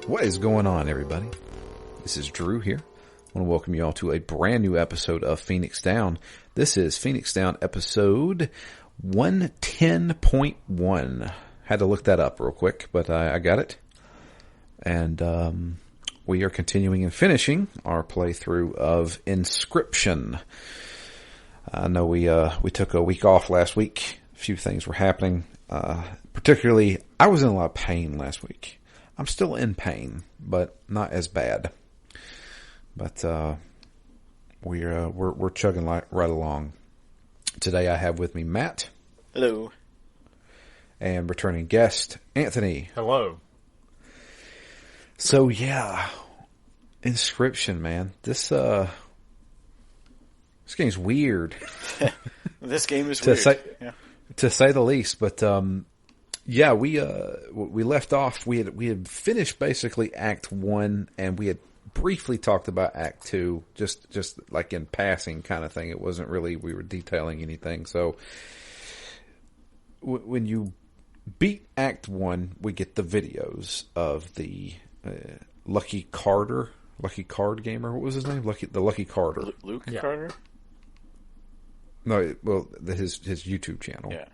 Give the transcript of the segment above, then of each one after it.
What is going on, everybody? This is Drew here. I want to welcome you all to a brand new episode of Phoenix Down. This is Phoenix Down episode 110.1. Had to look that up real quick, but I got it. And we are continuing and finishing our playthrough of Inscryption. I know we took a week off last week. A few things were happening. Particularly, I was in a lot of pain last week. I'm still in pain, but not as bad. But we're chugging right along. Today I have with me Matt. Hello. And returning guest Anthony. Hello. So yeah, Inscryption, man. This game's weird. This game is weird. To say the least, but yeah, we left off. We had finished basically Act 1, and we had briefly talked about Act 2, just like in passing kind of thing. It wasn't really we were detailing anything. So when you beat Act 1, we get the videos of the Lucky Card Gamer. What was his name? The Lucky Carter. Luke Carter? No, well, his YouTube channel. Yeah.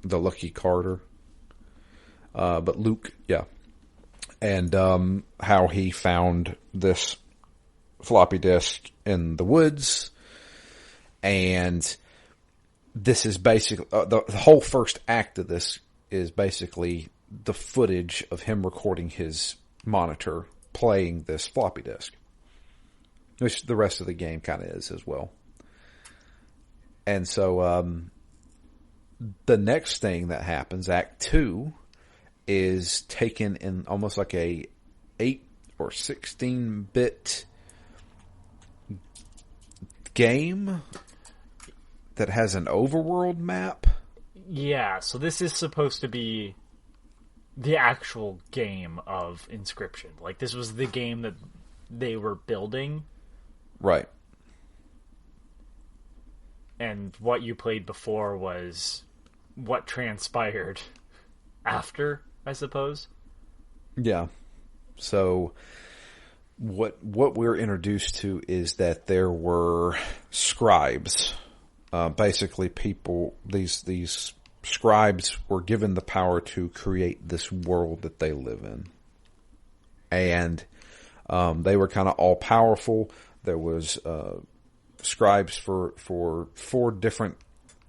The Lucky Carter. But Luke, yeah. And how he found this floppy disk in the woods. And this is basically, the whole first act of this is basically the footage of him recording his monitor playing this floppy disk. Which the rest of the game kind of is as well. And so the next thing that happens, Act 2, is taken in almost like a 8 or 16-bit game that has an overworld map. Yeah, so this is supposed to be the actual game of Inscryption. Like, this was the game that they were building. Right. And what you played before was what transpired after, I suppose. Yeah. So what we're introduced to is that there were scribes. Basically people, these scribes were given the power to create this world that they live in. And they were kind of all powerful. There was scribes for 4 different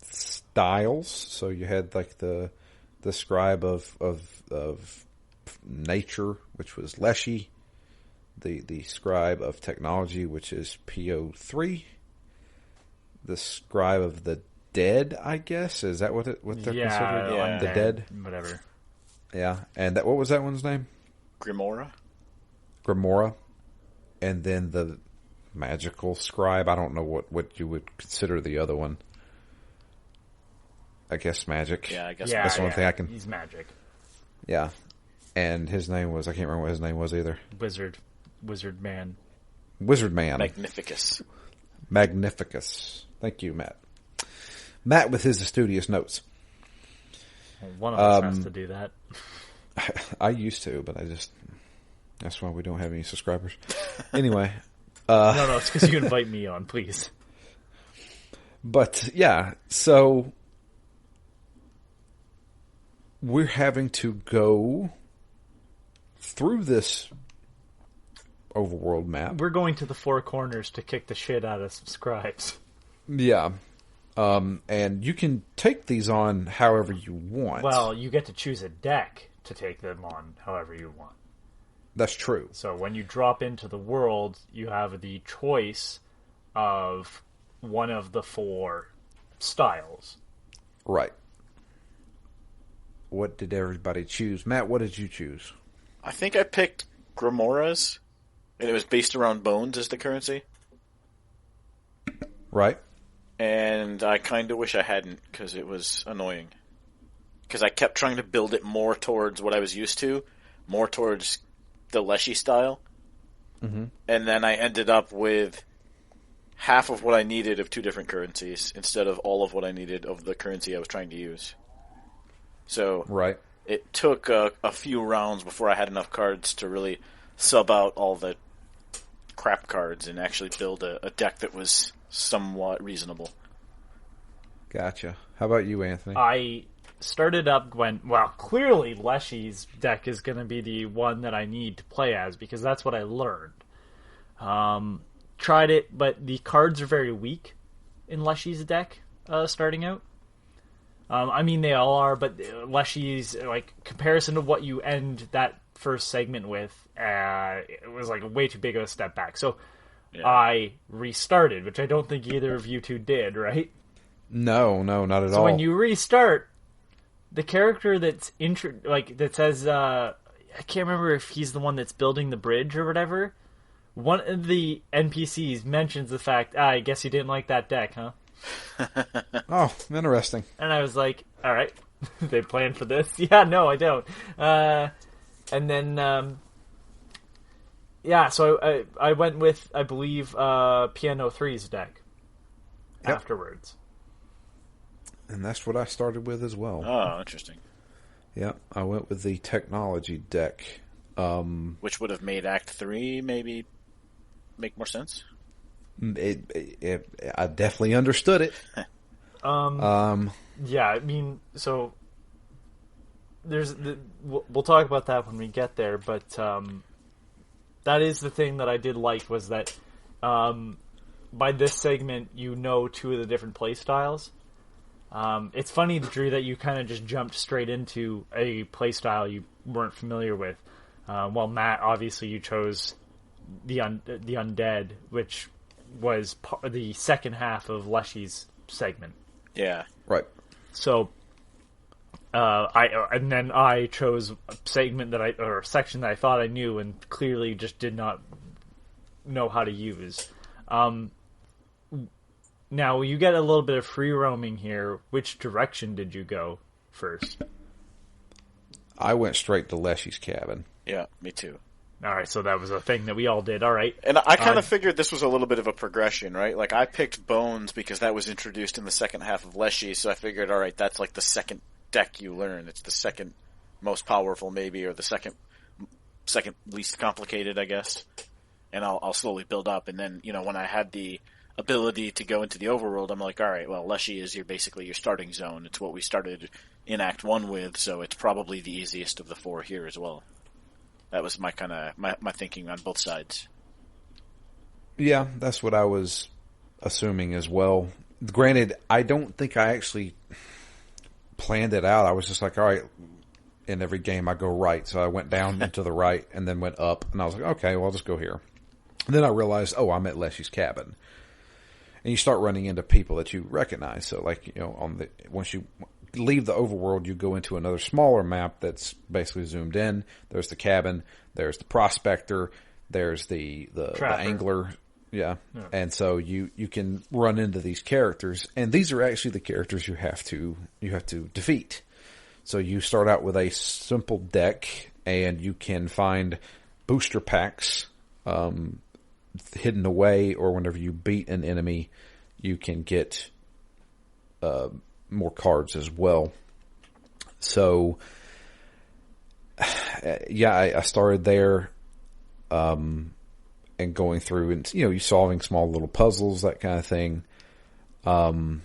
styles. So you had like the scribe of nature, which was Leshy, the scribe of technology, which is PO3, the scribe of the dead, I guess, is that what they're considered? Yeah, the dead, whatever. Yeah, and what was that one's name? Grimora, and then the magical scribe. I don't know what you would consider the other one. I guess magic. Yeah, I guess that's the one thing I can. He's magic. Yeah, and his name was, I can't remember what his name was either. Wizard Man. Magnificus. Thank you, Matt. Matt with his studious notes. Well, one of us has to do that. I used to, but that's why we don't have any subscribers. Anyway. No, it's because you invite me on, please. But, yeah, so we're having to go through this overworld map. We're going to the 4 corners to kick the shit out of subscribes. Yeah. And you can take these on however you want. Well, you get to choose a deck to take them on however you want. That's true. So when you drop into the world, you have the choice of one of the 4 styles. Right. What did everybody choose? Matt, what did you choose? I think I picked Grimora's, and it was based around bones as the currency. Right. And I kind of wish I hadn't, because it was annoying. Because I kept trying to build it more towards what I was used to, more towards the Leshy style. Mm-hmm. And then I ended up with half of what I needed of 2 different currencies, instead of all of what I needed of the currency I was trying to use. So right. it took a few rounds before I had enough cards to really sub out all the crap cards and actually build a deck that was somewhat reasonable. Gotcha. How about you, Anthony? I started up when, well, clearly Leshy's deck is going to be the one that I need to play as, because that's what I learned. Tried it, but the cards are very weak in Leshy's deck starting out. I mean, they all are, but Leshy's, like, comparison to what you end that first segment with, it was, like, way too big of a step back. So yeah. I restarted, which I don't think either of you two did, right? No, not at all. So when you restart, the character that's that says, I can't remember if he's the one that's building the bridge or whatever. One of the NPCs mentions the fact, I guess you didn't like that deck, huh? Oh, interesting. And I was like, all right, they planned for this? Yeah, no, I don't. And then, so I went with, I believe, Piano 3's deck afterwards. And that's what I started with as well. Oh, interesting. Yeah, I went with the technology deck. Which would have made Act 3 maybe make more sense? I definitely understood it. Yeah, I mean, so we'll talk about that when we get there, but that is the thing that I did like, was that by this segment you know two of the different play styles. It's funny, Drew, that you kind of just jumped straight into a playstyle you weren't familiar with. Well, Matt, obviously you chose the undead, which was the second half of Leshy's segment. Yeah, right. So, I chose a segment or a section that I thought I knew and clearly just did not know how to use. Now, you get a little bit of free roaming here. Which direction did you go first? I went straight to Leshy's cabin. Yeah, me too. All right, so that was a thing that we all did. All right. And I kind of figured this was a little bit of a progression, right? Like, I picked Bones because that was introduced in the second half of Leshy, so I figured, all right, that's like the second deck you learn. It's the second most powerful, maybe, or the second least complicated, I guess. And I'll slowly build up, and then, when I had the ability to go into the overworld, I'm like, all right, well, Leshy is basically your starting zone. It's what we started in Act 1 with, so it's probably the easiest of the four here as well. That was my my thinking on both sides. Yeah, that's what I was assuming as well. Granted, I don't think I actually planned it out. I was just like, all right, in every game I go right. So I went down into the right and then went up, and I was like, okay, well, I'll just go here. And then I realized, I'm at Leshy's cabin. And you start running into people that you recognize. So, like, once you leave the overworld, you go into another smaller map that's basically zoomed in. There's the cabin, there's the prospector, there's the angler. Yeah. And so you can run into these characters, and these are actually the characters you have to defeat. So you start out with a simple deck, and you can find booster packs hidden away, or whenever you beat an enemy, you can get more cards as well. So, I started there, and going through, and you solving small little puzzles, that kind of thing. And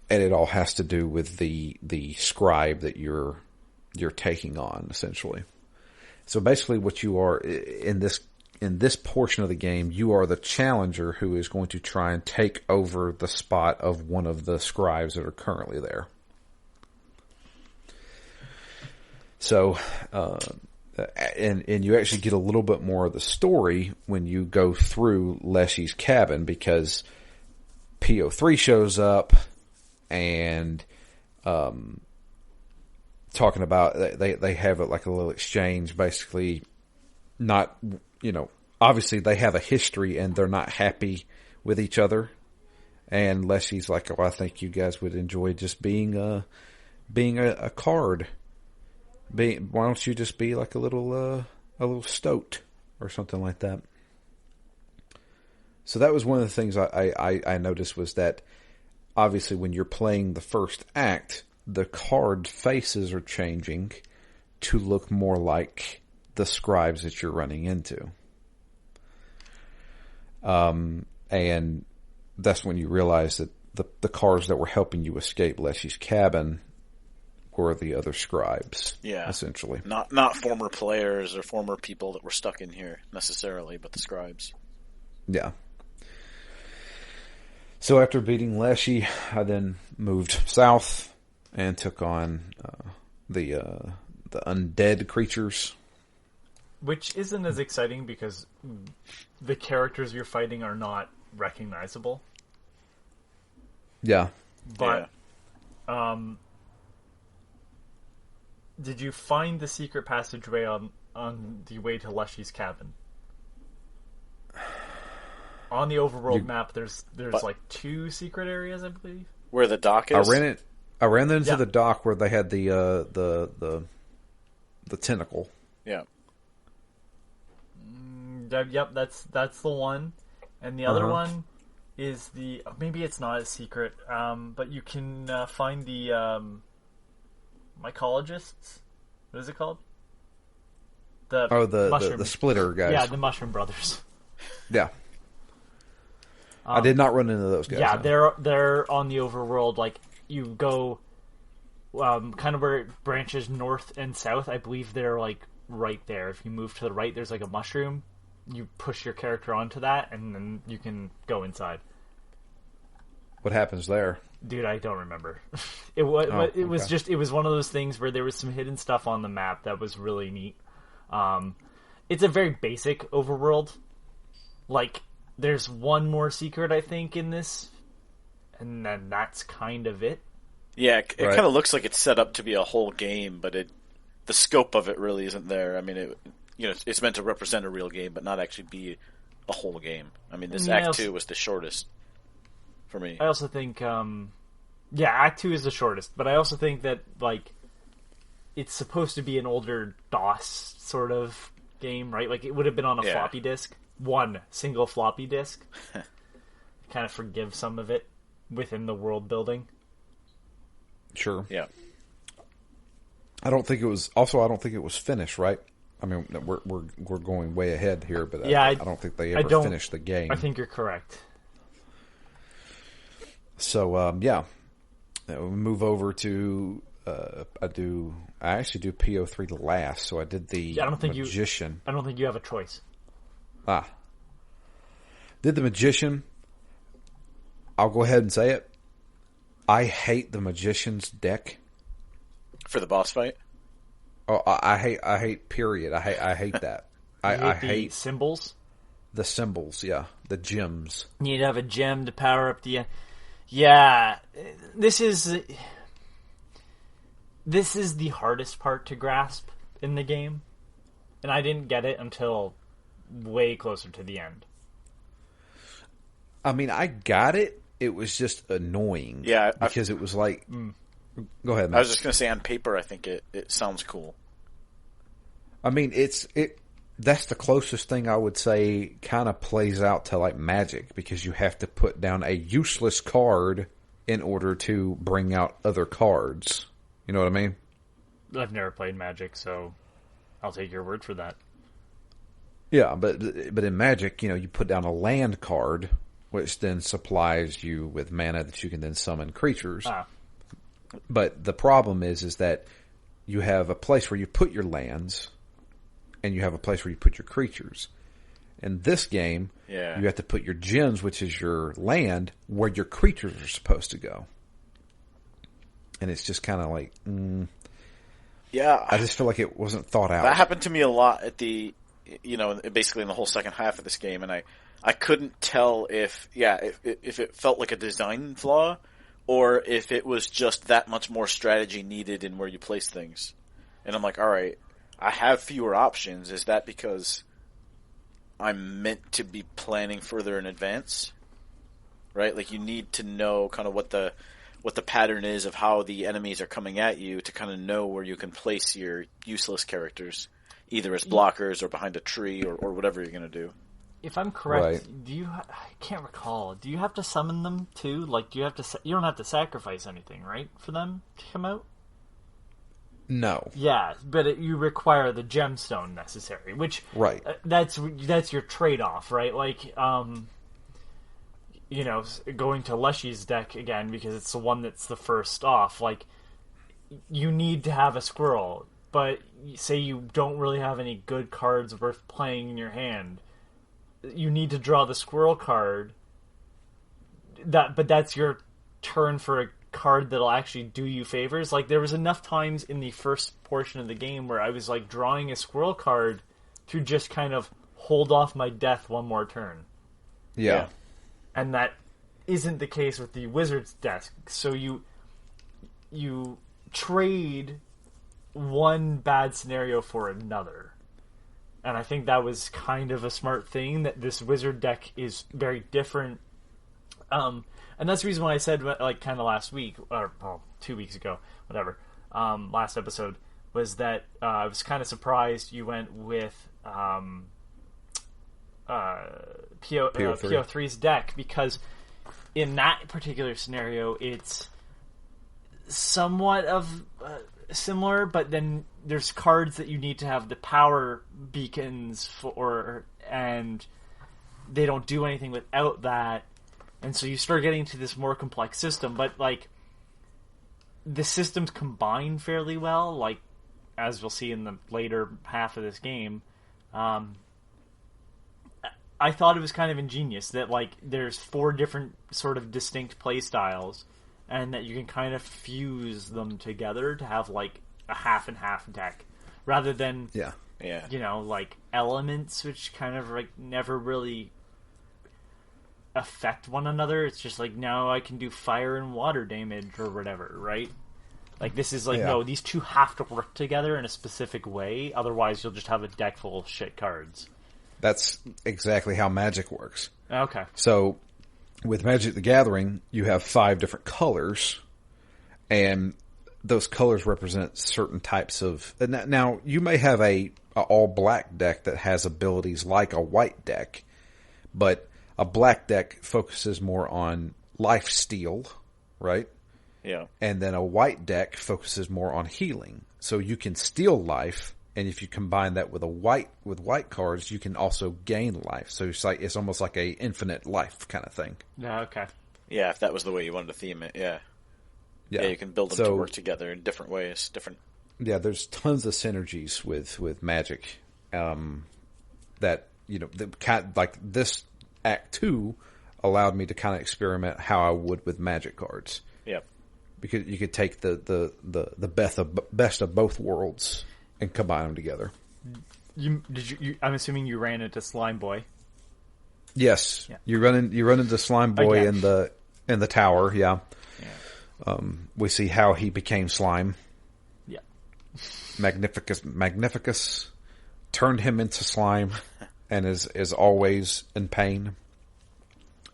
it all has to do with the scribe that you're taking on, essentially. So basically, what you are in this portion of the game, you are the challenger who is going to try and take over the spot of one of the scribes that are currently there. So, and you actually get a little bit more of the story when you go through Leshy's cabin, because PO3 shows up and talking about, they have like a little exchange, basically not, obviously they have a history and they're not happy with each other. And Leshy's like, I think you guys would enjoy just being a card. Why don't you just be like a little stoat or something like that? So that was one of the things I noticed, was that obviously when you're playing the first act, the card faces are changing. to look more like the scribes that you're running into. And that's when you realize that the cars that were helping you escape Leshy's cabin were the other scribes. Yeah. Essentially. Not former players or former people that were stuck in here necessarily, but the scribes. Yeah. So after beating Leshy, I then moved south and took on the undead creatures. Which isn't as exciting because the characters you're fighting are not recognizable. Yeah. But, did you find the secret passageway on the way to Leshy's cabin? On the overworld map, there's like 2 secret areas, I believe. Where the dock is? I ran into the dock where they had the tentacle. Yeah. Yep, that's the one. And the other one is maybe it's not a secret, but you can find the mycologists. What is it called? The splitter guys. Yeah, the Mushroom Brothers. Yeah. I did not run into those guys. Yeah, no. they're on the overworld. Like, you go kind of where it branches north and south. I believe they're like right there. If you move to the right, there's like a mushroom. You push your character onto that, and then you can go inside. What happens there? Dude, I don't remember. It was one of those things where there was some hidden stuff on the map that was really neat. It's a very basic overworld. Like, there's one more secret, I think, in this, and then that's kind of it. Yeah, it kind of looks like it's set up to be a whole game, but the scope of it really isn't there. I mean, it's meant to represent a real game, but not actually be a whole game. I mean, this Act 2 was the shortest for me. I also think, Act 2 is the shortest, but I also think that, like, it's supposed to be an older DOS sort of game, right? Like, it would have been on a floppy disk. One single floppy disk. Kind of forgive some of it within the world building. Sure. Yeah. I don't think it was finished, right? I mean, we're going way ahead here, but I don't think they ever finished the game. I think you're correct. So we move over to I actually do PO3 last, so I did the Magician. I don't think you have a choice. Did the Magician. I'll go ahead and say it. I hate the Magician's deck. For the boss fight? Oh, I hate period. I hate that. I hate symbols? The symbols, yeah. The gems. You need to have a gem to power up the... Yeah. This is the hardest part to grasp in the game. And I didn't get it until way closer to the end. I mean, I got it. It was just annoying. Yeah. Because it was like... Go ahead, Matt. I was just going to say, on paper, I think it sounds cool. I mean, that's the closest thing I would say kind of plays out to like Magic, because you have to put down a useless card in order to bring out other cards. You know what I mean? I've never played Magic, so I'll take your word for that. Yeah, but in Magic, you put down a land card, which then supplies you with mana that you can then summon creatures. But the problem is that you have a place where you put your lands, and you have a place where you put your creatures. In this game, you have to put your gems, which is your land, where your creatures are supposed to go. And it's just kind of like, yeah. I just feel like it wasn't thought out. That happened to me a lot at basically in the whole second half of this game, and I couldn't tell if it felt like a design flaw, or if it was just that much more strategy needed in where you place things. And I'm like, all right, I have fewer options. Is that because I'm meant to be planning further in advance? Right? Like, you need to know kind of what the pattern is of how the enemies are coming at you to kind of know where you can place your useless characters, either as blockers or behind a tree or whatever you're going to do. If I'm correct, I can't recall. Do you have to summon them too? Like, you don't have to sacrifice anything, right, for them to come out? No. Yeah, but you require the gemstone necessary, which Right. That's your trade-off, right? Like, going to Leshy's deck again because it's the one that's the first off. Like, you need to have a squirrel, but say you don't really have any good cards worth playing in your hand. You need to draw the squirrel card. But that's your turn for a card that'll actually do you favors. Like, there was enough times in the first portion of the game where I was like drawing a squirrel card to just kind of hold off my death one more turn. Yeah. And that isn't the case with the wizard's desk. So you trade one bad scenario for another. And I think that was kind of a smart thing, that this wizard deck is very different. And that's the reason why I said, like, kind of last week, or 2 weeks ago, whatever, last episode, was that I was kind of surprised you went with PO3's deck, because in that particular scenario, it's somewhat of similar, but then there's cards that you need to have the power beacons for, and they don't do anything without that. And so you start getting to this more complex system, but, like, the systems combine fairly well, like, as we'll see in the later half of this game. I thought it was kind of ingenious that, like, there's 4 different sort of distinct play styles, and that you can kind of fuse them together to have, like, a half and half deck, rather than, like, elements, which kind of, like, never really affect one another. It's just like, now I can do fire and water damage or whatever, right? Like, this is like, no, these two have to work together in a specific way, otherwise you'll just have a deck full of shit cards. That's exactly how Magic works. Okay. So, with Magic the Gathering, you have 5 different colors, and those colors represent certain types of... Now, you may have a all-black deck that has abilities like a white deck, but a black deck focuses more on life steal, right? Yeah. And then a white deck focuses more on healing. So you can steal life, and if you combine that with white cards, you can also gain life. So it's almost like a infinite life kind of thing. Yeah, okay. Yeah, if that was the way you wanted to theme it, yeah. Yeah, you can build them to work together in different ways. Yeah, there's tons of synergies with Magic. That, like this Act 2 allowed me to kind of experiment how I would with Magic cards. Yep. Because you could take the best of both worlds and combine them together. I'm assuming you ran into Slime Boy. Yes. Yeah. You run into Slime Boy Again. in the tower, yeah. We see how he became slime. Yeah. Magnificus turned him into slime and is always in pain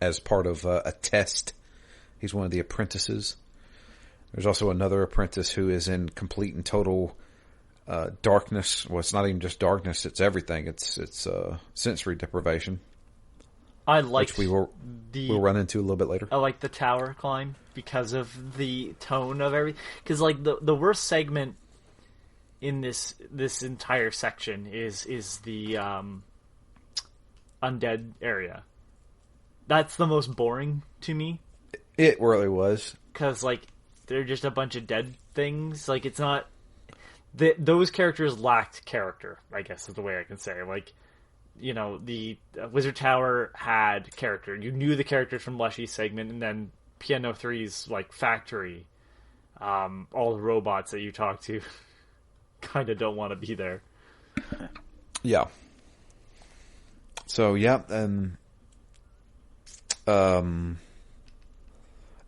as part of a test. He's one of the apprentices. There's also another apprentice who is in complete and total darkness. Well, it's not even just darkness; it's everything. It's sensory deprivation. I like which we'll run into a little bit later. I like the tower climb because of the tone of everything. Because, like, the worst segment in this entire section is the undead area. That's the most boring to me. It really was. Because, like, they're just a bunch of dead things. Like, it's not... those characters lacked character, I guess is the way I can say. Like, the Wizard Tower had character. You knew the characters from Leshy's segment, and then Piano 3's, like, factory. All the robots that you talk to kind of don't want to be there. Yeah. So, yeah, and...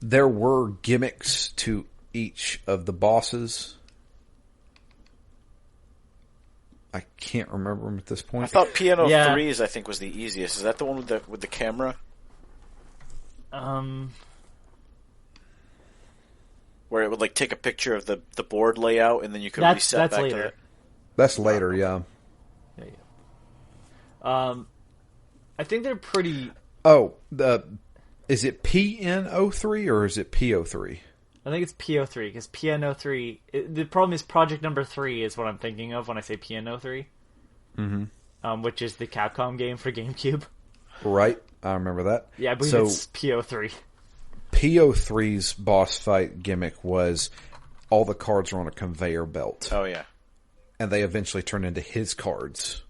there were gimmicks to each of the bosses. I can't remember them at this point. I thought Piano 3's, I think, was the easiest. Is that the one with the camera? Where it would, like, take a picture of the board layout and then you could reset back later. to it? That's later, yeah. Yeah. I think they're pretty... Oh, is it PNO3 or is it PO3? I think it's PO3 because PNO3. The problem is Project Number 3 is what I'm thinking of when I say PNO3. Mm-hmm. Which is the Capcom game for GameCube. Right, I remember that. Yeah, I believe it's PO3. PO3's boss fight gimmick was all the cards were on a conveyor belt. Oh, yeah. And they eventually turned into his cards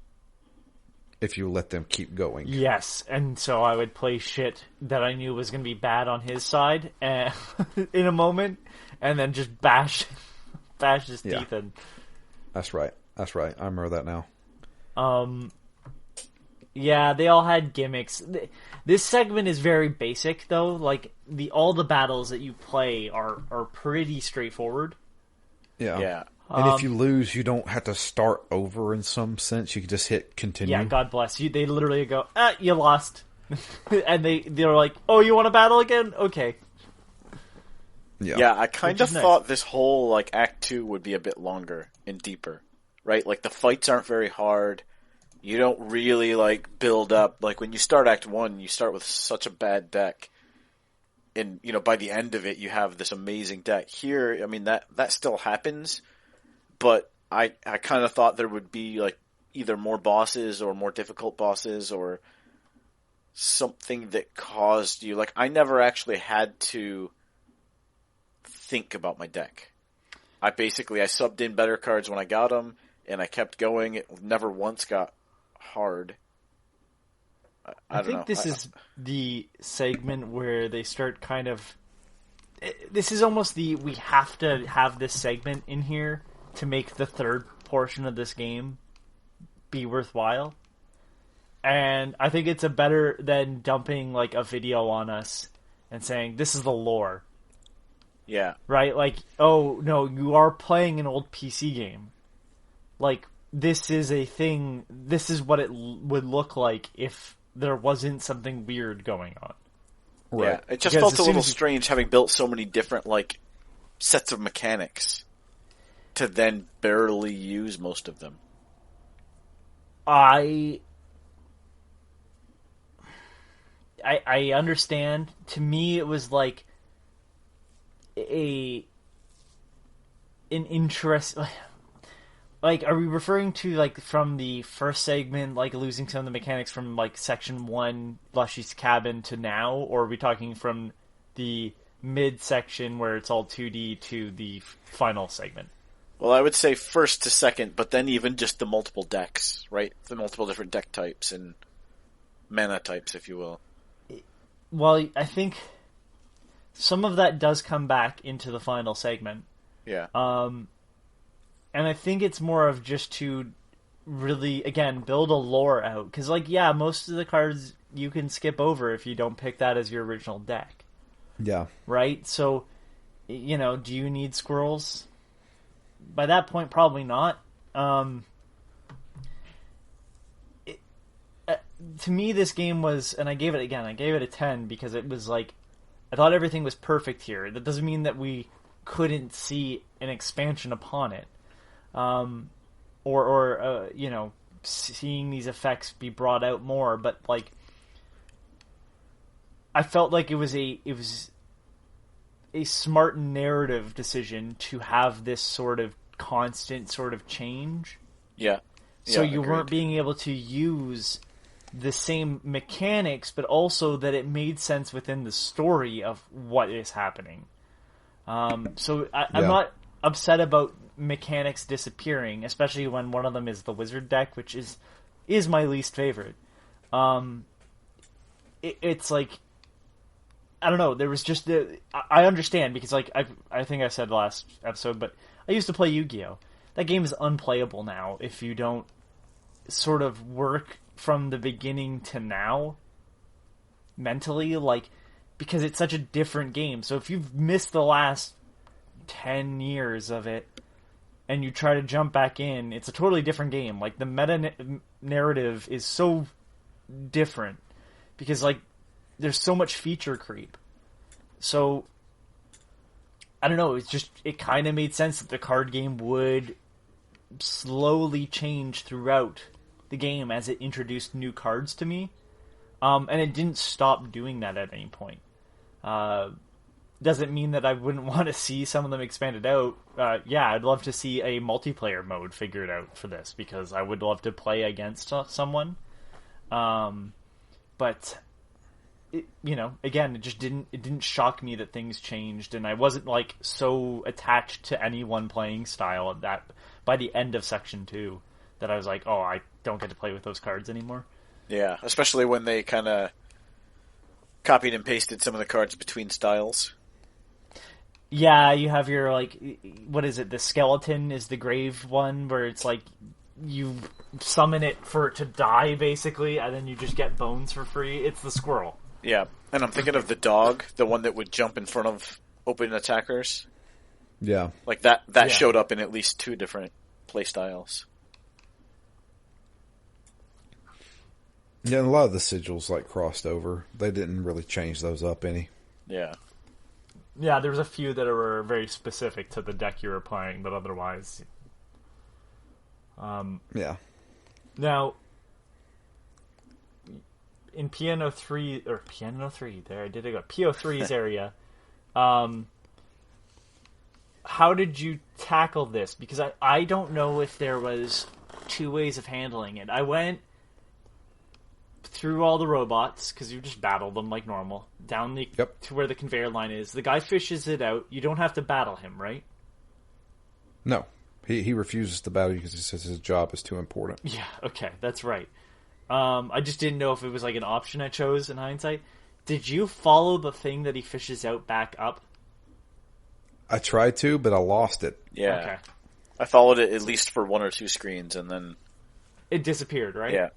if you let them keep going. Yes, and so I would play shit that I knew was going to be bad on his side in a moment, and then just bash his teeth in. That's right. I remember that now. Yeah, they all had gimmicks. This segment is very basic, though. Like, all the battles that you play are pretty straightforward. Yeah. And if you lose, you don't have to start over in some sense. You can just hit continue. Yeah, God bless you. They literally go, you lost. And they're like, oh, you want to battle again? Okay. Yeah, I kind of thought this whole, like, Act 2 would be a bit longer and deeper, right? Like, the fights aren't very hard. You don't really, like, build up. Like, when you start Act 1, you start with such a bad deck. And, you know, by the end of it, you have this amazing deck. Here, I mean, that still happens. But I kind of thought there would be, like, either more bosses or more difficult bosses or something that caused you... Like, I never actually had to think about my deck. I subbed in better cards when I got them, and I kept going. It never once got hard. I don't know. This is the segment where they start kind of... This is almost we have to have this segment in here to make the third portion of this game be worthwhile. And I think it's better than dumping, like, a video on us and saying, this is the lore. Yeah. Right? Like, oh, no, you are playing an old PC game. Like, this is a thing, this is what it would look like if there wasn't something weird going on. Right. Yeah, it just felt a little strange having built so many different, like, sets of mechanics to then barely use most of them. I understand. To me, it was like an interest. Like, are we referring to, like, from the first segment, like, losing some of the mechanics from, like, Section 1, Blushy's Cabin to now? Or are we talking from the mid-section where it's all 2D to the final segment? Well, I would say first to second, but then even just the multiple decks, right? The multiple different deck types and mana types, if you will. Well, I think some of that does come back into the final segment. Yeah. And I think it's more of just to really, again, build a lore out. Because, like, yeah, most of the cards you can skip over if you don't pick that as your original deck. Yeah. Right? So, you know, do you need squirrels? By that point, probably not. To me, this game was, and I gave it a 10 because it was like, I thought everything was perfect here. That doesn't mean that we couldn't see an expansion upon it. Or you know, seeing these effects be brought out more, but like, I felt like it was a smart narrative decision to have this sort of constant sort of change. Yeah. So you agreed. weren't being able to use the same mechanics, but also that it made sense within the story of what is happening. So I'm not upset about mechanics disappearing, especially when one of them is the wizard deck, which is my least favorite. It's like, I don't know, there was just I understand because, like, I think I said last episode, but I used to play Yu-Gi-Oh! That game is unplayable now if you don't sort of work from the beginning to now mentally, like, because it's such a different game. So if you've missed the last 10 years of it and you try to jump back in, it's a totally different game. Like, the meta narrative is so different because, like, there's so much feature creep. So, I don't know, it kind of made sense that the card game would slowly change throughout the game as it introduced new cards to me. And it didn't stop doing that at any point. doesn't mean that I wouldn't want to see some of them expanded out. Yeah, I'd love to see a multiplayer mode figured out for this, because I would love to play against someone. But again, it didn't shock me that things changed, and I wasn't like so attached to any one playing style that by the end of Section 2 that I was like, oh, I don't get to play with those cards anymore. Yeah, especially when they kind of copied and pasted some of the cards between styles. Yeah, you have your, like, what is it? The skeleton is the grave one, where it's like you summon it for it to die, basically, and then you just get bones for free. It's the squirrel. Yeah, and I'm thinking of the dog, the one that would jump in front of open attackers. Yeah. Like that showed up in at least 2 different playstyles. Yeah, and a lot of the sigils like crossed over. They didn't really change those up any. Yeah. Yeah, there was a few that were very specific to the deck you were playing, but otherwise... yeah. Now, in PO3, there I did it go, PO3's area, how did you tackle this? Because I don't know if there was 2 ways of handling it. I went through all the robots, because you just battle them like normal, down to where the conveyor line is. The guy fishes it out. You don't have to battle him, right? No. He refuses to battle because he says his job is too important. Yeah, okay, that's right. I just didn't know if it was like an option I chose in hindsight. Did you follow the thing that he fishes out back up? I tried to, but I lost it. Yeah. Okay. I followed it at least for 1 or 2 screens, and then... It disappeared, right? Yeah.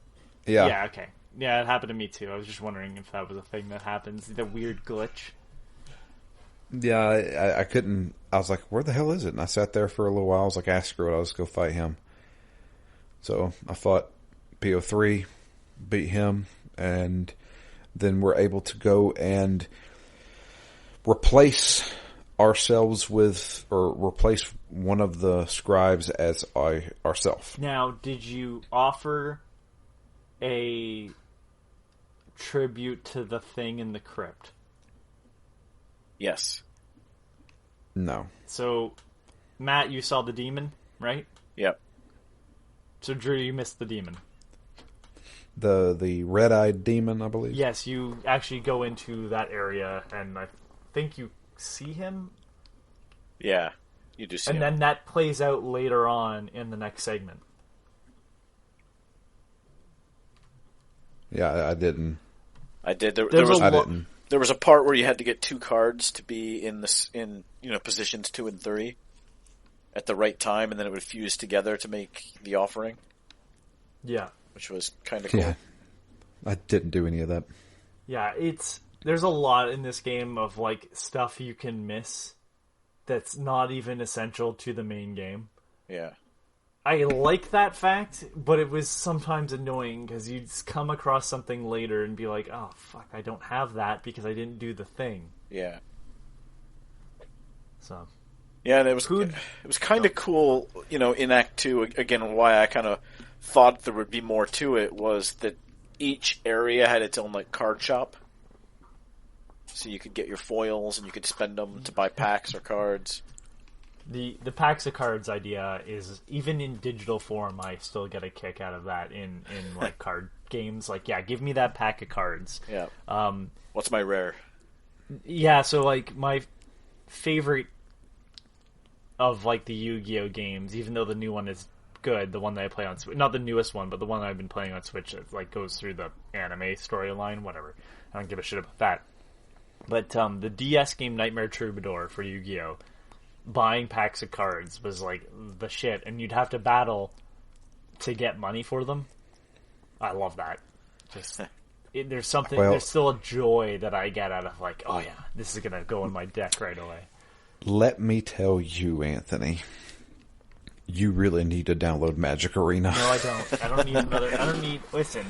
Yeah. Yeah, okay. Yeah, it happened to me too. I was just wondering if that was a thing that happens. The weird glitch. Yeah, I couldn't... I was like, where the hell is it? And I sat there for a little while. I was like, screw it, I'll just go fight him. So I fought PO3, beat him, and then we're able to go and replace ourselves with, or replace one of the scribes as ourselves. Now, did you offer a tribute to the thing in the crypt? Yes. No. So, Matt, you saw the demon, right? Yep. So, Drew, you missed the demon. The red-eyed demon, I believe? Yes, you actually go into that area, and I think you see him. Yeah, you do see him. And then that plays out later on in the next segment. Yeah, I didn't. I did. I didn't. There was a part where you had to get 2 cards to be in positions 2 and 3 at the right time, and then it would fuse together to make the offering. Yeah, which was kind of cool. Yeah, I didn't do any of that. Yeah, there's a lot in this game of like stuff you can miss that's not even essential to the main game. Yeah. I like that fact, but it was sometimes annoying because you'd come across something later and be like, oh, fuck, I don't have that because I didn't do the thing. Yeah. So. Yeah, and it was kind of cool, in Act 2, again, why I kind of thought there would be more to it was that each area had its own, card shop. So you could get your foils and you could spend them to buy packs or cards. The packs of cards idea is, even in digital form, I still get a kick out of that in card games. Give me that pack of cards. Yeah. What's my rare? Yeah, so my favorite of the Yu-Gi-Oh games, even though the new one is good, the one that I play on Switch, not the newest one, but the one I've been playing on Switch, it goes through the anime storyline, whatever. I don't give a shit about that. But the DS game Nightmare Troubadour for Yu-Gi-Oh, buying packs of cards was the shit, and you'd have to battle to get money for them. I love that. Just there's something. There's still a joy that I get out of oh yeah, this is gonna go in my deck right away. Let me tell you, Anthony, you really need to download Magic Arena. No, I don't. I don't need another. I don't need. Listen.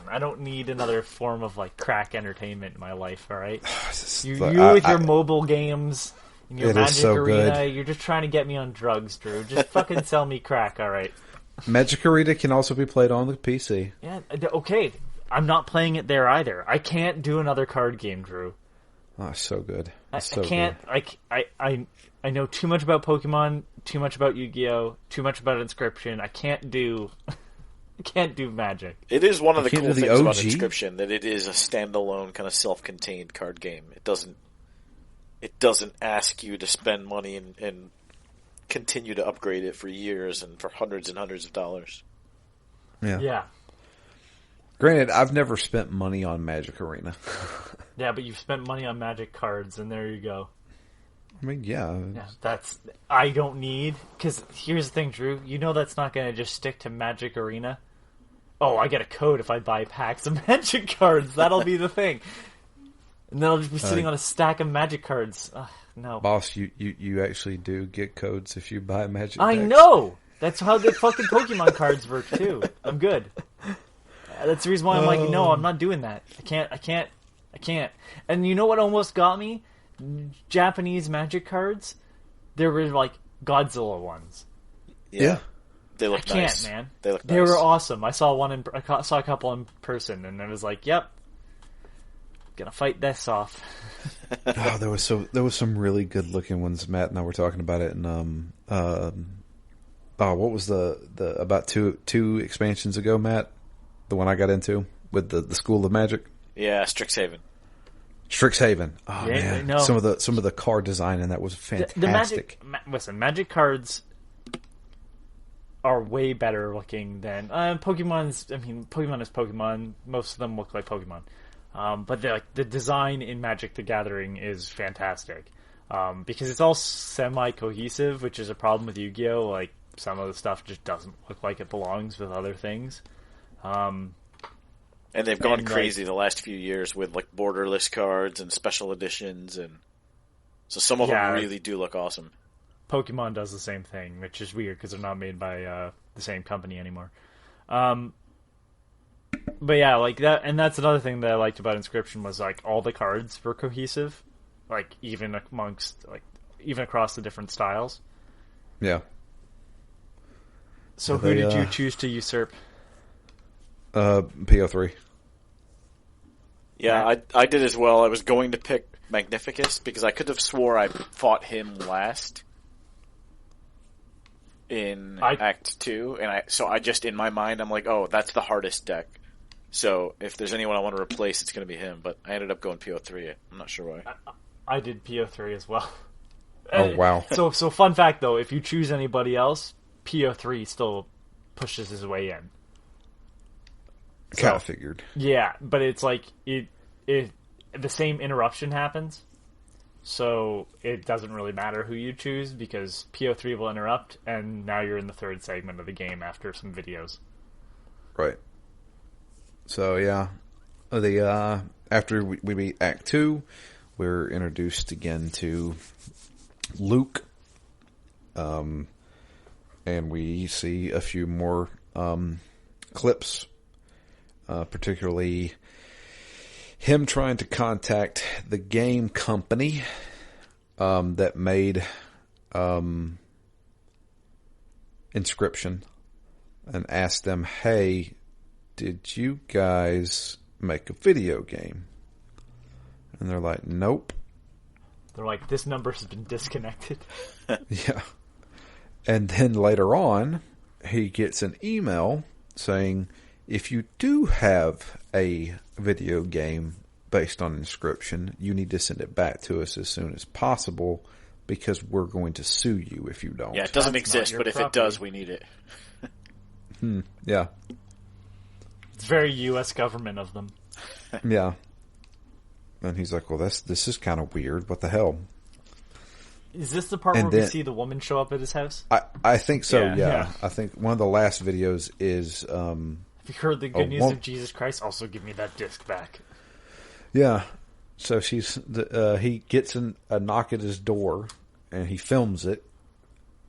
I don't need another form of crack entertainment in my life. All right, you with your mobile games. In your Magic Arena, good. You're just trying to get me on drugs, Drew. Just fucking sell me crack, alright? Magic Arena can also be played on the PC. Yeah, okay. I'm not playing it there either. I can't do another card game, Drew. Oh, so good. I So can't. I know too much about Pokemon, too much about Yu-Gi-Oh, too much about Inscryption. I can't do Magic. It is one of the can't cool do the things about OG? Inscryption that it is a standalone kind of self-contained card game. It doesn't ask you to spend money and continue to upgrade it for years and for hundreds and hundreds of dollars. Yeah. Granted, I've never spent money on Magic Arena. Yeah, but you've spent money on Magic cards, and there you go. I mean, yeah. Yeah, I don't need, because here's the thing, Drew. You know that's not going to just stick to Magic Arena. Oh, I get a code if I buy packs of Magic cards. That'll be the thing. And then I'll just be sitting on a stack of Magic cards. Ugh, no. Boss, you actually do get codes if you buy Magic I decks. know! That's how the fucking Pokemon cards work, too. I'm good. That's the reason why I'm like, no, I'm not doing that. I can't. And you know what almost got me? Japanese Magic cards. There were like Godzilla ones. Yeah. They look nice. Man. They look nice. They were awesome. I saw saw a couple in person, and I was like, "Yep, gonna fight this off." Oh, there was some really good looking ones. Matt and I were talking about it, and what was the about two expansions ago, Matt? The one I got into with the School of Magic. Yeah, Strixhaven. Strixhaven. Oh Yeah, man, no. some of the card design in that was fantastic. Listen, Magic cards are way better looking than Pokemon's. I mean, Pokemon is Pokemon. Most of them look like Pokemon, but the design in Magic: The Gathering is fantastic because it's all semi-cohesive, which is a problem with Yu-Gi-Oh. Like some of the stuff just doesn't look like it belongs with other things. And they've gone crazy the last few years with like borderless cards and special editions, and so some of them really do look awesome. Pokemon does the same thing, which is weird because they're not made by the same company anymore. But yeah, like that, and that's another thing that I liked about Inscryption was like all the cards were cohesive, like even across the different styles. Yeah. So who did you choose to usurp? PO3. Yeah, I did as well. I was going to pick Magnificus because I could have swore I fought him last in Act 2, and so I just in my mind I'm like, oh, that's the hardest deck. So if there's anyone I want to replace, it's going to be him. But I ended up going PO3. I'm not sure why. I did PO3 as well. Oh wow! So fun fact though, if you choose anybody else, PO3 still pushes his way in. Kind of figured. Yeah, but it's like it the same interruption happens, so it doesn't really matter who you choose because PO3 will interrupt, and now you're in the third segment of the game after some videos. Right. So yeah, after we beat Act 2, we're introduced again to Luke, and we see a few more clips. Particularly him trying to contact the game company that made Inscryption and ask them, hey, did you guys make a video game? And they're like, nope. They're like, this number has been disconnected. Yeah. And then later on, he gets an email saying, if you do have a video game based on Inscryption, you need to send it back to us as soon as possible because we're going to sue you if you don't. Yeah, it doesn't exist, but if it does, we need it. Yeah. It's very U.S. government of them. Yeah. And he's like, well, this is kind of weird. What the hell? Is this the part where we see the woman show up at his house? I think so, Yeah. I think one of the last videos is... If you heard the good news of Jesus Christ, also give me that disc back. Yeah. So he gets a knock at his door, and he films it,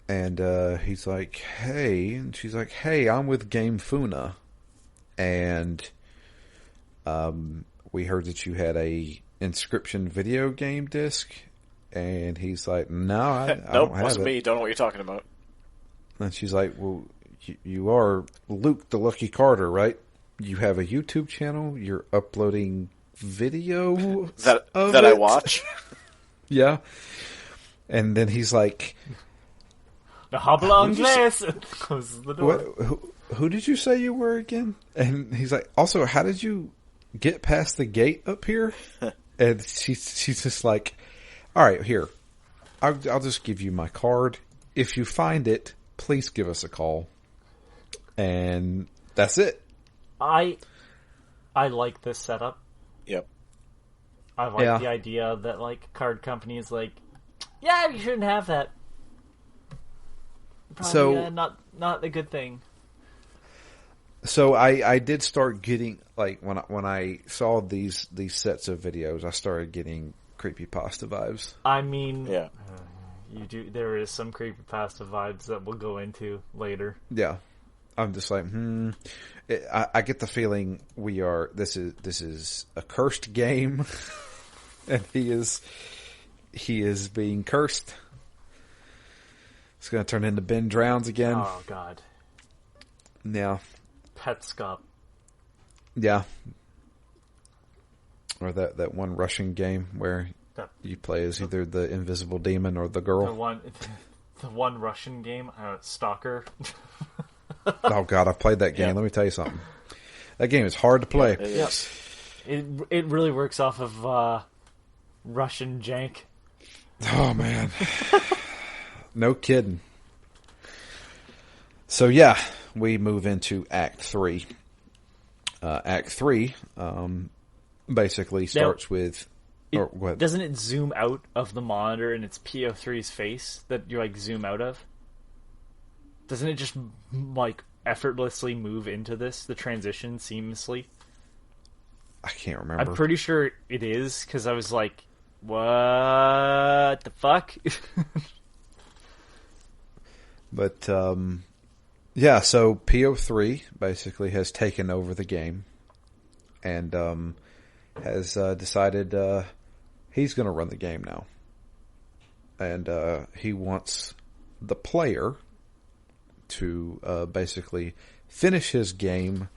and he's like, hey, and she's like, hey, I'm with Game Funa, and we heard that you had a Inscryption video game disc, and he's like, no, I don't have wasn't it. me, don't know what you're talking about. And she's like, well, you are Luke the Lucky Carter, right? You have a YouTube channel, you're uploading video that of I it. watch. Yeah. And then he's like, The habla inglés! And closes the door. who did you say you were again? And he's like, also, how did you get past the gate up here? And she's just like, all right, here. I'll just give you my card. If you find it, please give us a call. And that's it. I like this setup. Yep. I like the idea that, like, card companies, like, yeah, you shouldn't have that. Probably not a good thing. So I did start getting, like, when I saw these sets of videos, I started getting creepypasta vibes. I mean, Yeah. You do. There is some creepypasta vibes that we'll go into later. Yeah. I'm just like, I get the feeling this is a cursed game, and he is being cursed. It's going to turn into Ben Drowns again. Oh God. Yeah. Petscop. Yeah. Or that one Russian game where you play as either the invisible demon or the girl. The one Russian game, Stalker. Oh God, I've played that game. Yeah. Let me tell you something. That game is hard to play. Yeah, It really works off of Russian jank. Oh man. No kidding. So yeah, we move into Act 3. Act 3 basically starts with... what? Doesn't it zoom out of the monitor and it's PO3's face that you, like, zoom out of? Doesn't it just, like, effortlessly move into the transition seamlessly? I can't remember. I'm pretty sure it is, because I was like, what the fuck? But, yeah, so PO3 basically has taken over the game and has decided he's going to run the game now. And he wants the player to basically finish his game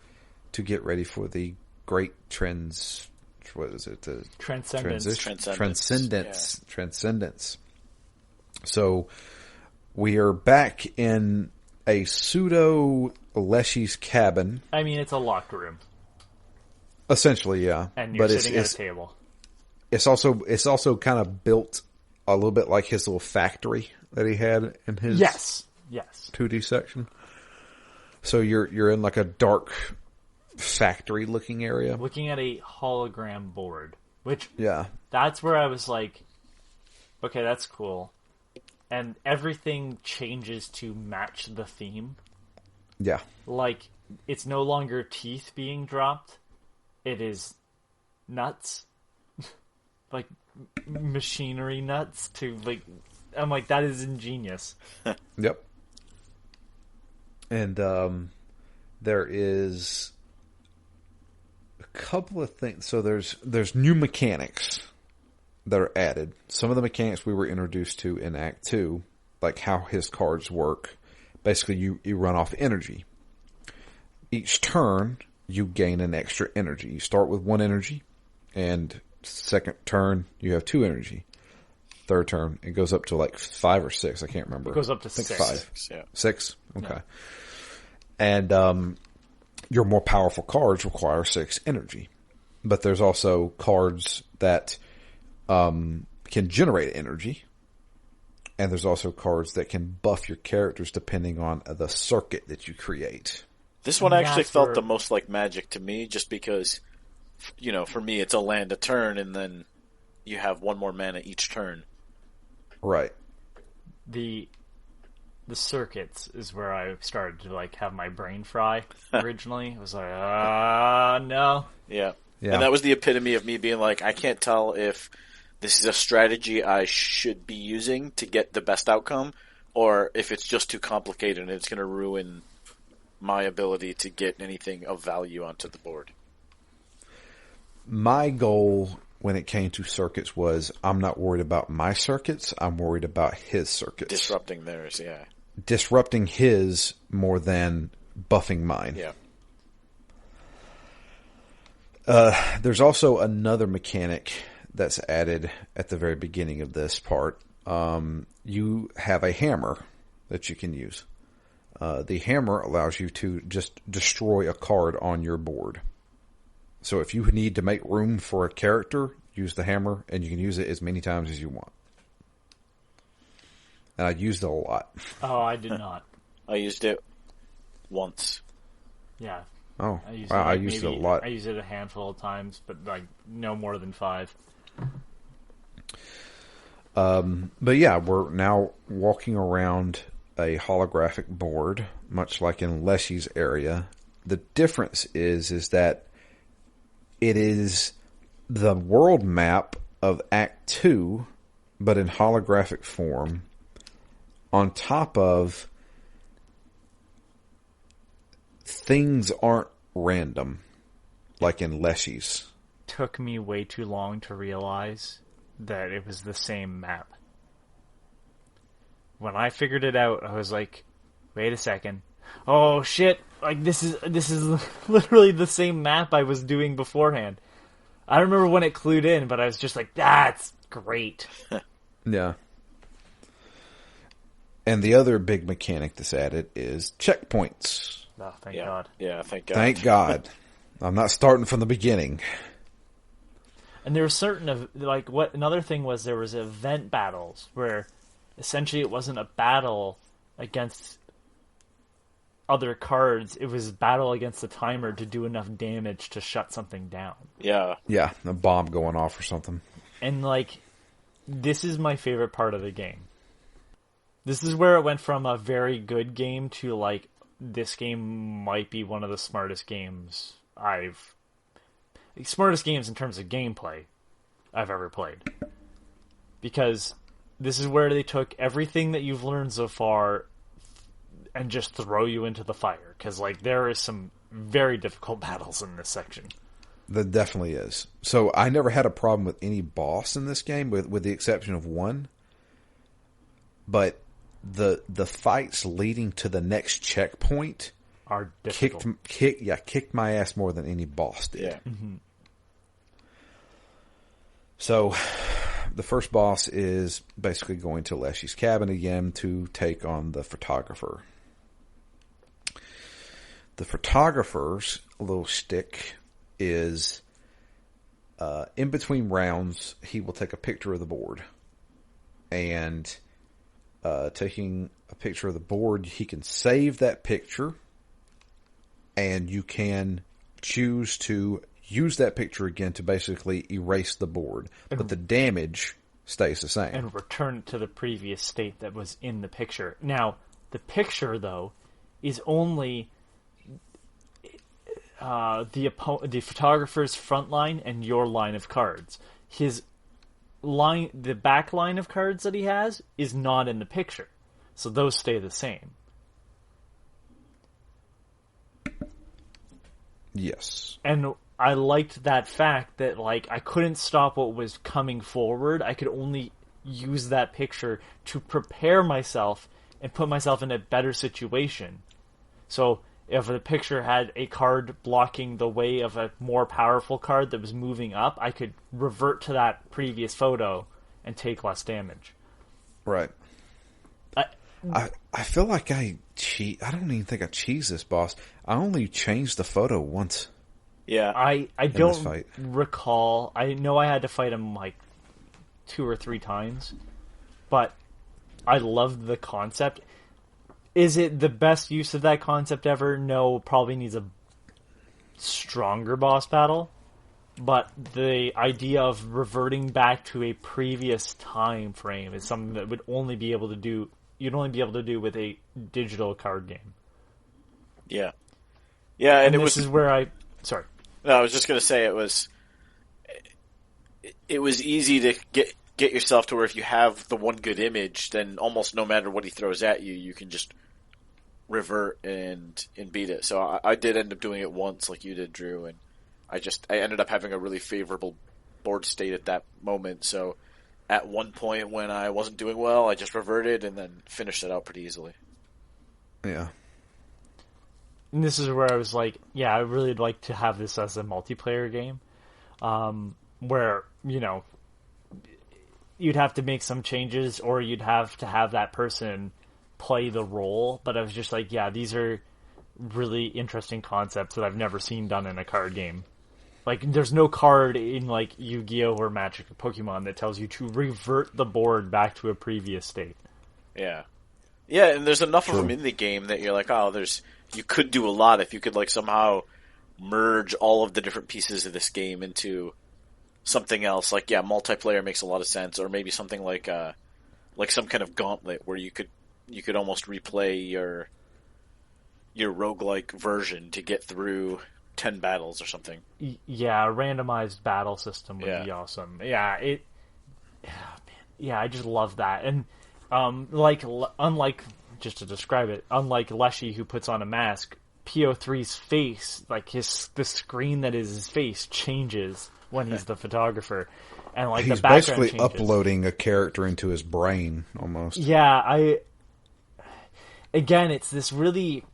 to get ready for the great Transcendence. So we are back in a pseudo Leshy's cabin. I mean, it's a locked room. Essentially, yeah. And you're sitting at a table. It's also kind of built a little bit like his little factory that he had in his Yes. 2D section. So you're in like a dark factory looking area. Looking at a hologram board, which Yeah. that's where I was like, okay, that's cool. And everything changes to match the theme. Yeah. Like, it's no longer teeth being dropped. It is nuts. Like, machinery nuts to, like... I'm like, that is ingenious. Yep. And there is a couple of things. So there's new mechanics that are added. Some of the mechanics we were introduced to in Act 2, like how his cards work. Basically, you run off energy. Each turn, you gain an extra energy. You start with 1 energy, and second turn, you have 2 energy. Third turn, it goes up to like 5 or 6. I can't remember. It goes up to I think 6. 5. 6, yeah. 6? Okay. Yeah. And your more powerful cards require 6 energy. But there's also cards that can generate energy. And there's also cards that can buff your characters depending on the circuit that you create. This one actually That's felt where- the most like Magic to me, just because, you know, for me it's a land a turn, and then you have 1 more mana each turn. Right. The circuits is where I started to, like, have my brain fry originally. It was like, no. Yeah. Yeah. And that was the epitome of me being like, I can't tell if this is a strategy I should be using to get the best outcome, or if it's just too complicated and it's going to ruin my ability to get anything of value onto the board. My goal when it came to circuits was, I'm not worried about my circuits, I'm worried about his circuits. Disrupting theirs, yeah. Disrupting his more than buffing mine. Yeah. There's also another mechanic that's added at the very beginning of this part. You have a hammer that you can use. The hammer allows you to just destroy a card on your board. So if you need to make room for a character, use the hammer, and you can use it as many times as you want. And I used it a lot. Oh, I did not. I used it once. Yeah. Oh, I used it a lot. I used it a handful of times, but like no more than 5. But yeah, we're now walking around a holographic board, much like in Leshy's area. The difference is that it is the world map of Act 2, but in holographic form, on top of things aren't random, like in Leshy's. Took me way too long to realize that it was the same map. When I figured it out, I was like, wait a second. Oh shit, like this is literally the same map I was doing beforehand. I don't remember when it clued in, but I was just like, that's great. Yeah. And the other big mechanic that's added is checkpoints. Oh, thank God. Yeah, thank God. Thank God. I'm not starting from the beginning. And there were certain of like what another thing was there was event battles where essentially it wasn't a battle against other cards, it was battle against the timer to do enough damage to shut something down. Yeah. Yeah, a bomb going off or something. And like this is my favorite part of the game. This is where it went from a very good game to like this game might be one of the smartest games in terms of gameplay I've ever played. Because this is where they took everything that you've learned so far and just throw you into the fire. Because like there is some very difficult battles in this section. That definitely is. So I never had a problem with any boss in this game, with the exception of one. But the fights leading to the next checkpoint are difficult. kicked my ass more than any boss did. Yeah. Mm-hmm. So the first boss is basically going to Leshy's cabin again to take on the photographer. The photographer's little shtick is in between rounds, he will take a picture of the board. And taking a picture of the board, he can save that picture, and you can choose to use that picture again to basically erase the board. But the damage stays the same. And return it to the previous state that was in the picture. Now, the picture, though, is only the photographer's front line and your line of cards. His line, the back line of cards that he has, is not in the picture. So those stay the same. Yes. And I liked that fact that, like, I couldn't stop what was coming forward. I could only use that picture to prepare myself and put myself in a better situation. So if the picture had a card blocking the way of a more powerful card that was moving up, I could revert to that previous photo and take less damage. Right. I feel like I cheat. I don't even think I cheesed this boss. I only changed the photo once. Yeah. I don't recall. I know I had to fight him like 2 or 3 times, but I loved the concept. Is it the best use of that concept ever? No, probably needs a stronger boss battle. But the idea of reverting back to a previous time frame is something that would only be able to do. You'd only be able to do with a digital card game. Yeah. Yeah, and this is where I... Sorry. No, I was just going to say it was easy to get yourself to where if you have the one good image, then almost no matter what he throws at you, you can just revert and beat it. So I did end up doing it once like you did, Drew, and I ended up having a really favorable board state at that moment, so at one point when I wasn't doing well, I just reverted and then finished it out pretty easily. Yeah. and this is where I was like, yeah, I really would like to have this as a multiplayer game, where, you know, you'd have to make some changes, or you'd have to have that person play the role. But I was just like, yeah, these are really interesting concepts that I've never seen done in a card game. Like, there's no card in, like, Yu-Gi-Oh! Or Magic or Pokemon that tells you to revert the board back to a previous state. Yeah. Yeah, and there's enough of them in the game that you're like, oh, you could do a lot if you could, like, somehow merge all of the different pieces of this game into something else. Like, yeah, multiplayer makes a lot of sense, or maybe something like some kind of gauntlet where you could almost replay your roguelike version to get through 10 battles or something. Yeah, a randomized battle system would be awesome. Yeah, I just love that. And unlike, just to describe it, unlike Leshy, who puts on a mask, PO3's face, like the screen that is his face, changes when he's the photographer, and like he's the background basically changes. uploading a character into his brain almost. Yeah, again, it's this really.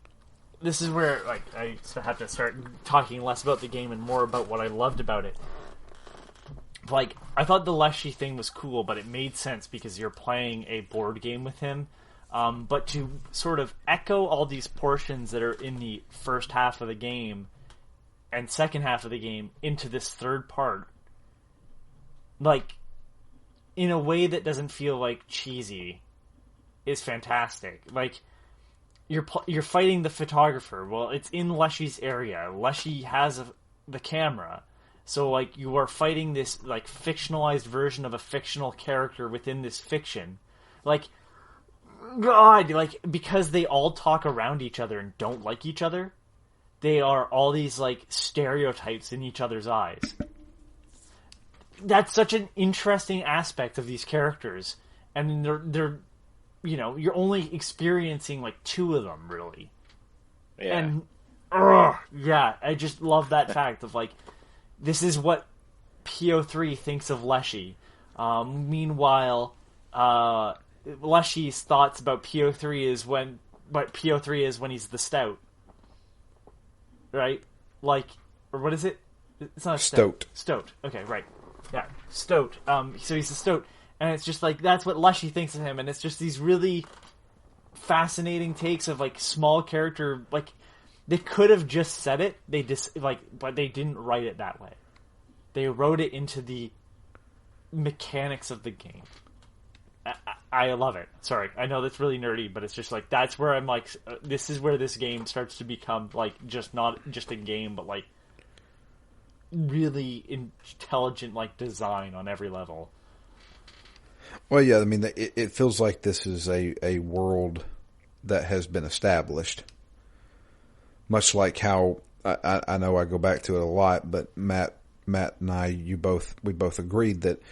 This is where, like, I have to start talking less about the game and more about what I loved about it. Like, I thought the Leshy thing was cool, but it made sense because you're playing a board game with him. But to sort of echo all these portions that are in the first half of the game and second half of the game into this third part, like, in a way that doesn't feel, like, cheesy, is fantastic. Like, you're fighting the photographer. Well, it's in Leshy's area. Leshy has the camera. So, like, you are fighting this, like, fictionalized version of a fictional character within this fiction. Like, God, like, because they all talk around each other and don't like each other, they are all these, like, stereotypes in each other's eyes. That's such an interesting aspect of these characters. And they're you know, you're only experiencing, like, two of them, really. Yeah. And, yeah, I just love that fact of, like, this is what PO3 thinks of Leshy. Meanwhile, Leshy's thoughts about PO3 is when he's the stout. Right? Like, or what is it? It's not a stout. Stoat. Okay, right. Yeah, stoat. So he's a stoat. And it's just like, that's what Leshy thinks of him, and it's just these really fascinating takes of, like, small character, like, they could have just said it, but they didn't write it that way. They wrote it into the mechanics of the game. I love it. Sorry, I know that's really nerdy, but it's just like, that's where I'm like, this is where this game starts to become, like, just not just a game, but, like, really intelligent, like, design on every level. Well, yeah, I mean, it feels like this is a world that has been established. Much like how, I know I go back to it a lot, but Matt and I, we both agreed that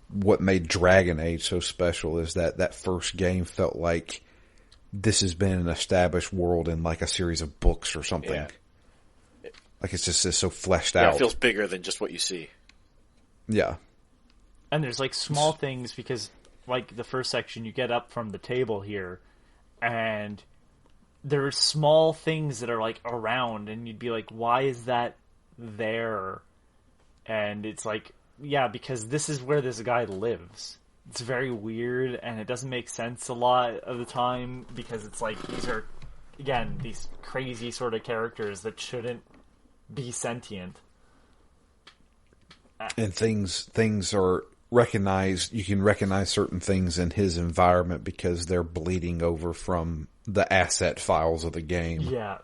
what made Dragon Age so special is that first game felt like this has been an established world in, like, a series of books or something. Yeah. Like, it's just so fleshed Yeah, out. it feels bigger than just what you see. Yeah. And there's, like, small things because, like, the first section, you get up from the table here, and there's small things that are, like, around, and you'd be like, why is that there? And it's like, yeah, because this is where this guy lives. It's very weird, and it doesn't make sense a lot of the time, because it's like, these are, again, these crazy sort of characters that shouldn't be sentient. And things are recognized. You can recognize certain things in his environment because they're bleeding over from the asset files of the game. Yeah.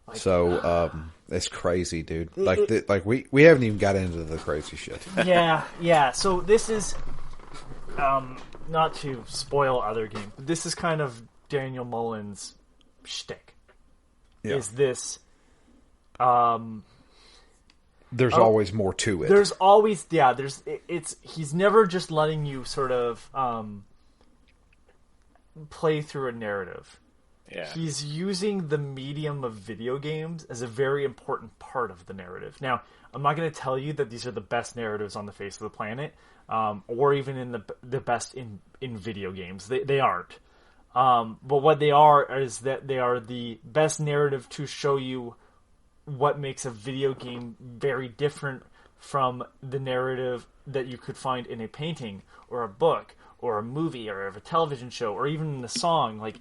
Like, so it's crazy, dude. Like we haven't even got into the crazy shit. Yeah. So this is not to spoil other games, but this is kind of Daniel Mullen's shtick. Yeah. Is this? There's always more to it. There's always, he's never just letting you sort of play through a narrative. Yeah. He's using the medium of video games as a very important part of the narrative. Now, I'm not going to tell you that these are the best narratives on the face of the planet, or even in the best in video games. They aren't. But what they are is that they are the best narrative to show you what makes a video game very different from the narrative that you could find in a painting or a book or a movie or a television show or even in a song. Like,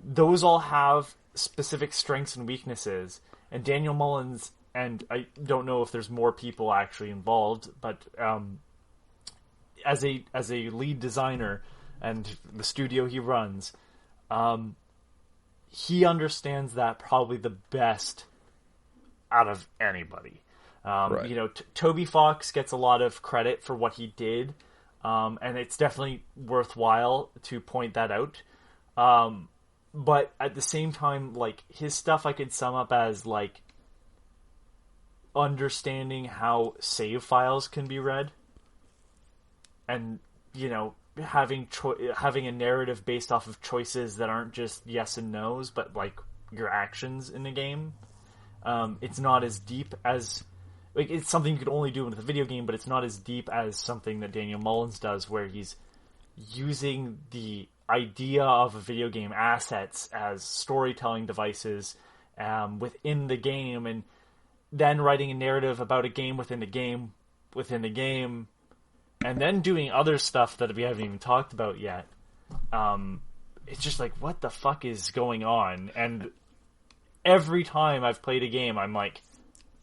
those all have specific strengths and weaknesses. And Daniel Mullins, and I don't know if there's more people actually involved, but as a lead designer and the studio he runs, he understands that probably the best out of anybody. Right. You know, Toby Fox gets a lot of credit for what he did, and it's definitely worthwhile to point that out. But at the same time, like, his stuff I could sum up as, like, understanding how save files can be read. And, you know, having a narrative based off of choices that aren't just yes and no's, but, like, your actions in the game. It's not as deep as... Like, it's something you could only do with a video game, but it's not as deep as something that Daniel Mullins does, where he's using the idea of a video game assets as storytelling devices within the game, and then writing a narrative about a game within the game within the game, and then doing other stuff that we haven't even talked about yet. It's just like, what the fuck is going on? And every time I've played a game, I'm like,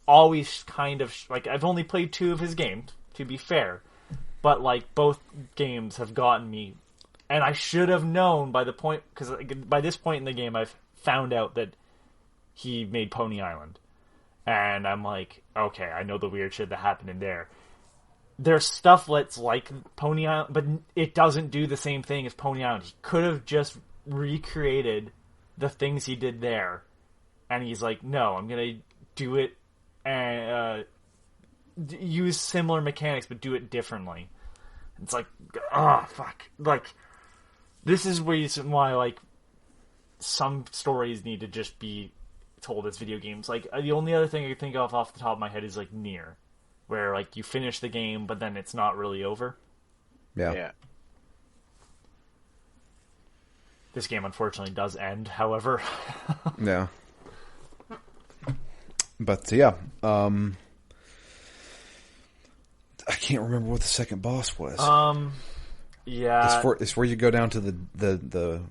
always kind of like, I've only played 2 of his games, to be fair, but like, both games have gotten me. And I should have known by the point, because by this point in the game, I've found out that he made Pony Island. And I'm like, okay, I know the weird shit that happened in there. There's stuff that's like Pony Island, but it doesn't do the same thing as Pony Island. He could have just recreated the things he did there. And he's like, no, I'm going to do it and use similar mechanics, but do it differently. It's like, oh, fuck. Like, this is why, like, some stories need to just be told as video games. Like, the only other thing I can think of off the top of my head is, like, Nier, where, like, you finish the game, but then it's not really over. Yeah. This game, unfortunately, does end, however. Yeah. But, yeah. I can't remember what the second boss was. Yeah. It's where you go down to the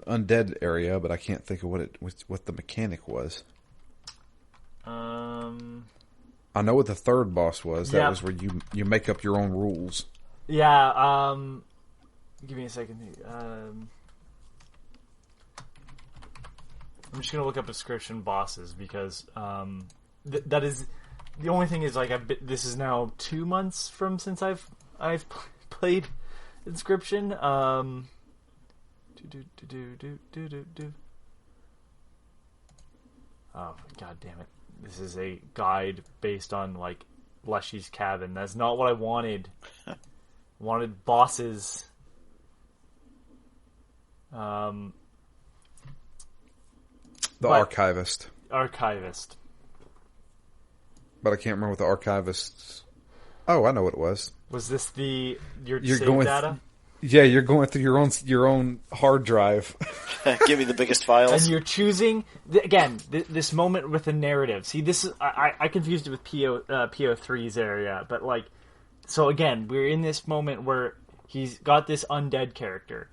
undead area, but I can't think of what the mechanic was. I know what the third boss was. That was where you make up your own rules. Yeah. Give me a second. I'm just gonna look up Inscryption bosses because that is the only thing is, like, this is now 2 months from since I've played Inscryption. Oh, god damn it. This is a guide based on, like, Leshy's cabin. That's not what I wanted. I wanted bosses. The Archivist. Archivist. But I can't remember what the Archivist's... Oh, I know what it was. Was this your You're save going data? Yeah, you're going through your own hard drive. Give me the biggest files. And you're choosing again this moment with the narrative. See, this is I confused it with PO3's area, but like, so again, we're in this moment where he's got this undead character.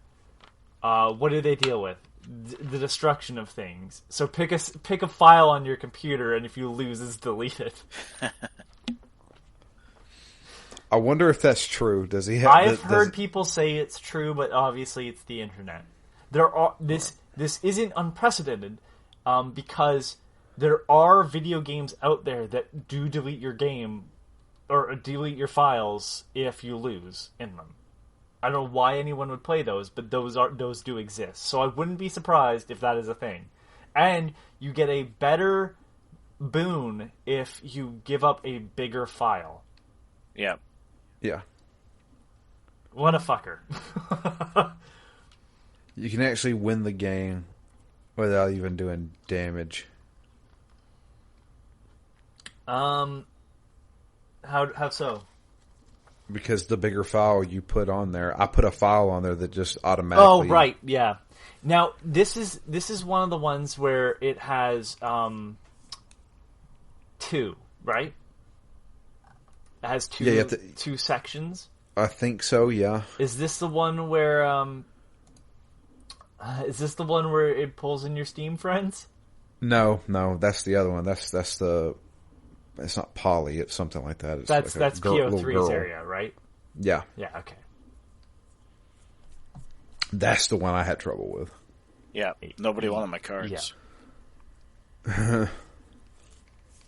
What do they deal with? The destruction of things. So pick a file on your computer, and if you lose, it's deleted. I wonder if that's true. Does he have? I've heard people say it's true, but obviously it's the internet. This isn't unprecedented, because there are video games out there that do delete your game or delete your files if you lose in them. I don't know why anyone would play those, but those do exist. So I wouldn't be surprised if that is a thing. And you get a better boon if you give up a bigger file. Yeah. Yeah. What a fucker. You can actually win the game without even doing damage. How so? Because the bigger file you put on there, I put a file on there that just automatically. Oh, right, yeah. Now this is one of the ones where it has 2, right? It has two sections. I think so. Yeah. Is this the one where it pulls in your Steam friends? No, that's the other one. That's the. It's not Polly. It's something like that. It's that's like PO3's area, right? Yeah. Yeah. Okay. That's the one I had trouble with. Yeah. Nobody wanted my cards. Yeah.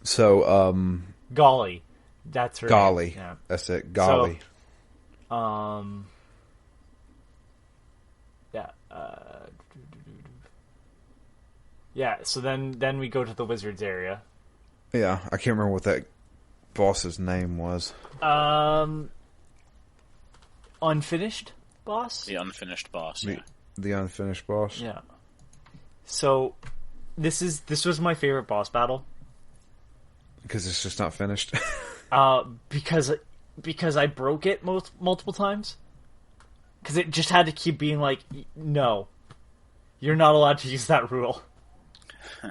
So, Golly. That's her Golly. name. Yeah. That's it. Golly. So, yeah. Yeah, so then we go to the wizard's area. Yeah, I can't remember what that boss's name was. Unfinished boss? The unfinished boss, yeah. The unfinished boss? Yeah. So, this was my favorite boss battle. Because it's just not finished? Because I broke it multiple times. Because it just had to keep being like, no, you're not allowed to use that rule.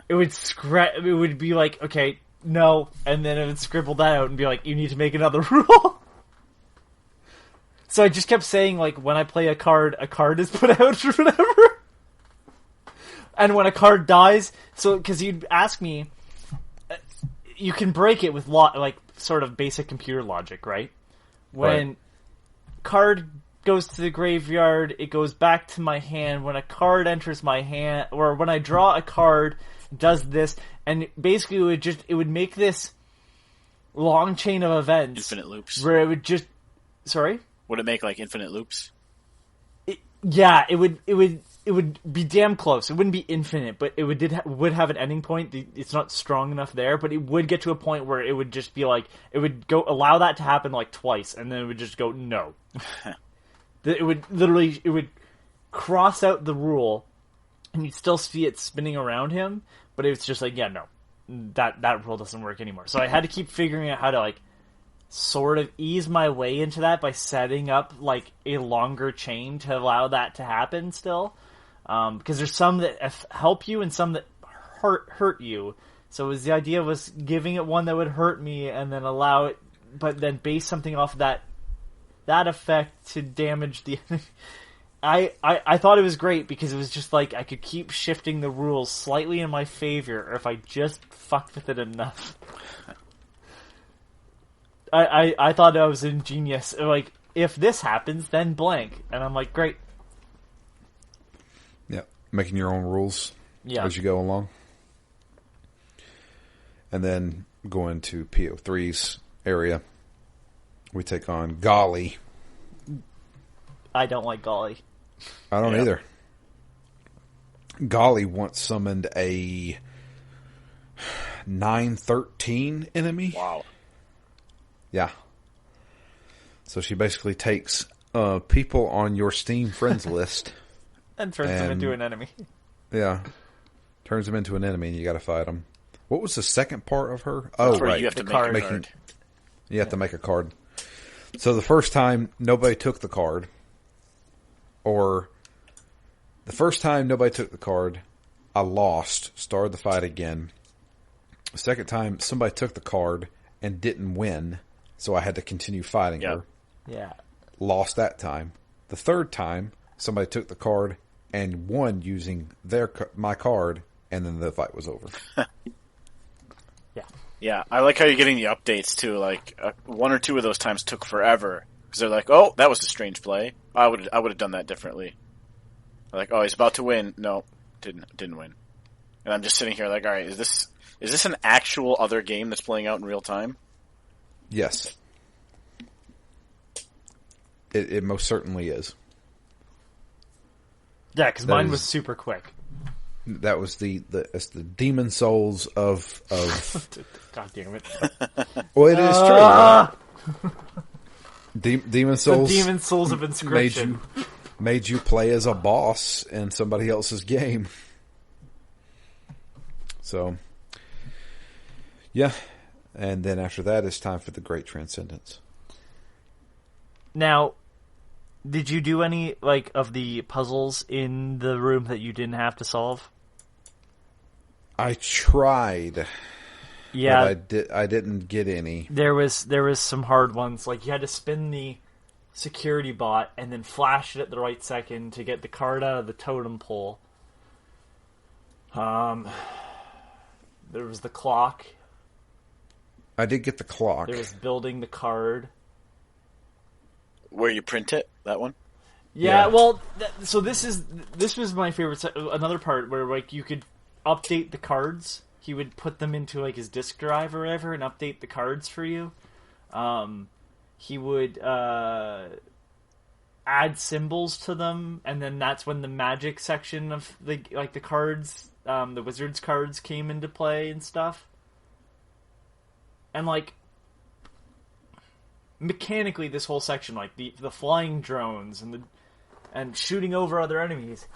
It would be like, okay, no, and then it would scribble that out and be like, you need to make another rule. So I just kept saying, like, when I play a card is put out or whatever. And when a card dies, so, because you'd ask me, you can break it with sort of basic computer logic, right? When card goes to the graveyard, it goes back to my hand. When a card enters my hand, or when I draw a card, it does this, and basically it would make this long chain of events, infinite loops, where it would just, sorry, would it make like infinite loops? Yeah, it would be damn close. It wouldn't be infinite, but it would have an ending point. It's not strong enough there, but it would get to a point where it would just be like, it would allow that to happen like twice, and then it would just go no. It would cross out the rule, and you'd still see it spinning around him, but it's just like, yeah, no, that rule doesn't work anymore. So I had to keep figuring out how to like sort of ease my way into that by setting up like a longer chain to allow that to happen still, because there's some that help you and some that hurt you. So the idea was giving it one that would hurt me and then allow it, but then base something off of that effect to damage the enemy. I thought it was great because it was just like I could keep shifting the rules slightly in my favor if I just fucked with it enough. I thought that was ingenious. Like, if this happens, then blank. And I'm like, great. Yeah, making your own rules as you go along. And then going to PO3's area, we take on Golly. I don't like Golly. I don't either. Golly once summoned a 913 enemy. Wow. Yeah. So she basically takes people on your Steam friends list and turns them into an enemy. Yeah. Turns them into an enemy and you got to fight them. What was the second part of her? That's right. You have to make a card. You have to make a card. So the first time, nobody took the card. Or the first time nobody took the card, I lost, started the fight again. The second time, somebody took the card and didn't win, so I had to continue fighting her. Yeah. Lost that time. The third time, somebody took the card and won using my card, and then the fight was over. Yeah. Yeah, I like how you're getting the updates too. Like one or two of those times took forever because they're like, "Oh, that was a strange play. I would have done that differently." Like, "Oh, he's about to win." No, didn't win. And I'm just sitting here like, "All right, is this an actual other game that's playing out in real time?" Yes. It most certainly is. Yeah, because mine was super quick. That was it's the Demon Souls of God damn it! Well, it is true. Right? Demon Souls. The Demon Souls of Inscryption made you play as a boss in somebody else's game. So, yeah, and then after that, it's time for the Great Transcendence. Now, did you do any of the puzzles in the room that you didn't have to solve? I tried. Yeah, But I didn't get any. there was some hard ones. Like, you had to spin the security bot and then flash it at the right second to get the card out of the totem pole. There was the clock. I did get the clock. There was building the card. Where you print it, that one? Yeah, Yeah. well, so this was my favorite. Another part where you could update the cards. He would put them into his disk drive or whatever and update the cards for you. He would add symbols to them, and then that's when the magic section of the cards, the wizard's cards, came into play and stuff. And mechanically, this whole section, the flying drones and shooting over other enemies,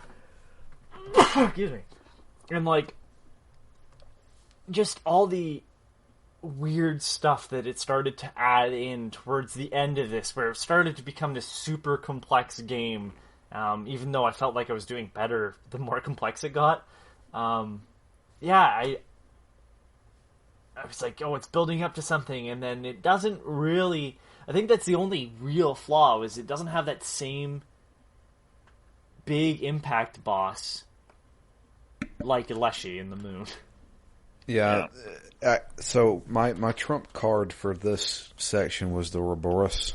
excuse me, and just all the weird stuff that it started to add in towards the end of this, where it started to become this super complex game. Even though I felt like I was doing better the more complex it got. I was like, oh, it's building up to something, and then it doesn't really. I think that's the only real flaw, is it doesn't have that same big impact boss like Leshy in the Moon. Yeah. So my trump card for this section was the Ouroboros.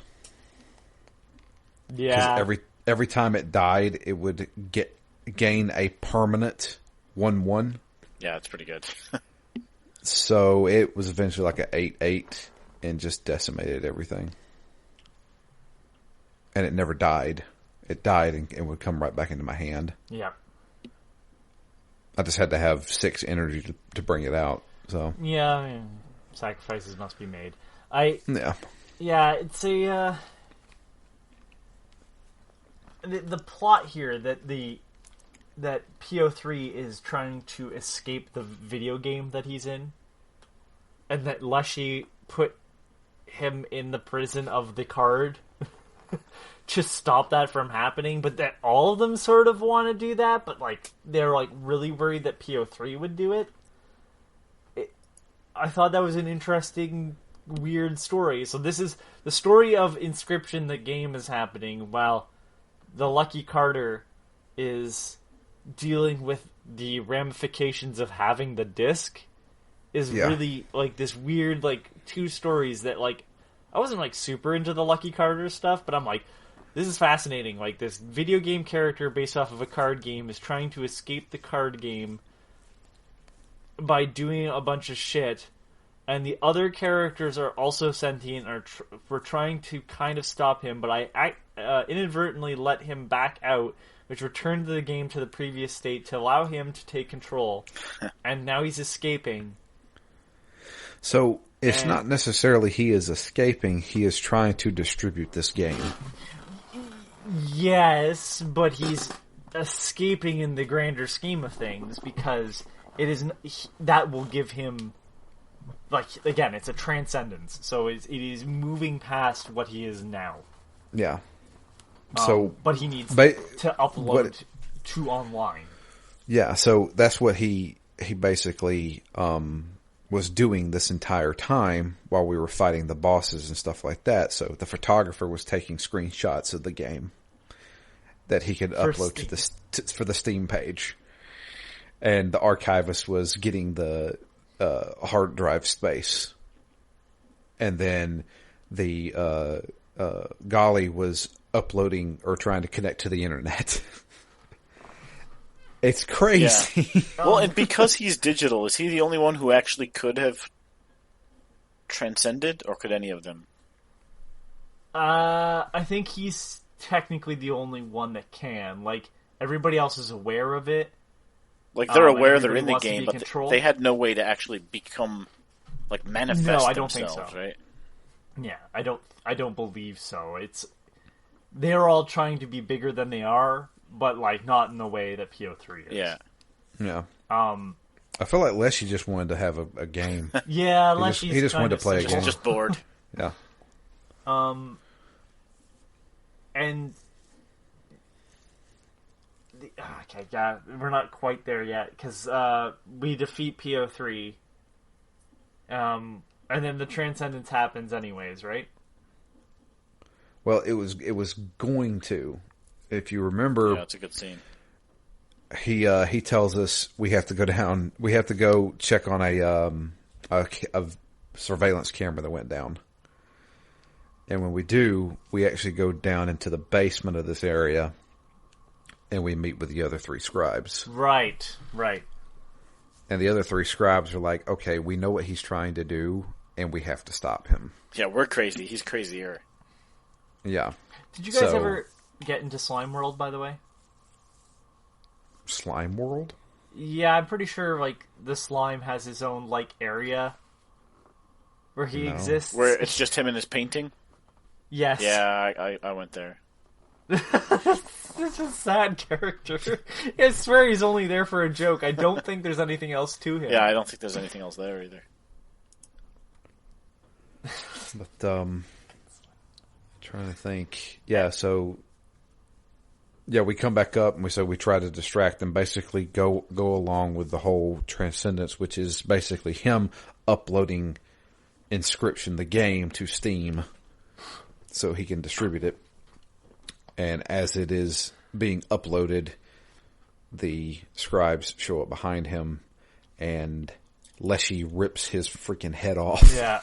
Yeah. Every time it died, it would gain a permanent 1/1. Yeah, it's pretty good. So it was eventually like an 8/8 and just decimated everything. And it never died. It died and would come right back into my hand. Yeah. I just had to have 6 energy to bring it out. So Yeah, I mean, sacrifices must be made. yeah. Yeah, it's a the plot here that PO3 is trying to escape the video game that he's in, and that Leshy put him in the prison of the card to stop that from happening, but that all of them sort of want to do that, but they're really worried that PO3 would do it. I thought that was an interesting, weird story. So this is the story of Inscryption. The game is happening while the Lucky Carter is dealing with the ramifications of having the disc. Really this weird two stories that I wasn't super into the Lucky Carter stuff, but I'm this is fascinating. This video game character based off of a card game is trying to escape the card game by doing a bunch of shit, and the other characters are also sentient. We're trying to kind of stop him, but I inadvertently let him back out, which returned the game to the previous state to allow him to take control, and now he's escaping. So it's not necessarily he is escaping; he is trying to distribute this game. Yes, but he's escaping in the grander scheme of things because it is that will give him again, it's a transcendence. So it is moving past what he is now. Yeah. So, but he needs to upload to online. Yeah. So that's what he basically was doing this entire time while we were fighting the bosses and stuff like that. So the photographer was taking screenshots of the game that he could upload for the Steam page, and the archivist was getting the hard drive space, and then the Golly was uploading or trying to connect to the internet. It's crazy. Yeah. Well, and because he's digital, is he the only one who actually could have transcended, or could any of them? I think he's technically the only one that can. Everybody else is aware of it. They're aware they're in the game, but they had no way to actually become manifest themselves. No, I don't think so. Right? Yeah, I don't believe so. They're all trying to be bigger than they are, but not in the way that PO3 is. Yeah. Yeah. I feel like Leshy just wanted to have a game. Yeah, he just wanted to play a game. Just bored. Yeah. and okay, yeah, we're not quite there yet because we defeat PO3, and then the transcendence happens anyways, right? Well, it was going to. If you remember, Yeah, it's a good scene. He tells us we have to go down. We have to go check on a surveillance camera that went down. And when we do, we actually go down into the basement of this area, and we meet with the other 3 scribes. Right. And the other 3 scribes are like, okay, we know what he's trying to do, and we have to stop him. Yeah, we're crazy. He's crazier. Yeah. Did you guys ever get into Slime World, by the way? Slime World? Yeah, I'm pretty sure, like, the slime has his own, like, area where he exists. Where it's just him and his painting? Yes. Yeah, I went there. Such a sad character. I swear he's only there for a joke. I don't think there's anything else to him. Yeah, I don't think there's anything else there either. But, trying to think. Yeah, so... Yeah, we come back up and we try to distract and basically go along with the whole Transcendence, which is basically him uploading Inscryption, the game, to Steam so he can distribute it. And as it is being uploaded, the scribes show up behind him and Leshy rips his freaking head off. Yeah.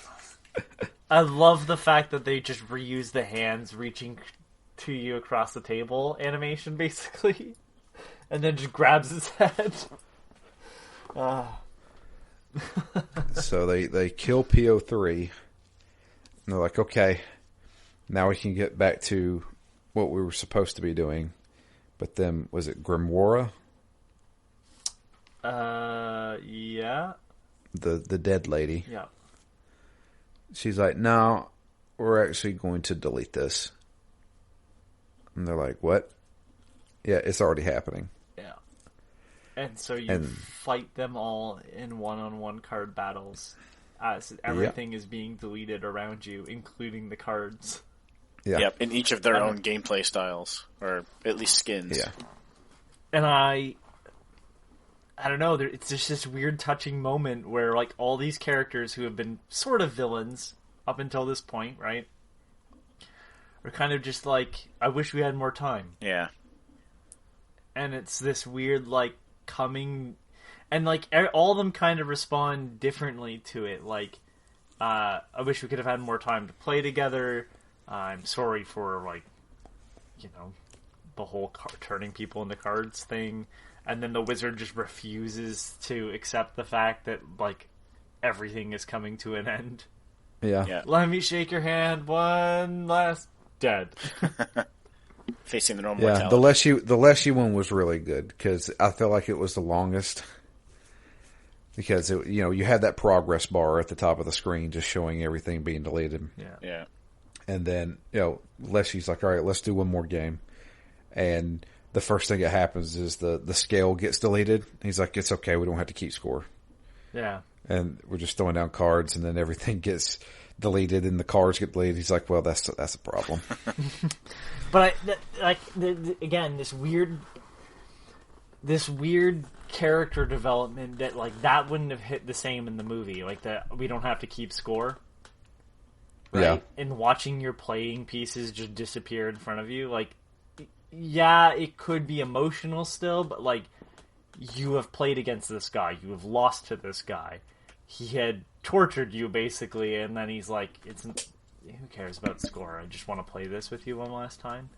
I love the fact that they just reuse the hands reaching to you across the table animation, basically, and then just grabs his head. So they kill PO3, and they're like, okay, now we can get back to what we were supposed to be doing. But then, was it Grimoire? Yeah. The dead lady. Yeah. She's like, no, we're actually going to delete this. And they're like, what? Yeah, it's already happening. Yeah. And so you fight them all in one-on-one card battles as everything is being deleted around you, including the cards. Yeah. Yep, in each of their own gameplay styles, or at least skins. Yeah. And I don't know, it's just this weird touching moment where, like, all these characters who have been sort of villains up until this point, right? Are kind of just like, I wish we had more time. Yeah. And it's this weird, like, coming... And, like, all of them kind of respond differently to it. Like, I wish we could have had more time to play together. I'm sorry for, like, you know, the whole turning people into cards thing. And then the wizard just refuses to accept the fact that, like, everything is coming to an end. Yeah. Let me shake your hand one last... Dead. Facing the normal mortality. The Leshy one was really good because I feel like it was the longest because you had that progress bar at the top of the screen just showing everything being deleted. Yeah. And then Leshy's like, all right, let's do one more game. And the first thing that happens is the scale gets deleted. He's like, it's okay, we don't have to keep score. Yeah. And we're just throwing down cards, and then everything gets deleted, and the cards get deleted. He's like, well, that's a problem. But again, this weird character development that, like, that wouldn't have hit the same in the movie. Like, that we don't have to keep score. Right? Yeah. And watching your playing pieces just disappear in front of you, like, yeah, it could be emotional still, but, like, you have played against this guy. You have lost to this guy. He had tortured you, basically, and then he's like, who cares about score? I just want to play this with you one last time.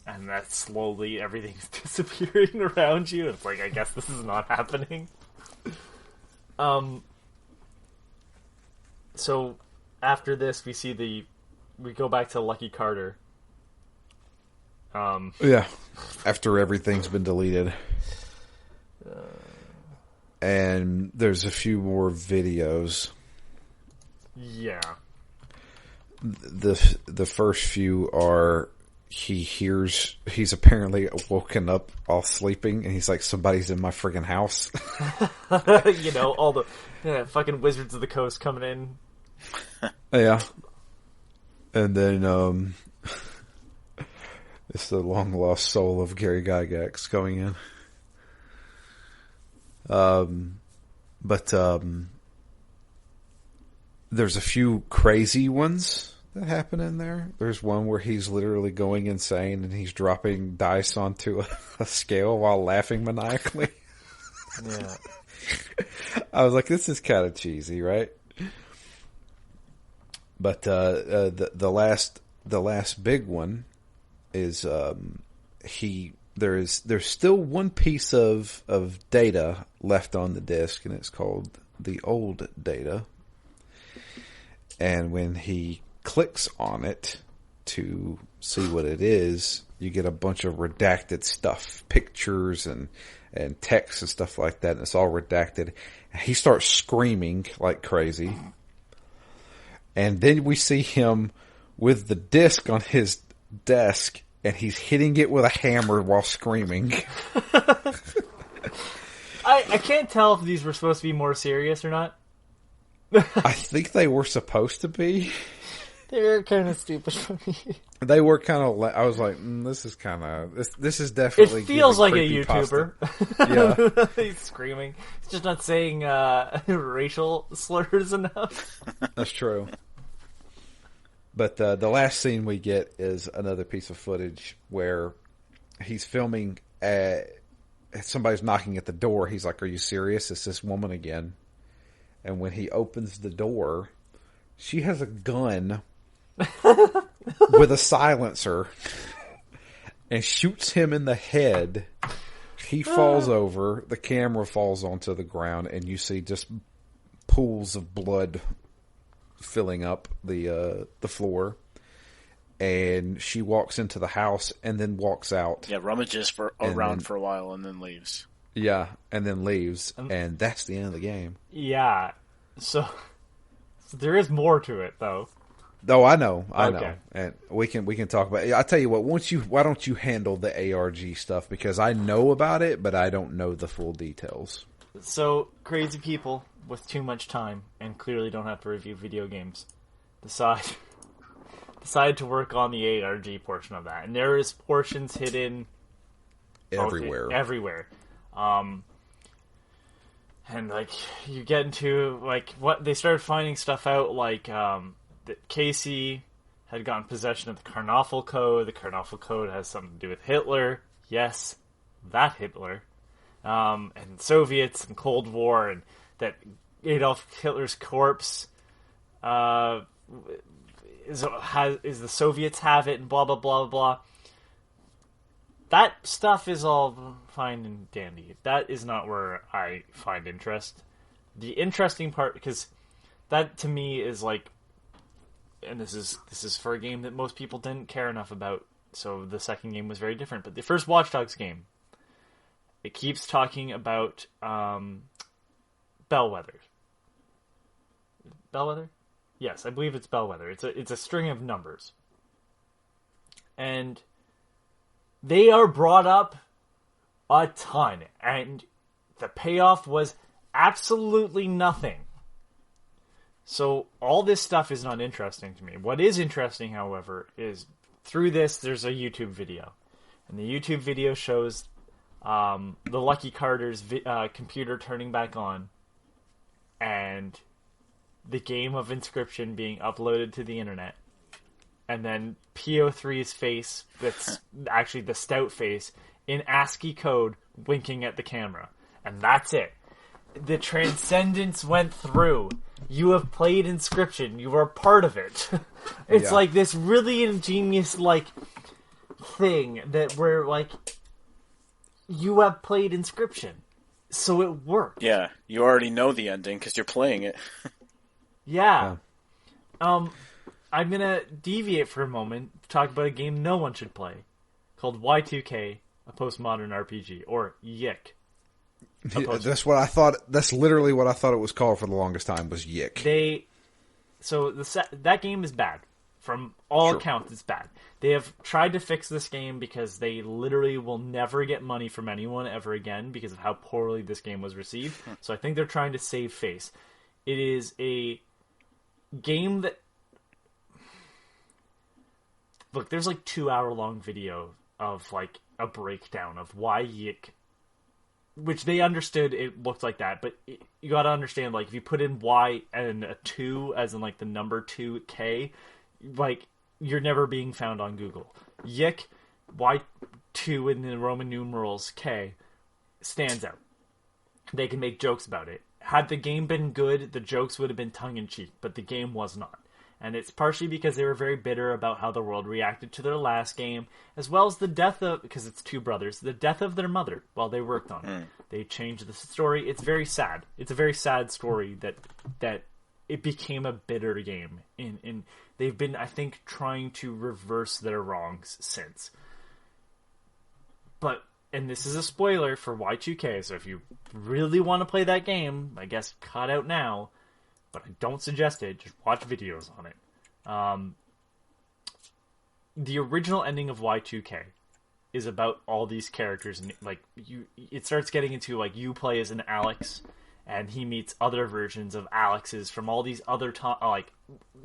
And that slowly everything's disappearing around you. It's like, I guess this is not happening. So after this, we go back to Lucky Carter. Yeah. After everything's been deleted. And there's a few more videos. Yeah. The first few are he's apparently woken up while sleeping, and he's like, somebody's in my friggin' house. All the fucking Wizards of the Coast coming in. Yeah. And then It's the long lost soul of Gary Gygax going in. But there's a few crazy ones that happen in there. There's one where he's literally going insane and he's dropping dice onto a scale while laughing maniacally. Yeah. I was like, this is kind of cheesy, right? But the last big one is there's still one piece of data left on the disk, and it's called the old data. And when he clicks on it to see what it is, you get a bunch of redacted stuff, pictures and text and stuff like that, and it's all redacted. He starts screaming like crazy. And then we see him with the disc on his desk, and he's hitting it with a hammer while screaming. I can't tell if these were supposed to be more serious or not. I think they were supposed to be. They're kind of stupid for me. They were kind of. I was like, this is kind of. This is definitely. It feels like a creepypasta. YouTuber. Yeah, he's screaming. He's just not saying racial slurs enough. That's true. But the last scene we get is another piece of footage where he's filming. Somebody's knocking at the door. He's like, "Are you serious? It's this woman again." And when he opens the door, she has a gun with a silencer and shoots him in the head. He falls over. The camera falls onto the ground, and you see just pools of blood filling up the floor. And she walks into the house and then walks out. Yeah, rummages around for a while and then leaves. Yeah, and then leaves, and that's the end of the game. Yeah, so there is more to it, though. Oh, I know, Okay. know, and we can talk about it. I tell you what, why don't you handle the ARG stuff, because I know about it, but I don't know the full details. So crazy people with too much time and clearly don't have to review video games decide to work on the ARG portion of that, and there is portions hidden everywhere. And like you get into like what they started finding stuff out like that Casey had gotten possession of the Karnoffel Code. The Karnoffel Code has something to do with Hitler. Yes, that Hitler. And Soviets and Cold War, and that Adolf Hitler's corpse is the Soviets have it, and blah blah blah blah. That stuff is all fine and dandy. That is not where I find interest. The interesting part, because that to me is like, and this is for a game that most people didn't care enough about, so the second game was very different. But the first Watch Dogs game, it keeps talking about Bellwether. Bellwether? Yes, I believe it's Bellwether. It's a string of numbers. And they are brought up a ton, and the payoff was absolutely nothing. So all this stuff is not interesting to me. What is interesting, however, is through this there's a YouTube video. And the YouTube video shows the Lucky Carter's computer turning back on, and the game of Inscryption being uploaded to the internet. And then PO3's face, that's actually the stout face, in ASCII code, winking at the camera. And that's it. The transcendence went through. You have played Inscryption. You are part of it. It's like this really ingenious, like, thing that where, like, you have played Inscryption. So it worked. Yeah, you already know the ending because you're playing it. Yeah. I'm gonna deviate for a moment to talk about a game no one should play, called Y2k, a postmodern RPG, or YIK. That's what I thought. That's literally what I thought it was called for the longest time, was YIK. That game is bad. From all accounts, it's bad. They have tried to fix this game because they literally will never get money from anyone ever again because of how poorly this game was received. So I think they're trying to save face. It is a game that look, there's like 2-hour long video of like a breakdown of why Yik, which they understood it looked like that, but you got to understand, like, if you put in Y and a 2 as in like the number 2K, like, you're never being found on Google. Yik, Y2 in the Roman numerals K stands out. They can make jokes about it. Had the game been good, the jokes would have been tongue-in-cheek, but the game was not. And it's partially because they were very bitter about how the world reacted to their last game, as well as the death of, because it's two brothers, the death of their mother while they worked on it. They changed the story. It's very sad. It's a very sad story that it became a bitter game. And they've been, I think, trying to reverse their wrongs since. But, and this is a spoiler for Y2K, so if you really want to play that game, I guess cut out now. But I don't suggest it. Just watch videos on it. The original ending of Y2K is about all these characters, and like it starts getting into like you play as an Alex, and he meets other versions of Alexes from all these other like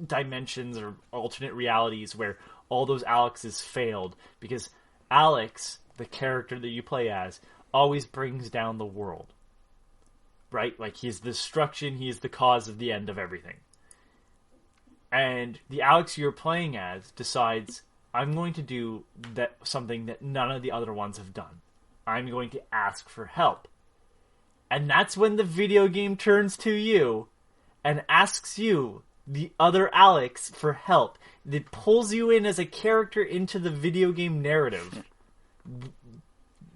dimensions or alternate realities where all those Alexes failed because Alex, the character that you play as, always brings down the world. Right? Like, he's the destruction, he's the cause of the end of everything. And the Alex you're playing as decides, I'm going to do something that none of the other ones have done. I'm going to ask for help. And that's when the video game turns to you and asks you, the other Alex, for help. It pulls you in as a character into the video game narrative.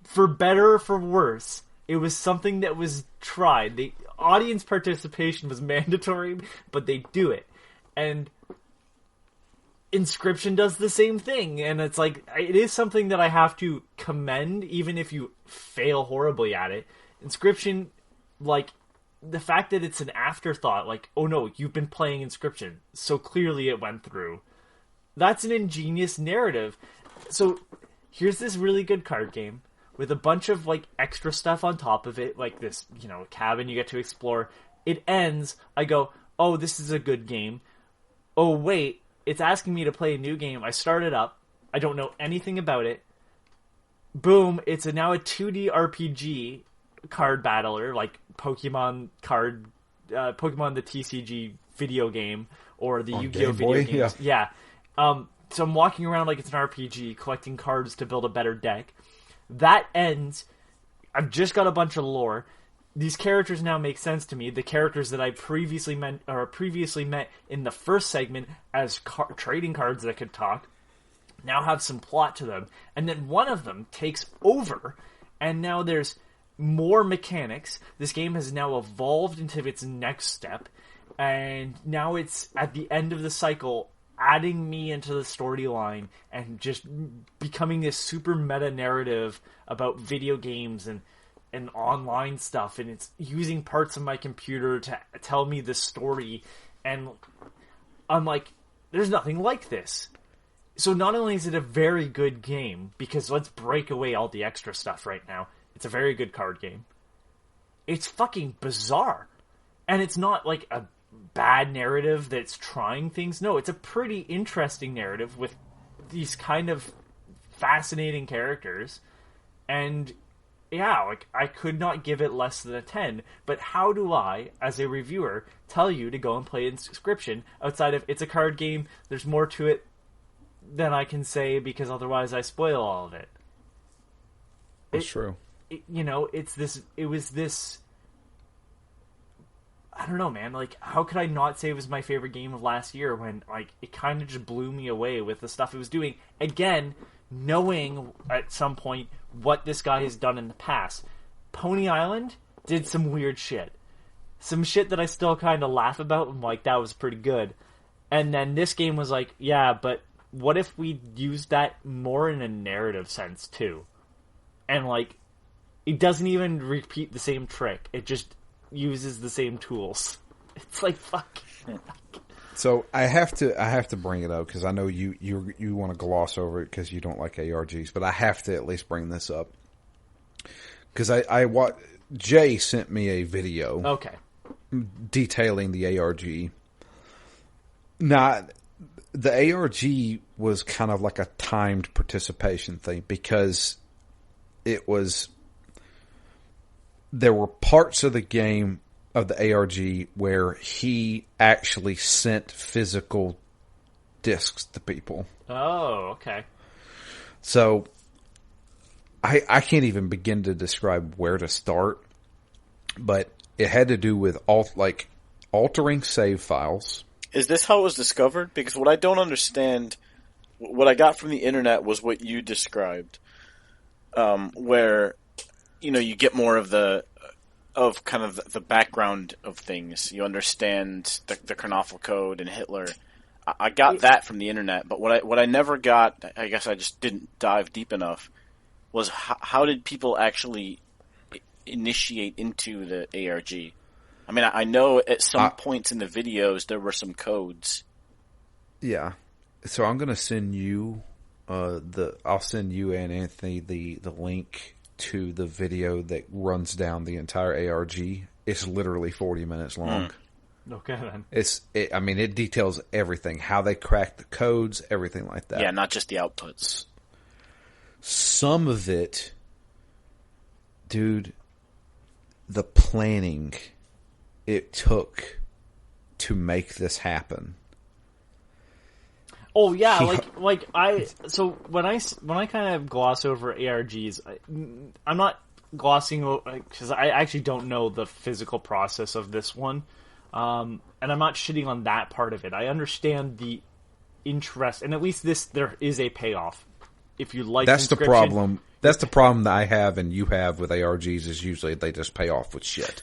For better or for worse. It was something that was tried. The audience participation was mandatory, but they do it. And Inscryption does the same thing. And it's like, it is something that I have to commend, even if you fail horribly at it. Inscryption, like, the fact that it's an afterthought, like, oh no, you've been playing Inscryption, so clearly it went through. That's an ingenious narrative. So, here's this really good card game with a bunch of, like, extra stuff on top of it, like this, cabin you get to explore. It ends, I go, oh, this is a good game. Oh, wait, it's asking me to play a new game. I start it up. I don't know anything about it. Boom, it's now a 2D RPG card battler, like Pokemon the TCG video game, or the Yu-Gi-Oh! Video games. Yeah. So I'm walking around like it's an RPG, collecting cards to build a better deck. That ends. I've just got a bunch of lore. These characters now make sense to me. The characters that I previously met in the first segment as trading cards that could talk now have some plot to them. And then one of them takes over, and now there's more mechanics. This game has now evolved into its next step, and now it's at the end of the cycle, adding me into the storyline and just becoming this super meta narrative about video games and online stuff, and it's using parts of my computer to tell me the story, and I'm like, there's nothing like this. So not only is it a very good game, because let's break away all the extra stuff right now, it's a very good card game. It's fucking bizarre. And it's not like a bad narrative that's trying things. No, it's a pretty interesting narrative with these kind of fascinating characters. And yeah, like, I could not give it less than a 10. But how do I, as a reviewer, tell you to go and play Inscryption outside of it's a card game, there's more to it than I can say because otherwise I spoil all of it. That's true. It was this, I don't know, man, like, how could I not say it was my favorite game of last year when, like, it kind of just blew me away with the stuff it was doing. Again, knowing at some point what this guy has done in the past. Pony Island did some weird shit. Some shit that I still kind of laugh about. I'm like, that was pretty good. And then this game was like, yeah, but what if we used that more in a narrative sense, too? And, like, it doesn't even repeat the same trick. It just uses the same tools. It's like, fuck. So I have to bring it up because I know you want to gloss over it because you don't like ARGs, but I have to at least bring this up because Jay sent me a video, okay, detailing the ARG. Now the ARG was kind of like a timed participation thing because there were parts of the game of the ARG where he actually sent physical discs to people. Oh, okay. So I can't even begin to describe where to start, but it had to do with altering save files. Is this how it was discovered? Because what I don't understand, what I got from the internet was what you described, where you get more of the background of things. You understand the Kernofel code and Hitler. I got that from the internet, but what I never got, I guess I just didn't dive deep enough, was how did people actually initiate into the ARG? I mean, I know at some points in the videos there were some codes. Yeah. So I'm going to send you I'll send you and Anthony the link to the video that runs down the entire ARG. It's literally 40 minutes long. Okay, then. It details everything, how they crack the codes, everything like that. Yeah, not just the outputs. Some of it, dude, the planning it took to make this happen. Oh yeah, when I kind of gloss over ARGs, I'm not glossing over because I actually don't know the physical process of this one, and I'm not shitting on that part of it. I understand the interest, and at least there is a payoff. If you like, that's Inscryption, the problem. That's the problem that I have and you have with ARGs is usually they just pay off with shit.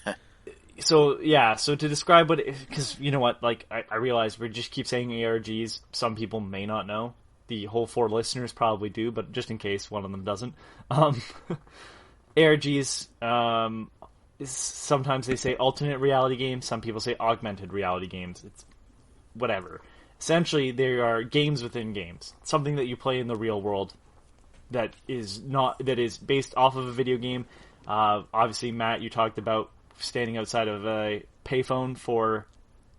So to describe because you know what, I realize we just keep saying ARGs. Some people may not know. The whole 4 listeners probably do, but just in case one of them doesn't, ARGs. Sometimes they say alternate reality games. Some people say augmented reality games. It's whatever. Essentially, they are games within games. Something that you play in the real world that is based off of a video game. Obviously, Matt, you talked about standing outside of a payphone for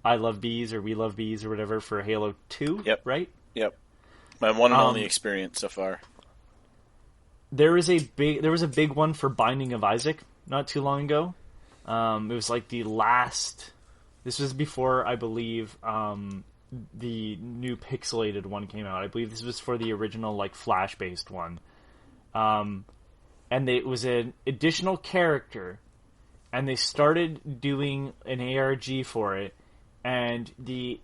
I Love Bees or We Love Bees or whatever for Halo 2, Yep. Right? Yep. My one and only experience so far. There was a big one for Binding of Isaac not too long ago. It was like the last... This was before, I believe, the new pixelated one came out. I believe this was for the original Flash-based one. And it was an additional character... And they started doing an ARG for it, and the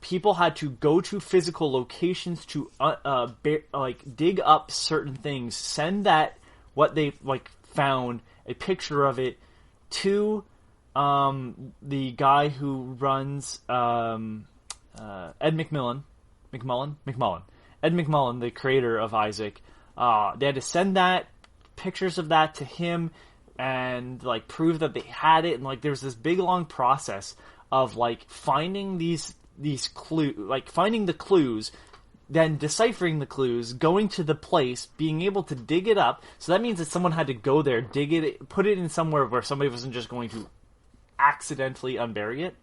people had to go to physical locations to dig up certain things, send what they found, a picture of it, to the guy who runs Ed McMullen, the creator of Isaac. They had to send pictures of that to him. And prove that they had it, and there's this big long process of finding these clues, finding the clues, then deciphering the clues, going to the place, being able to dig it up. So that means that someone had to go there, dig it, put it in somewhere where somebody wasn't just going to accidentally unbury it.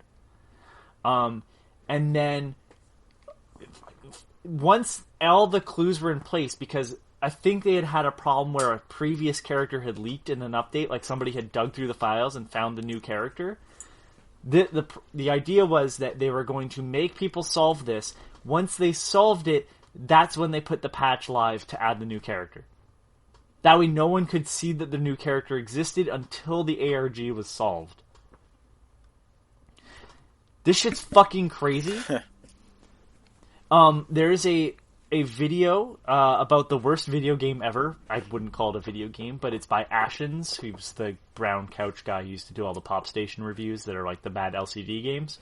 And then once all the clues were in place, because I think they had a problem where a previous character had leaked in an update, somebody had dug through the files and found the new character. The idea was that they were going to make people solve this. Once they solved it, that's when they put the patch live to add the new character. That way no one could see that the new character existed until the ARG was solved. This shit's fucking crazy. There is a video about the worst video game ever. I wouldn't call it a video game, but it's by Ashens, who's the brown couch guy who used to do all the Pop Station reviews that are the bad LCD games.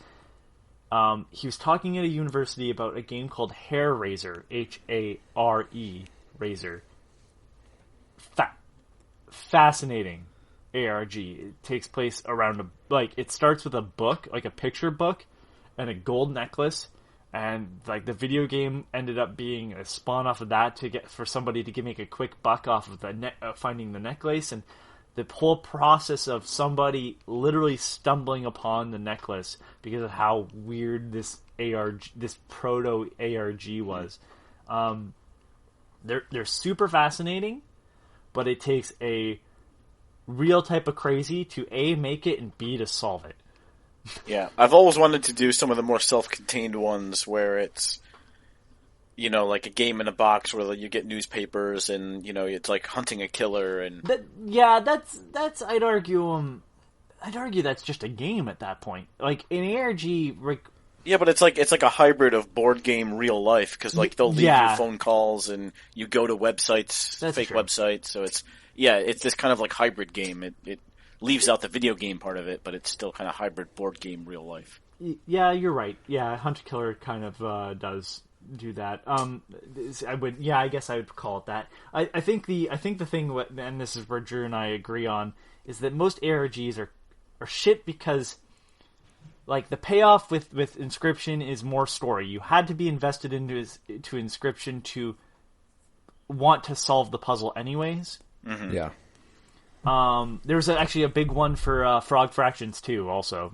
He was talking at a university about a game called Hair Razor, Hare Razor. Fascinating ARG. It takes place around it starts with a book, a picture book, and a gold necklace. And the video game ended up being a spawn off of that for somebody to make a quick buck off of finding the necklace. And the whole process of somebody literally stumbling upon the necklace because of how weird this proto ARG was. They're super fascinating, but it takes a real type of crazy to A, make it, and B, to solve it. Yeah, I've always wanted to do some of the more self-contained ones where it's, you know, like a game in a box where you get newspapers and, you know, it's like hunting a killer and... That's I'd argue that's just a game at that point. Like, an ARG... Yeah, but it's like a hybrid of board game real life, because, like, they'll leave you phone calls and you go to websites, fake websites, so it's this kind of like hybrid game. It leaves out the video game part of it, but it's still kind of hybrid board game real life. Yeah, you're right. Yeah, Hunter Killer kind of does do that. I guess I would call it that. I think the thing, and this is where Drew and I agree on, is that most ARGs are shit because, like, the payoff with Inscryption is more story. You had to be invested into Inscryption to want to solve the puzzle anyways. Mm-hmm. Yeah. There's actually a big one for Frog Fractions too. Also,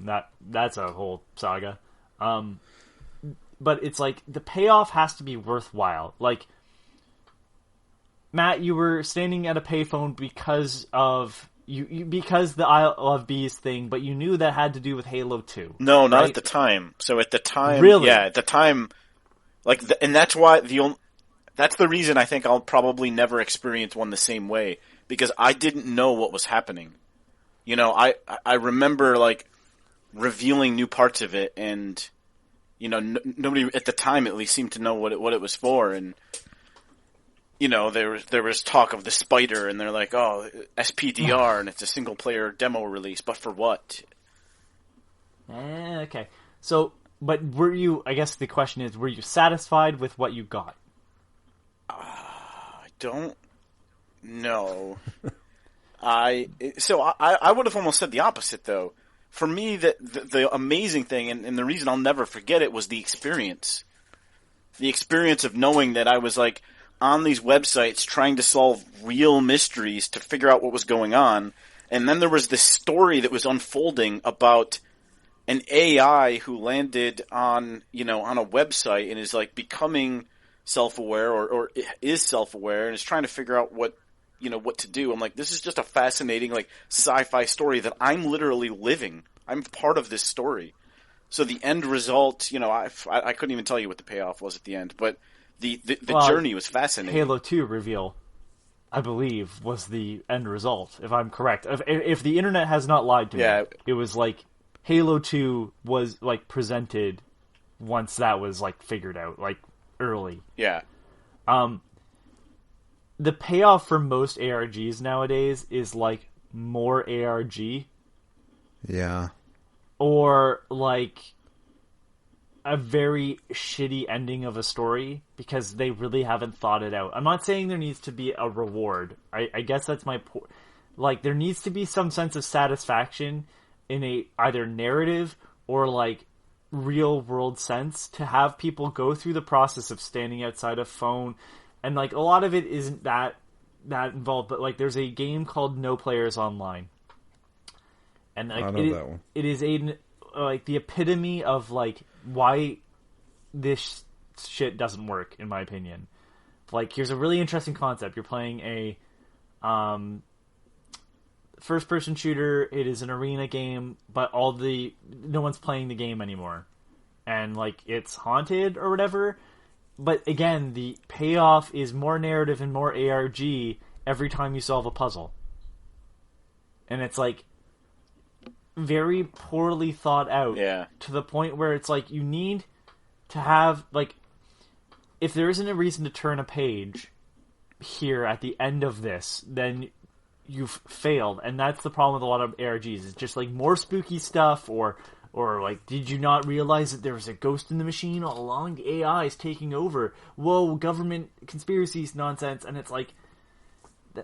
that's a whole saga. But it's like the payoff has to be worthwhile. Like, Matt, you were standing at a payphone because of because the Isle of Bees thing, but you knew that had to do with Halo 2. No, not at the time. So at the time, really? Yeah, at the time, like, and that's why that's the reason I think I'll probably never experience one the same way, because I didn't know what was happening. You know, I remember, like, revealing new parts of it, and, you know, nobody at the time at least seemed to know what it was for, and, you know, there was talk of the spider, and they're like, oh, SPDR, and it's a single player demo release, but for what? Okay. So, but I guess the question is, were you satisfied with what you got? I don't know. I would have almost said the opposite, though. For me, the amazing thing, and the reason I'll never forget it, was the experience. The experience of knowing that I was, like, on these websites trying to solve real mysteries to figure out what was going on. And then there was this story that was unfolding about an AI who landed on a website and is, like, becoming self-aware or is self-aware and is trying to figure out what to do. I'm like, this is just a fascinating, like, sci-fi story that I'm literally living. I'm part of this story. So the end result, I couldn't even tell you what the payoff was at the end, but the journey was fascinating. Halo 2 reveal, I believe, was the end result, if I'm correct. If the internet has not lied to me, it was like Halo 2 was, like, presented once that was, like, figured out, like, early. Yeah. The payoff for most ARGs nowadays is, like, more ARG. Yeah. Or, like, a very shitty ending of a story because they really haven't thought it out. I'm not saying there needs to be a reward. I guess that's my point. Like, there needs to be some sense of satisfaction in a either narrative or, like, real world sense to have people go through the process of standing outside a phone. And, like, a lot of it isn't that involved, but, like, there's a game called No Players Online. And, like, I know that one. It is like, the epitome of, like, why this shit doesn't work, in my opinion. Like, here's a really interesting concept. You're playing a first-person shooter. It is an arena game, but no one's playing the game anymore. And, like, it's haunted or whatever. But, again, the payoff is more narrative and more ARG every time you solve a puzzle. And it's, like, very poorly thought out. Yeah. To the point where it's like, you need to have, like, if there isn't a reason to turn a page here at the end of this, then you've failed. And that's the problem with a lot of ARGs. It's just, like, more spooky stuff, or like, did you not realize that there was a ghost in the machine all along? The AI is taking over. Whoa, government conspiracies nonsense. And it's like,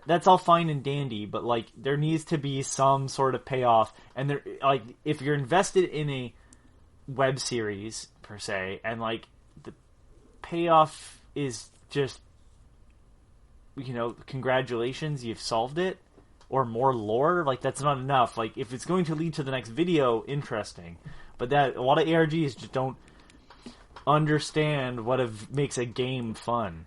that's all fine and dandy, but, like, there needs to be some sort of payoff. And there, like, if you're invested in a web series per se, and, like, the payoff is just, congratulations, you've solved it. or more lore, like that's not enough. Like if it's going to lead to the next video, interesting. But that a lot of ARGs just don't understand what makes a game fun.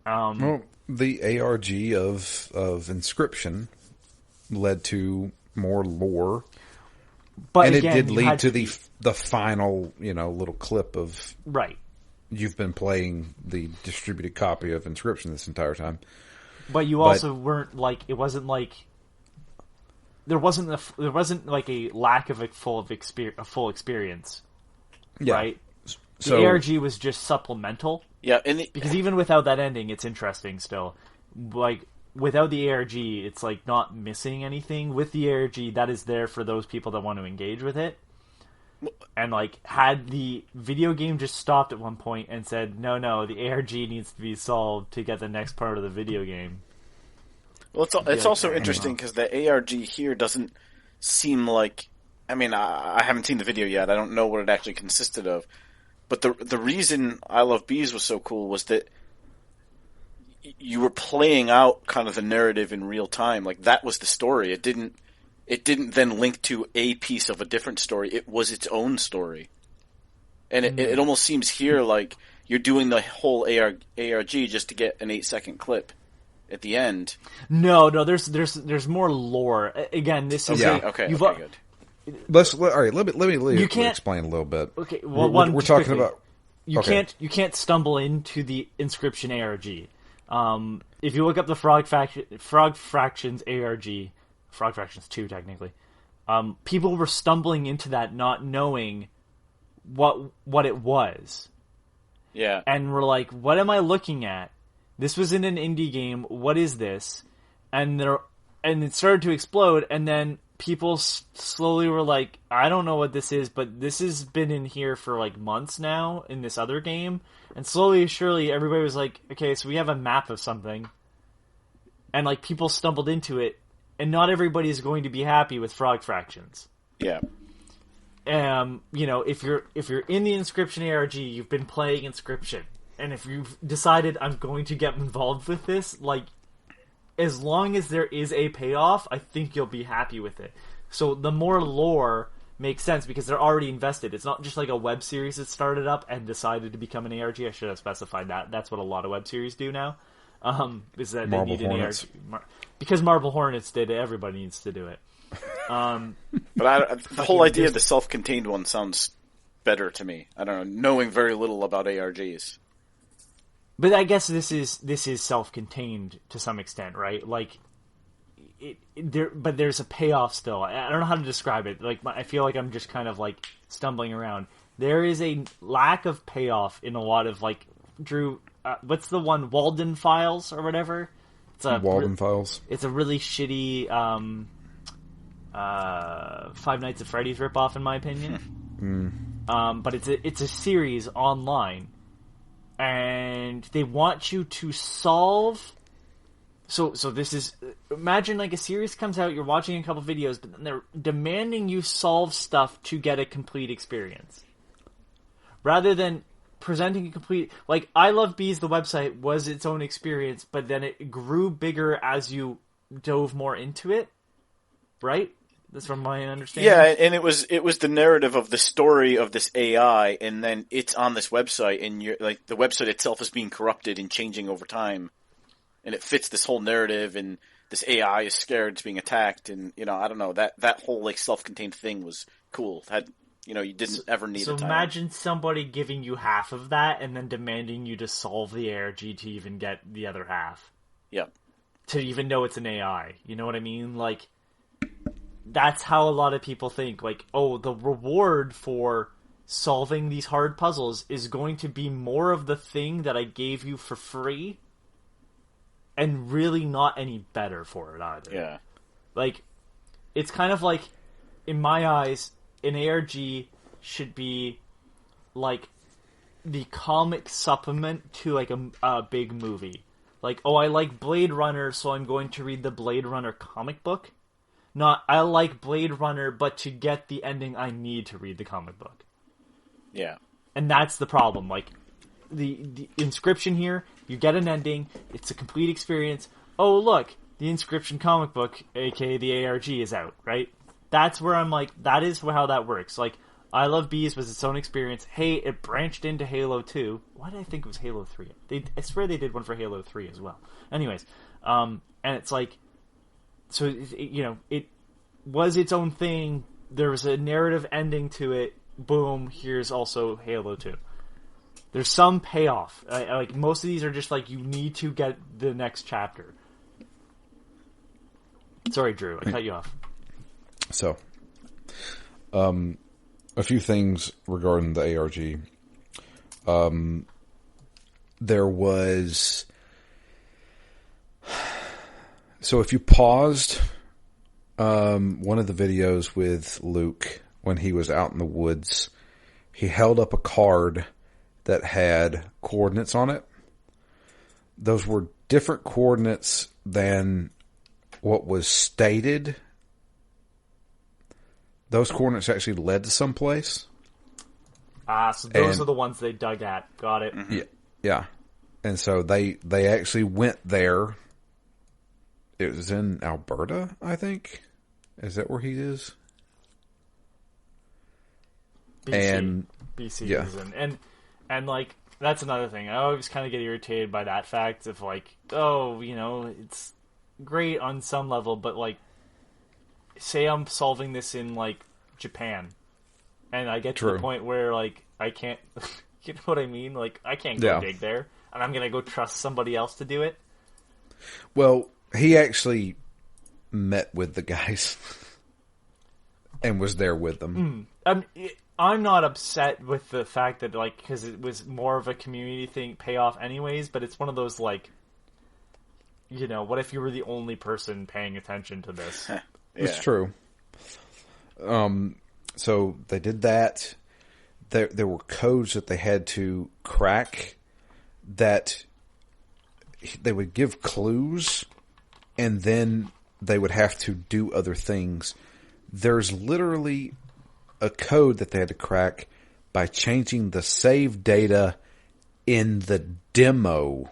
Well, the ARG of Inscryption led to more lore, but and again, it did lead to the final, little clip of right. You've been playing the distributed copy of Inscryption this entire time, but you also weren't like it wasn't like there wasn't like a lack of a full experience, yeah. Right? The So ARG was just supplemental. Yeah, Because even without that ending, it's interesting still. Like, without the ARG, it's like not missing anything. With the ARG, that is there for those people that want to engage with it. And like, had the video game just stopped at one point and said, no, the ARG needs to be solved to get the next part of the video game. Well, it's also interesting because the ARG here doesn't seem like... I mean, I haven't seen the video yet. I don't know what it actually consisted of. But the reason I Love Bees was so cool was that you were playing out kind of the narrative in real time. Like, that was the story. It didn't then link to a piece of a different story. It was its own story. And it almost seems here like you're doing the whole ARG just to get an 8-second clip at the end. No, there's more lore. Again, this is okay, good. all right. Let me explain a little bit. Okay, well, we're talking quickly. about You can't stumble into the Inscryption ARG. If you look up the Frog Fractions ARG, Frog Fractions 2 technically, people were stumbling into that not knowing what it was. Yeah. And we're like, what am I looking at? This was in an indie game. What is this? And it started to explode, and then people slowly were like, I don't know what this is, but this has been in here for like months now in this other game. And slowly, surely, everybody was like, okay, so we have a map of something. And like people stumbled into it, and not everybody is going to be happy with Frog Fractions. Yeah. If you're in the Inscryption ARG, you've been playing Inscryption. And if you've decided I'm going to get involved with this, like, as long as there is a payoff, I think you'll be happy with it. So the more lore makes sense because they're already invested. It's not just like a web series that started up and decided to become an ARG. I should have specified that. That's what a lot of web series do now. Is that they need an ARG. Because Marble Hornets did it, everybody needs to do it. But the whole idea of the self-contained one sounds better to me. I don't know, knowing very little about ARGs. But I guess this is self-contained to some extent, right? Like, but there's a payoff still. I don't know how to describe it. Like, I feel like I'm just kind of like stumbling around. There is a lack of payoff in a lot of like Drew. What's the one, Walden Files or whatever? It's Walden Files. It's a really shitty Five Nights at Freddy's ripoff, in my opinion. But it's a series online. And they want you to solve. So this is, imagine like a series comes out, you're watching a couple videos, but then they're demanding you solve stuff to get a complete experience, rather than presenting a complete. Like, I Love Bees, the website, was its own experience, but then it grew bigger as you dove more into it. Right? That's from my understanding. Yeah, and it was the narrative of the story of this AI, and then it's on this website, and you're like, the website itself is being corrupted and changing over time, and it fits this whole narrative, and this AI is scared it's being attacked, and I don't know, that whole like self-contained thing was cool. You didn't ever need. So imagine somebody giving you half of that, and then demanding you to solve the ARG to even get the other half. Yeah. To even know it's an AI, you know what I mean? Like, that's how a lot of people think. Like, oh, the reward for solving these hard puzzles is going to be more of the thing that I gave you for free, and really not any better for it either. Yeah. Like, it's kind of like, in my eyes, an ARG should be like the comic supplement to like a big movie. Like, oh, I like Blade Runner, so I'm going to read the Blade Runner comic book. Not, I like Blade Runner, but to get the ending, I need to read the comic book. Yeah. And that's the problem. Like, the Inscryption here, you get an ending, it's a complete experience. Oh, look, the Inscryption comic book, aka the ARG, is out, right? That's where I'm like, that is how that works. Like, I Love Bees was its own experience. Hey, it branched into Halo 2. Why did I think it was Halo 3? I swear they did one for Halo 3 as well. Anyways, and it's like, so, it was its own thing. There was a narrative ending to it. Boom, here's also Halo 2. There's some payoff. Like, most of these are just like, you need to get the next chapter. Sorry, Drew, I cut you off. So, a few things regarding the ARG. There was... So if you paused one of the videos with Luke when he was out in the woods, he held up a card that had coordinates on it. Those were different coordinates than what was stated. Those coordinates actually led to someplace. So those are the ones they dug at. Got it. Mm-hmm. Yeah. And so they actually went there. It was in Alberta, I think. Is that where he is? BC yeah. is in. And like, that's another thing. I always kind of get irritated by that fact of like, oh, it's great on some level, but like, say I'm solving this in like Japan, and I get to the point where like I can't, you know what I mean? Like, I can't go dig there, and I'm gonna go trust somebody else to do it. Well, he actually met with the guys and was there with them. I'm not upset with the fact that, like, because it was more of a community thing payoff anyways, but it's one of those, like, what if you were the only person paying attention to this? Yeah. It's true. So they did that. There were codes that they had to crack that they would give clues, and then they would have to do other things. There's literally a code that they had to crack by changing the save data in the demo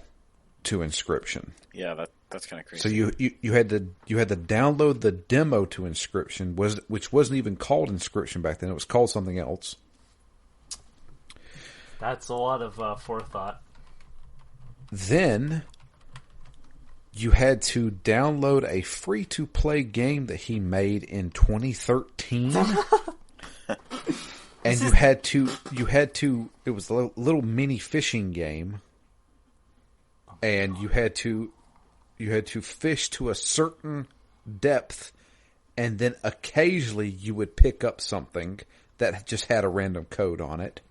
to Inscryption. Yeah, that's kind of crazy. So you had to download the demo to Inscryption, which wasn't even called Inscryption back then. It was called something else. That's a lot of forethought. Then you had to download a free-to-play game that he made in 2013. And you had to, it was a little mini fishing game. And you had to fish to a certain depth, and then occasionally you would pick up something that just had a random code on it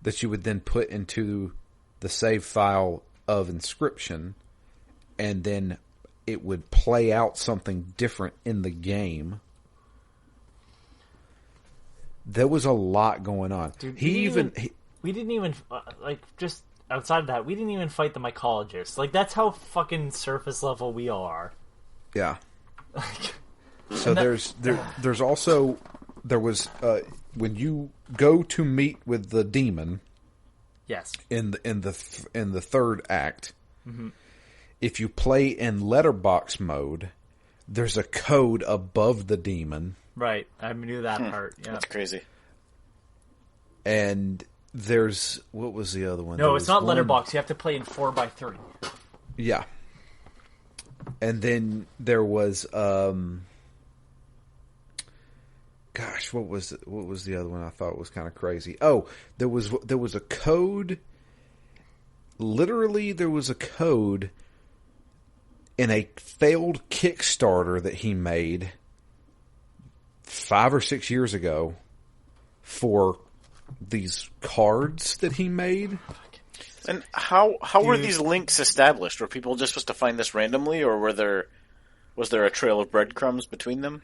that you would then put into the save file of Inscryption, and then it would play out something different in the game. There was a lot going on. Dude, we didn't even just outside of that, we didn't even fight the mycologist. Like, that's how fucking surface level we all are. Yeah. So there's also, there was when you go to meet with the demon. Yes. In the third act, mm-hmm. If you play in letterbox mode, there's a code above the demon. Right, I knew that part. Yeah, that's crazy. And there's, what was the other one? No, it's not letterbox. You have to play in 4x3. Yeah. And then there was, gosh, what was the other one I thought was kind of crazy? Oh, there was a code. Literally, there was a code in a failed Kickstarter that he made 5 or 6 years ago for those cards that he made. And how were these links established? Were people just supposed to find this randomly, or was there a trail of breadcrumbs between them?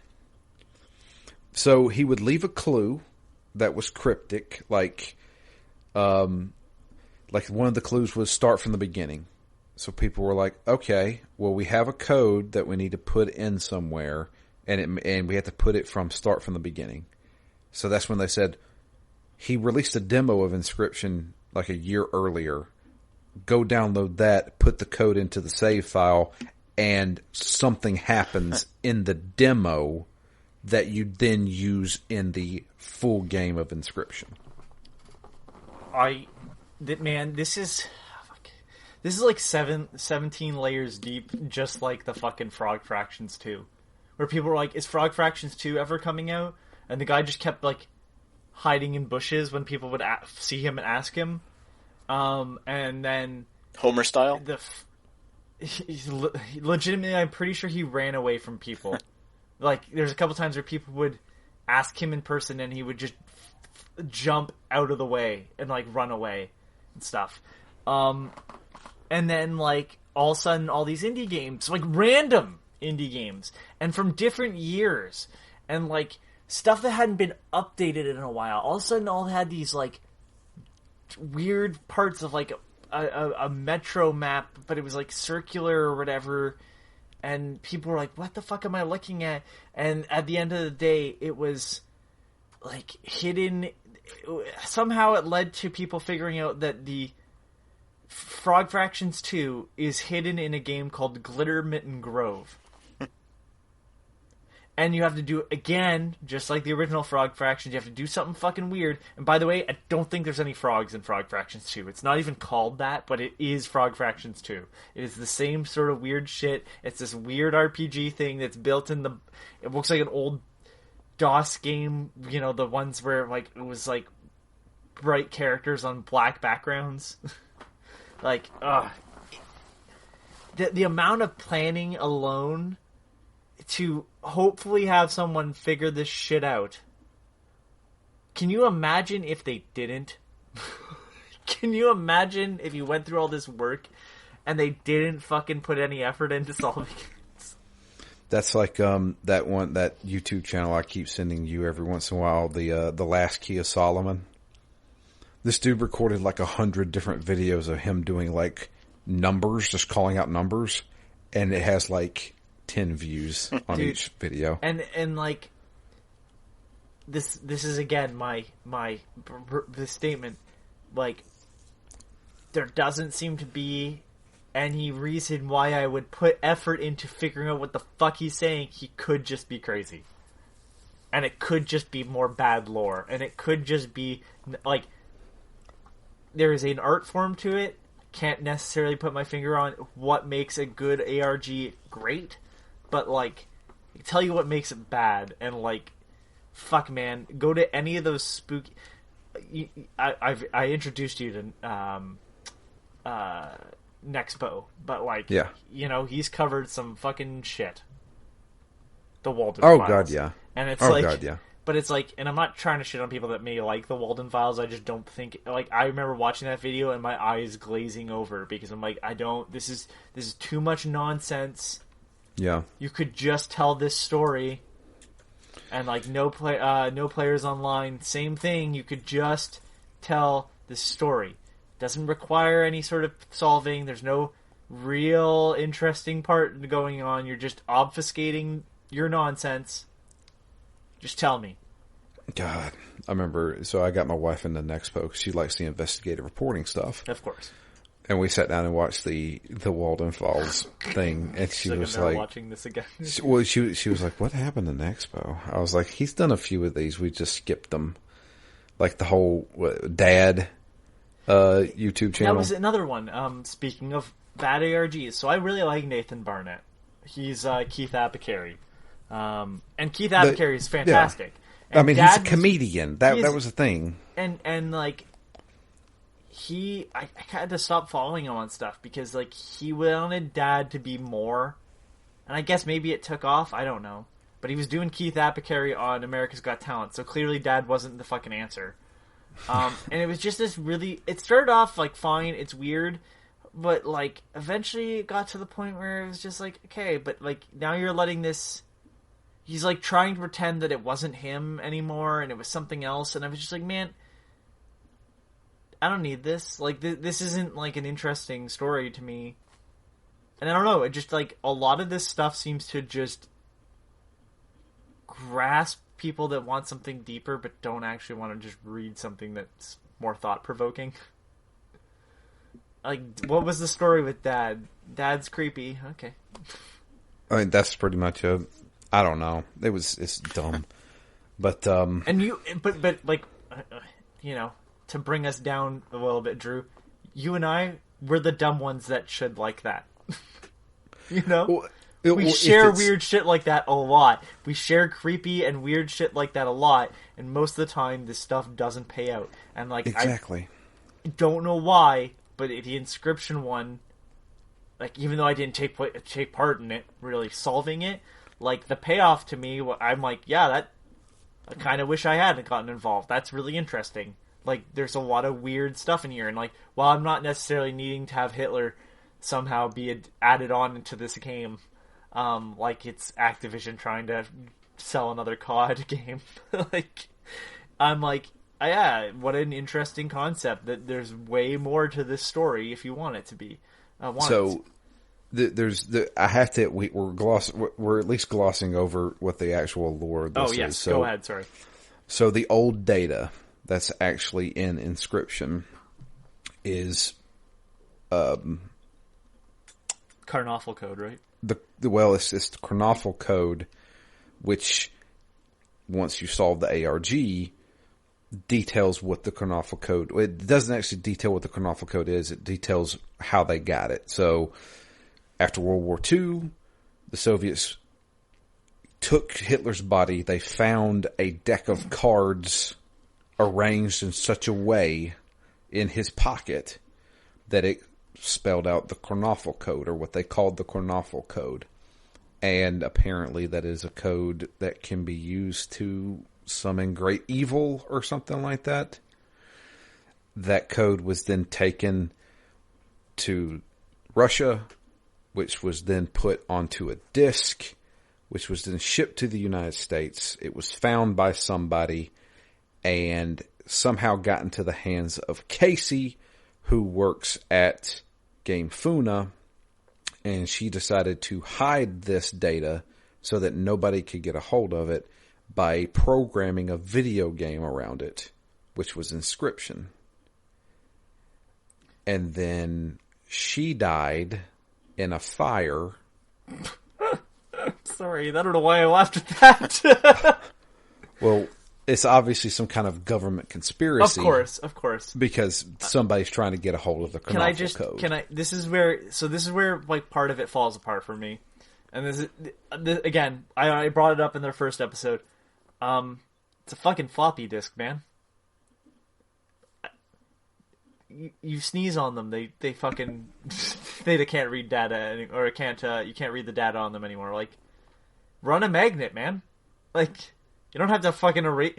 So he would leave a clue that was cryptic, like one of the clues was start from the beginning. So people were like, okay, well, we have a code that we need to put in somewhere, and we have to put it from start from the beginning. So that's when they said, he released a demo of Inscryption like a year earlier. Go download that, put the code into the save file, and something happens in the demo that you then use in the full game of Inscryption. This is like 17 layers deep, just like the fucking Frog Fractions 2. Where people were like, is Frog Fractions 2 ever coming out? And the guy just kept, like, hiding in bushes when people would see him and ask him. And then... Homer style? Legitimately, I'm pretty sure he ran away from people. Like, there's a couple times where people would ask him in person and he would just jump out of the way and, like, run away and stuff. And then, like, all of a sudden, all these indie games, like, random indie games, and from different years, and, like, stuff that hadn't been updated in a while, all of a sudden all had these, like, weird parts of, like, a metro map, but it was, like, circular or whatever, and people were like, what the fuck am I looking at? And at the end of the day, it was, like, hidden. Somehow it led to people figuring out that the Frog Fractions 2 is hidden in a game called Glitter Mitten Grove. And you have to do, again, just like the original Frog Fractions, you have to do something fucking weird. And by the way, I don't think there's any frogs in Frog Fractions 2. It's not even called that, but it is Frog Fractions 2. It is the same sort of weird shit. It's this weird RPG thing that's built in the... It looks like an old DOS game, you know, the ones where, like, it was, like, bright characters on black backgrounds. Like, the amount of planning alone to hopefully have someone figure this shit out. Can you imagine if they didn't? Can you imagine if you went through all this work and they didn't fucking put any effort into solving it? That's like that YouTube channel I keep sending you every once in a while, the Last Key of Solomon. This dude recorded like 100 different videos of him doing like numbers, just calling out numbers, and it has like 10 views on each video. And like this is again the statement, like, there doesn't seem to be any reason why I would put effort into figuring out what the fuck he's saying. He could just be crazy, and it could just be more bad lore, and it could just be like, there is an art form to it. Can't necessarily put my finger on what makes a good ARG great, but, like, I tell you what makes it bad. And, like, fuck, man, go to any of those spooky... I introduced you to Nexpo, but, like, yeah, you know, he's covered some fucking shit. The Walden Oh, Files. God, yeah. And it's God, yeah. But it's like, and I'm not trying to shit on people that may like the Walden Files, I just don't think, like, I remember watching that video and my eyes glazing over, because I'm like, this is too much nonsense. Yeah. You could just tell this story, and, like, no players online, same thing, you could just tell this story. Doesn't require any sort of solving, there's no real interesting part going on, you're just obfuscating your nonsense. Just tell me. God, I remember, so I got my wife into Nexpo because she likes the investigative reporting stuff. Of course. And we sat down and watched the Walden Falls thing, and she was like, watching this again. she was like, what happened to Nexpo? I was like, he's done a few of these, we just skipped them. Like the whole Dad YouTube channel. That was another one. Speaking of bad ARGs, so I really like Nathan Barnett. He's Keith Apicary. And Keith Apicary is fantastic. Yeah. I mean, he's a comedian. That was the thing. And like, I had to stop following him on stuff because, like, he wanted Dad to be more, and I guess maybe it took off, I don't know. But he was doing Keith Apicary on America's Got Talent, so clearly Dad wasn't the fucking answer. And it was just this really, it started off, like, fine, it's weird, but, like, eventually it got to the point where it was just like, okay, but, like, now you're letting this... He's, like, trying to pretend that it wasn't him anymore, and it was something else, and I was just like, man, I don't need this. Like, this isn't, like, an interesting story to me. And I don't know, it just, like, a lot of this stuff seems to just grasp people that want something deeper, but don't actually want to just read something that's more thought-provoking. Like, what was the story with Dad? Dad's creepy. Okay. I mean, that's pretty much it. I don't know. It's dumb. But, but like, you know, to bring us down a little bit, Drew, you and I, we're the dumb ones that should like that. You know? We share weird shit like that a lot. We share creepy and weird shit like that a lot, and most of the time, this stuff doesn't pay out. And, like, exactly. I don't know why, but the Inscryption one, like, even though I didn't take part in it, really solving it, like, the payoff to me, I'm like, yeah, I kind of wish I hadn't gotten involved. That's really interesting. Like, there's a lot of weird stuff in here, and, like, while I'm not necessarily needing to have Hitler somehow be added on into this game, like it's Activision trying to sell another COD game. Like, I'm like, yeah, what an interesting concept. That there's way more to this story if you want it to be. We're at least glossing over what the actual lore of this is. Go ahead. Sorry. So the old data that's actually in Inscryption is Carnoffel code, right? It's the Carnoffel code, which once you solve the ARG, details what the Carnoffel code. It doesn't actually detail what the Carnoffel code is. It details how they got it. So after World War II, the Soviets took Hitler's body. They found a deck of cards arranged in such a way in his pocket that it spelled out the Carnoffel code, or what they called the Carnoffel code. And apparently that is a code that can be used to summon great evil or something like that. That code was then taken to Russia, which was then put onto a disc, which was then shipped to the United States. It was found by somebody and somehow got into the hands of Casey, who works at Game Funa, and she decided to hide this data so that nobody could get a hold of it by programming a video game around it, which was Inscryption. And then she died in a fire. Sorry, I don't know why I laughed at that. Well, it's obviously some kind of government conspiracy. Of course. Because somebody's trying to get a hold of the Carnoffel code. This is where like part of it falls apart for me. And this again, I brought it up in their first episode. It's a fucking floppy disk, man. You sneeze on them, they fucking they can't read data, or you can't read the data on them anymore. Like, run a magnet, man. Like, you don't have to fucking erase.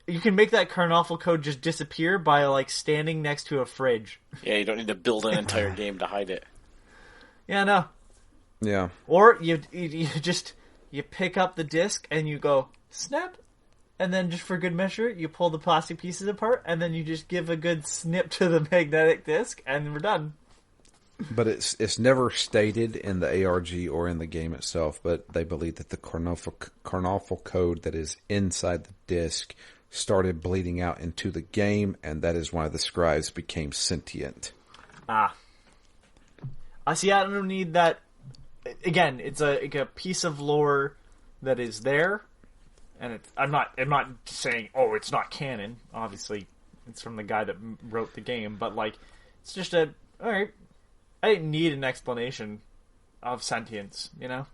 You can make that Carnoffel code just disappear by like standing next to a fridge. Yeah, you don't need to build an entire game to hide it. Yeah, no. Yeah. Or you pick up the disc and you go snap, and then just for good measure, you pull the plastic pieces apart, and then you just give a good snip to the magnetic disc, and we're done. But it's never stated in the ARG or in the game itself, but they believe that the Carnoffel code that is inside the disc started bleeding out into the game, and that is why the scribes became sentient. I see. I don't need that. Again, it's a piece of lore that is there, and I'm not saying, oh, it's not canon. Obviously, it's from the guy that wrote the game, but like, it's just all right. I didn't need an explanation of sentience, you know?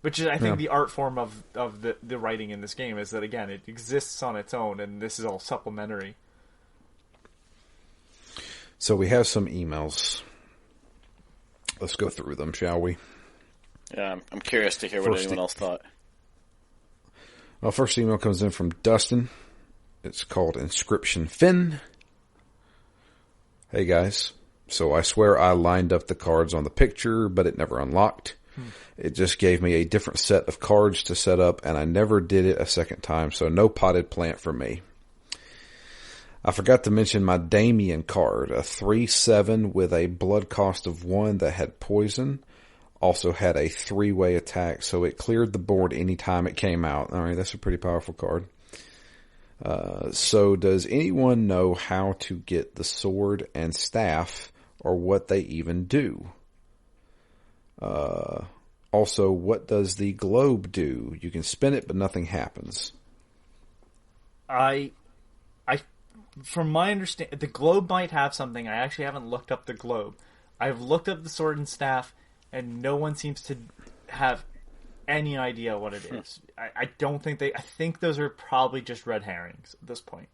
Which is, I think, the art form of the writing in this game is that, again, it exists on its own, and this is all supplementary. So we have some emails. Let's go through them, shall we? Yeah, I'm curious to hear what anyone else thought. Well, first email comes in from Dustin. It's called Inscryption Finn. Hey, guys. So I swear I lined up the cards on the picture, but it never unlocked. It just gave me a different set of cards to set up, and I never did it a second time, so no potted plant for me. I forgot to mention my Damien card, a 3/7 with a blood cost of 1 that had poison. Also had a 3-way attack, so it cleared the board anytime it came out. Alright, that's a pretty powerful card. So does anyone know how to get the sword and staff or what they even do. Also, what does the globe do? You can spin it, but nothing happens. From my understanding, the globe might have something. I actually haven't looked up the globe. I've looked up the sword and staff, and no one seems to have any idea what it is. I don't think I think those are probably just red herrings at this point.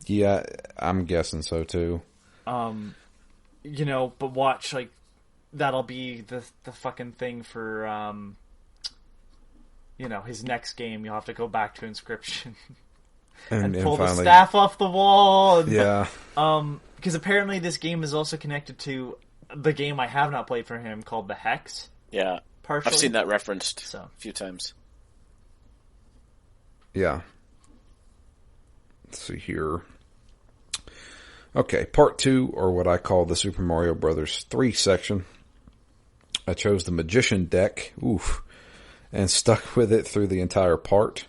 Yeah, I'm guessing so too. But watch, like, that'll be the fucking thing for, his next game. You'll have to go back to Inscryption and pull finally, the staff off the wall. And, yeah. Because apparently this game is also connected to the game I have not played for him called The Hex. Yeah. Partially. I've seen that referenced a few times. Yeah. Let's see here. Okay, part 2, or what I call the Super Mario Brothers 3 section. I chose the Magician deck, and stuck with it through the entire part.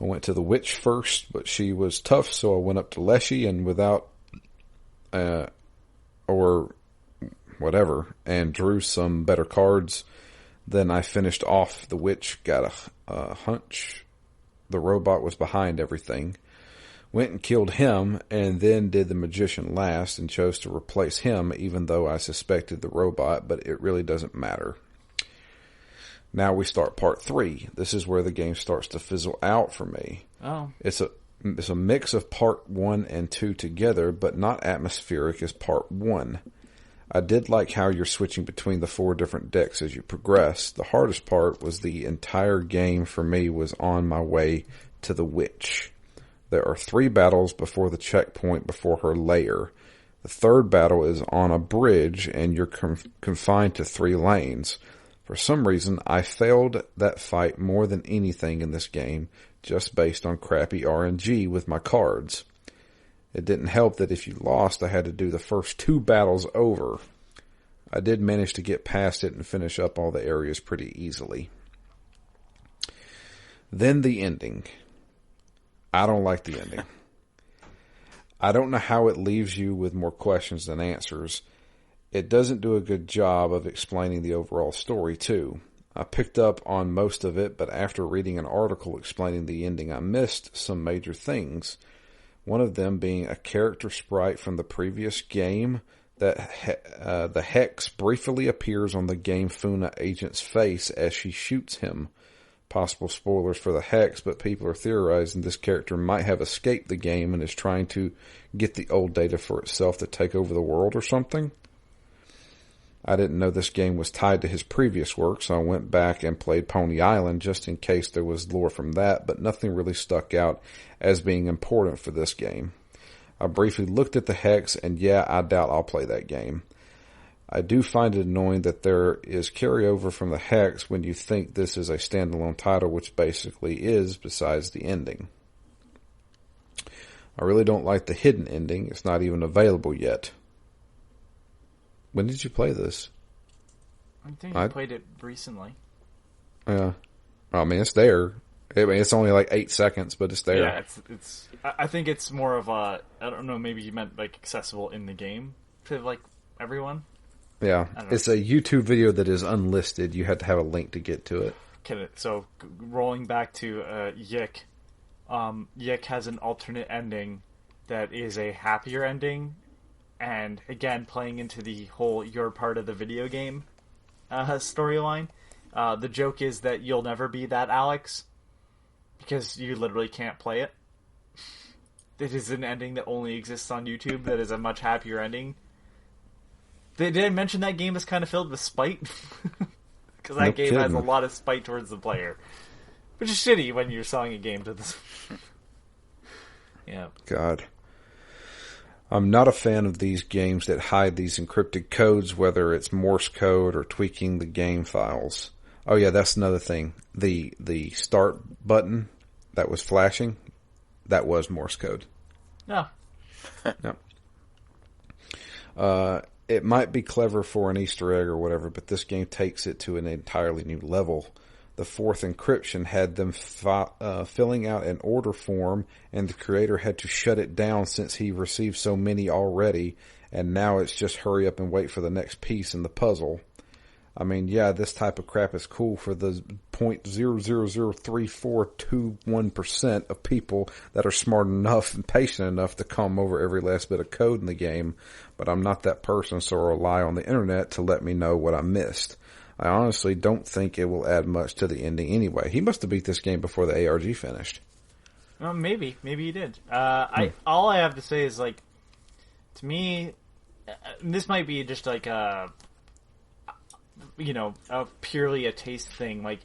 I went to the Witch first, but she was tough, so I went up to Leshy, and without, or whatever, and drew some better cards. Then I finished off the Witch, got a hunch the robot was behind everything. Went and killed him, and then did the Magician last, and chose to replace him, even though I suspected the robot, but it really doesn't matter. Now we start part 3. This is where the game starts to fizzle out for me. Oh. It's a mix of part 1 and 2 together, but not atmospheric as part 1. I did like how you're switching between the 4 different decks as you progress. The hardest part was the entire game for me was on my way to the Witch. There are 3 battles before the checkpoint before her lair. The 3rd battle is on a bridge, and you're confined to 3 lanes. For some reason, I failed that fight more than anything in this game, just based on crappy RNG with my cards. It didn't help that if you lost, I had to do the first 2 battles over. I did manage to get past it and finish up all the areas pretty easily. Then the ending. I don't like the ending. I don't know how it leaves you with more questions than answers. It doesn't do a good job of explaining the overall story, too. I picked up on most of it, but after reading an article explaining the ending, I missed some major things. One of them being a character sprite from the previous game that the Hex briefly appears on the game Funa agent's face as she shoots him. Possible spoilers for the Hex, but people are theorizing this character might have escaped the game and is trying to get the old data for itself to take over the world or something. I didn't know this game was tied to his previous work, so I went back and played Pony Island just in case there was lore from that, but nothing really stuck out as being important for this game. I briefly looked at the Hex, and yeah, I doubt I'll play that game. I do find it annoying that there is carryover from the Hex when you think this is a standalone title, which basically is, besides the ending. I really don't like the hidden ending. It's not even available yet. When did you play this? I think I played it recently. Yeah. I mean, it's there. I mean, it's only like 8 seconds, but it's there. Yeah, it's. I think it's more of a. I don't know. Maybe you meant like accessible in the game to like everyone. Yeah, it's a YouTube video that is unlisted. You had to have a link to get to it. Okay, so rolling back to Yik, Yik has an alternate ending that is a happier ending. And again, playing into the whole "you're part of the video game" storyline. The joke is that you'll never be that Alex because you literally can't play it. It is an ending that only exists on YouTube. That is a much happier ending. Did I mention that game is kind of filled with spite? Because that game has a lot of spite towards the player, which is shitty when you're selling a game to this. Yeah. God. I'm not a fan of these games that hide these encrypted codes, whether it's Morse code or tweaking the game files. Oh yeah, that's another thing. The start button that was flashing, that was Morse code. No. No. It might be clever for an Easter egg or whatever, but this game takes it to an entirely new level. The 4th encryption had them filling out an order form, and the creator had to shut it down since he received so many already, and now it's just hurry up and wait for the next piece in the puzzle. I mean, yeah, this type of crap is cool for the 0.0003421% of people that are smart enough and patient enough to comb over every last bit of code in the game, but I'm not that person, so I rely on the internet to let me know what I missed. I honestly don't think it will add much to the ending anyway. He must have beat this game before the ARG finished. Well, maybe he did. All I have to say is, like, to me, this might be just like a purely a taste thing. Like,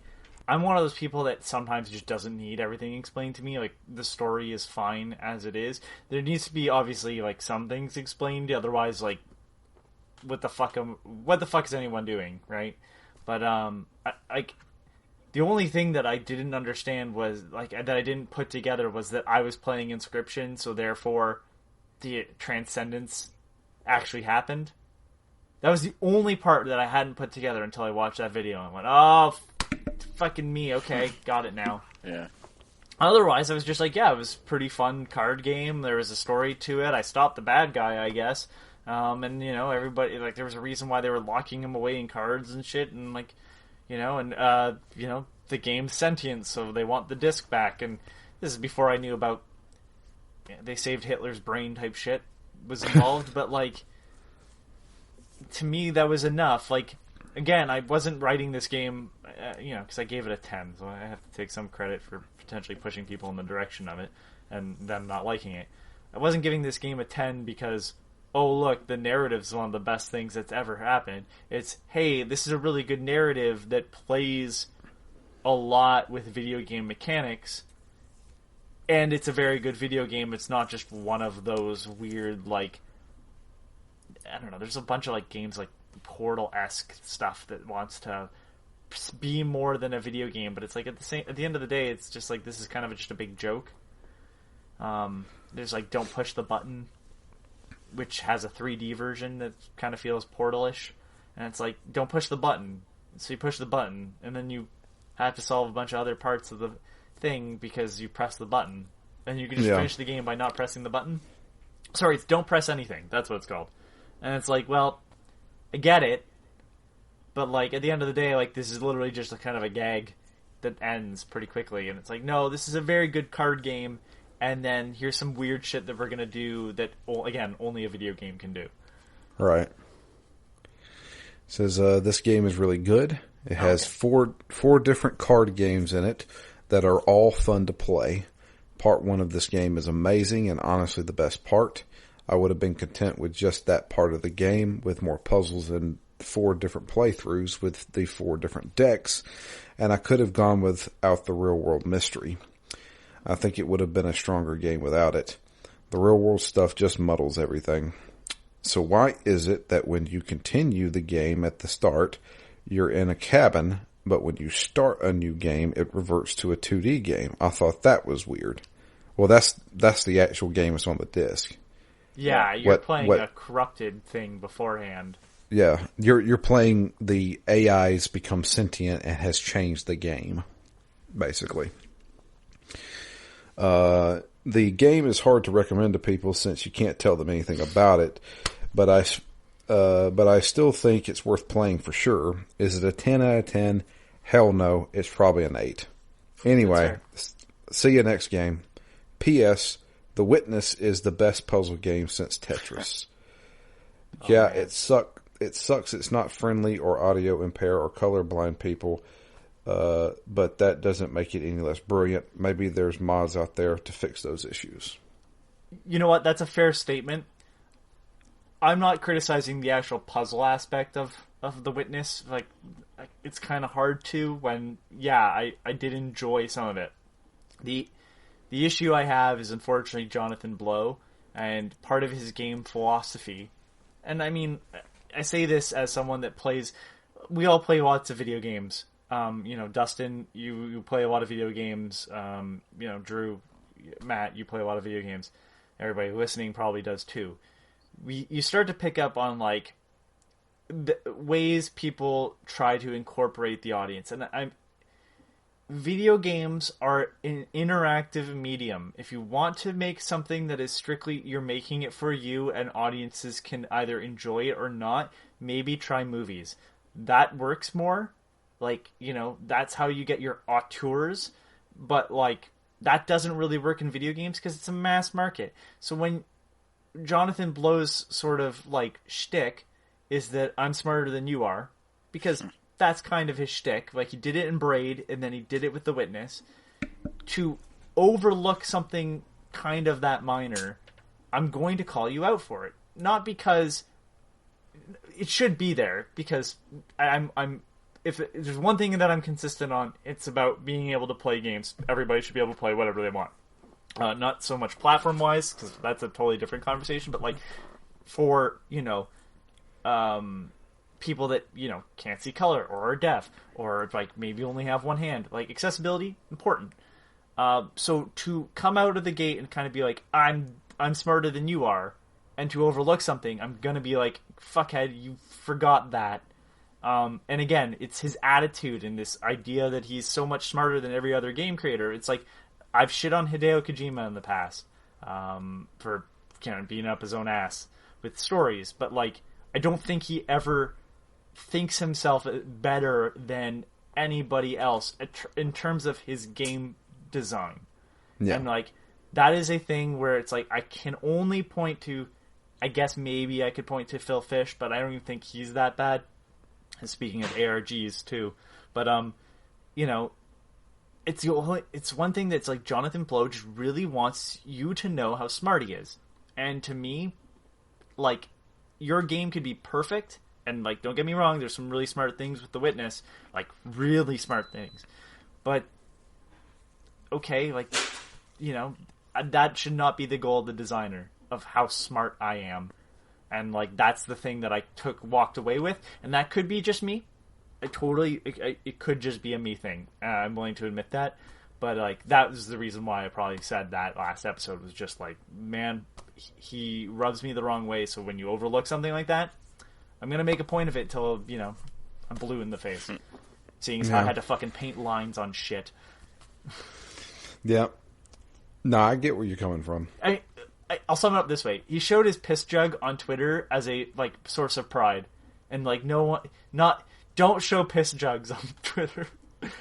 I'm one of those people that sometimes just doesn't need everything explained to me. Like, the story is fine as it is. There needs to be, obviously, like, some things explained. Otherwise, like, what the fuck is anyone doing, right? But, the only thing that I didn't understand was, like, that I didn't put together was that I was playing Inscryption, so therefore the transcendence actually happened. That was the only part that I hadn't put together until I watched that video and went, oh, fucking me, okay, got it now. Yeah. Otherwise, I was just like, yeah, it was a pretty fun card game. There was a story to it. I stopped the bad guy, I guess. And, everybody, like, there was a reason why they were locking him away in cards and shit, and, like, the game's sentient, so they want the disc back, and this is before I knew about, they saved Hitler's brain type shit was involved, but, like, to me, that was enough. Like, again, I wasn't writing this game, because I gave it a 10, so I have to take some credit for potentially pushing people in the direction of it, and them not liking it. I wasn't giving this game a 10 because, oh, look, the narrative's one of the best things that's ever happened. It's, hey, this is a really good narrative that plays a lot with video game mechanics, and it's a very good video game. It's not just one of those weird, like, I don't know, there's a bunch of, like, games like Portal-esque stuff that wants to be more than a video game, but it's like at the end of the day, it's just like, this is kind of just a big joke. There's, like, Don't Push the Button, which has a 3D version that kind of feels Portal-ish, and it's like, don't push the button. So you push the button, and then you have to solve a bunch of other parts of the thing because you press the button, and you can just finish the game by not pressing the button. Sorry, it's Don't Press Anything. That's what it's called. And it's like, well, I get it, but, like, at the end of the day, like, this is literally just a kind of a gag that ends pretty quickly, and it's like, no, this is a very good card game, and then here's some weird shit that we're gonna do that, again, only a video game can do. Right. It says, this game is really good. It has four different card games in it that are all fun to play. Part 1 of this game is amazing and honestly the best part. I would have been content with just that part of the game with more puzzles and 4 different playthroughs with the 4 different decks, and I could have gone without the real world mystery. I think it would have been a stronger game without it. The real world stuff just muddles everything. So why is it that when you continue the game at the start, you're in a cabin, but when you start a new game, it reverts to a 2D game? I thought that was weird. Well, that's the actual game that's on the disc. Yeah, you're playing a corrupted thing beforehand. Yeah, you're playing the AIs become sentient and has changed the game, basically. The game is hard to recommend to people since you can't tell them anything about it, but I still think it's worth playing for sure. Is it a 10 out of 10? Hell no, it's probably an 8. Anyway, see you next game. P.S. The Witness is the best puzzle game since Tetris. Yeah, man. It sucks it's not friendly or audio impaired or colorblind people, but that doesn't make it any less brilliant. Maybe there's mods out there to fix those issues. You know what? That's a fair statement. I'm not criticizing the actual puzzle aspect of The Witness. Like, it's kind of hard to when, I did enjoy some of it. The issue I have is, unfortunately, Jonathan Blow, and part of his game philosophy. And I mean, I say this as someone that plays, we all play lots of video games. Dustin, you play a lot of video games. Drew, Matt, you play a lot of video games. Everybody listening probably does too. You start to pick up on, like, the ways people try to incorporate the audience. And video games are an interactive medium. If you want to make something that is strictly, you're making it for you and audiences can either enjoy it or not, maybe try movies. That works more. Like, you know, that's how you get your auteurs. But, like, that doesn't really work in video games because it's a mass market. So when Jonathan Blow's sort of, like, shtick is that I'm smarter than you are, because that's kind of his shtick. Like, he did it in Braid, and then he did it with The Witness. To overlook something kind of that minor, I'm going to call you out for it. Not because it should be there, because if there's one thing that I'm consistent on, it's about being able to play games. Everybody should be able to play whatever they want. Not so much platform-wise, because that's a totally different conversation, but, like, for, you know, people that, you know, can't see color or are deaf or, like, maybe only have one hand. Like, accessibility, important. So to come out of the gate and kind of be like, I'm smarter than you are, and to overlook something, I'm going to be like, fuckhead, you forgot that. And again, it's his attitude and this idea that he's so much smarter than every other game creator. It's like, I've shit on Hideo Kojima in the past for kind of being up his own ass with stories, but, like, I don't think he ever thinks himself better than anybody else in terms of his game design. Yeah. And, like, that is a thing where it's like, I can only point to, I guess maybe I could point to Phil Fish, but I don't even think he's that bad. And speaking of ARGs too, but you know, it's one thing that's like Jonathan Blow just really wants you to know how smart he is. And to me, like, your game could be perfect, and, like, don't get me wrong, there's some really smart things with The Witness, like, really smart things. But, okay, like, you know, that should not be the goal of the designer, of how smart I am. And, like, that's the thing that I walked away with, and that could be just me. It could just be a me thing. I'm willing to admit that. But, like, that was the reason why I probably said that last episode was just like, man, he rubs me the wrong way, so when you overlook something like that, I'm going to make a point of it till, you know, I'm blue in the face. Seeing as how I had to fucking paint lines on shit. Yeah. No, I get where you're coming from. I'll sum it up this way. He showed his piss jug on Twitter as a, like, source of pride. And, like, don't show piss jugs on Twitter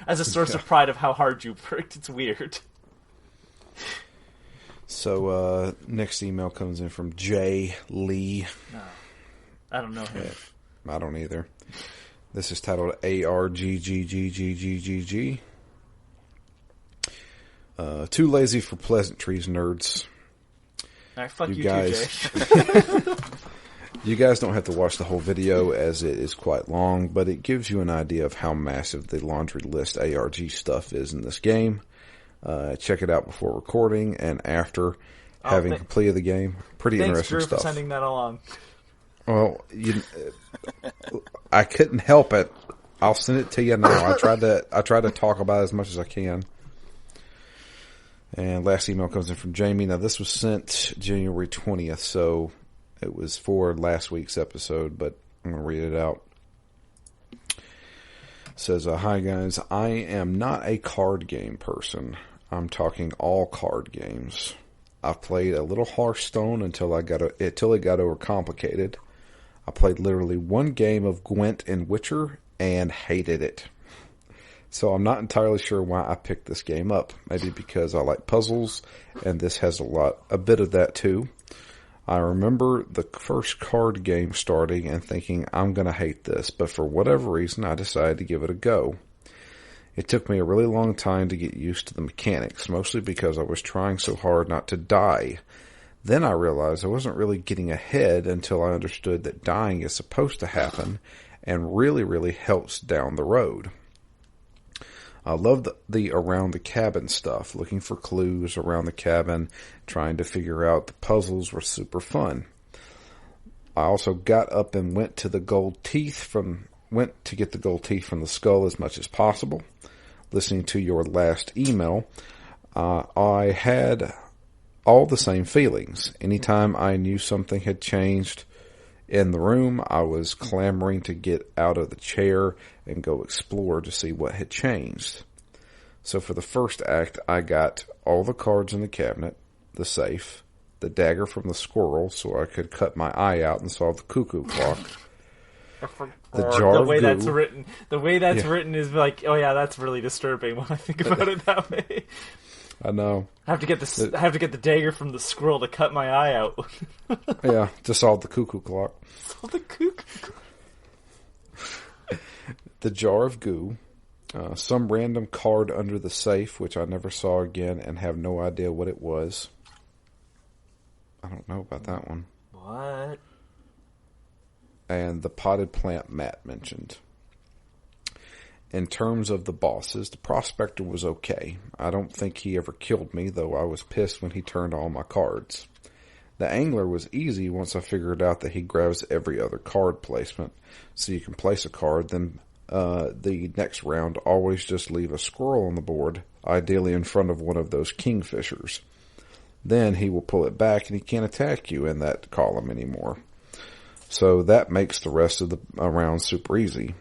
as a source of pride of how hard you worked. It's weird. So, next email comes in from Jay Lee. No, I don't know him. I don't either. This is titled ARGGGGGGG. Too lazy for pleasantries, nerds. All right, fuck you guys, too, Jay. You guys don't have to watch the whole video as it is quite long, but it gives you an idea of how massive the laundry list ARG stuff is in this game. Check it out before recording and after having completed the game. Pretty interesting Drew, stuff. For sending that along. Well, I couldn't help it. I'll send it to you now. I tried to talk about it as much as I can. And last email comes in from Jamie. Now, this was sent January 20th, so it was for last week's episode, but I'm going to read it out. It says, hi guys, I am not a card game person. I'm talking all card games. I've played a little Hearthstone until it got overcomplicated. I played literally one game of Gwent and Witcher and hated it. So I'm not entirely sure why I picked this game up. Maybe because I like puzzles, and this has a bit of that too. I remember the first card game starting and thinking, I'm going to hate this, but for whatever reason, I decided to give it a go. It took me a really long time to get used to the mechanics, mostly because I was trying so hard not to die. Then I realized I wasn't really getting ahead until I understood that dying is supposed to happen and really, really helps down the road. I love the around the cabin stuff, looking for clues around the cabin, trying to figure out the puzzles were super fun. I also got up and went to get the gold teeth from the skull as much as possible. Listening to your last email, I had all the same feelings. Anytime I knew something had changed in the room, I was clamoring to get out of the chair and go explore to see what had changed. So for the first act, I got all the cards in the cabinet, the safe, the dagger from the squirrel so I could cut my eye out and solve the cuckoo clock. The jar the of way goo. that's written, Yeah. written is like, oh yeah, that's really disturbing when I think about it that way. I know. I have to get the dagger from the squirrel to cut my eye out. Yeah, to solve the cuckoo clock. So the cuckoo. The jar of goo. Some random card under the safe, which I never saw again and have no idea what it was. I don't know about that one. What? And the potted plant Matt mentioned. In terms of the bosses, the prospector was okay. I don't think he ever killed me, though I was pissed when he turned all my cards. The angler was easy once I figured out that he grabs every other card placement, so you can place a card, then the next round always just leave a squirrel on the board, ideally in front of one of those kingfishers. Then he will pull it back and he can't attack you in that column anymore. So that makes the rest of the round super easy.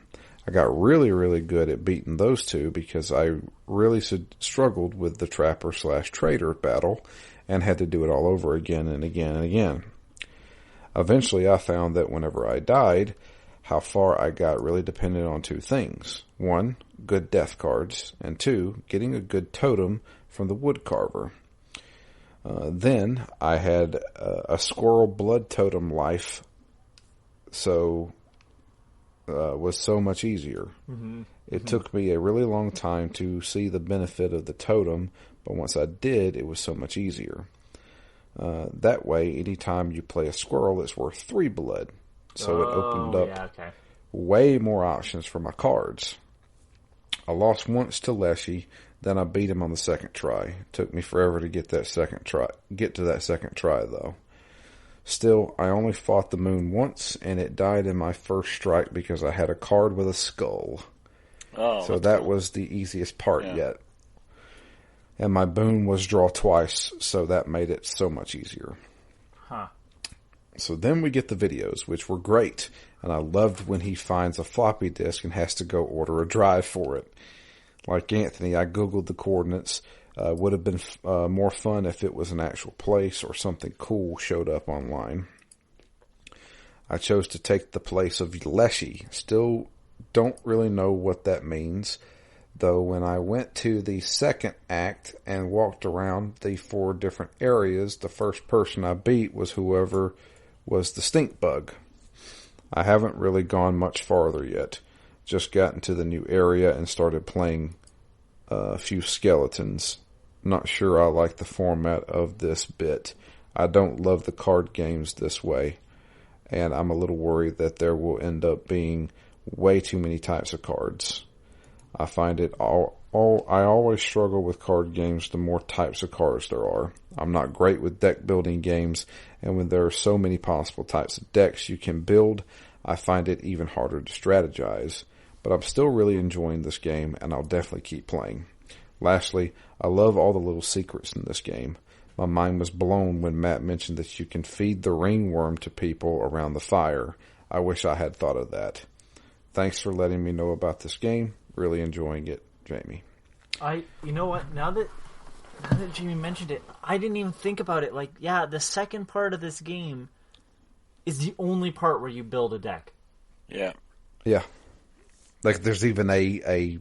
I got really, really good at beating those two because I really struggled with the trapper/trader battle and had to do it all over again and again and again. Eventually I found that whenever I died, how far I got really depended on two things. One, good death cards, and two, getting a good totem from the wood carver. Then I had a squirrel blood totem life, so was so much easier. It took me a really long time to see the benefit of the totem, but once I did, it was so much easier. That way, anytime you play a squirrel, it's worth 3 blood. So it opened up way more options for my cards. I lost once to Leshy, then I beat him on the second try. It took me forever to get to that second try though. Still, I only fought the moon once, and it died in my first strike because I had a card with a skull. Oh, so that was the easiest part yet. And my boon was draw twice, so that made it so much easier. Huh. So then we get the videos, which were great, and I loved when he finds a floppy disk and has to go order a drive for it. Like Anthony, I googled the coordinates. Would have been more fun if it was an actual place or something cool showed up online. I chose to take the place of Leshy. Still don't really know what that means, though when I went to the second act and walked around the 4 different areas, the first person I beat was whoever was the stink bug. I haven't really gone much farther yet. Just got into the new area and started playing a few skeletons. Not sure I like the format of this bit. I don't love the card games this way, and I'm a little worried that there will end up being way too many types of cards. I find it I always struggle with card games the more types of cards there are. I'm not great with deck building games, and when there are so many possible types of decks you can build, I find it even harder to strategize. But I'm still really enjoying this game, and I'll definitely keep playing. Lastly, I love all the little secrets in this game. My mind was blown when Matt mentioned that you can feed the ringworm to people around the fire. I wish I had thought of that. Thanks for letting me know about this game. Really enjoying it, Jamie. You know what? Now that Jamie mentioned it, I didn't even think about it. Like, yeah, the second part of this game is the only part where you build a deck. Yeah. Yeah. Like, there's even a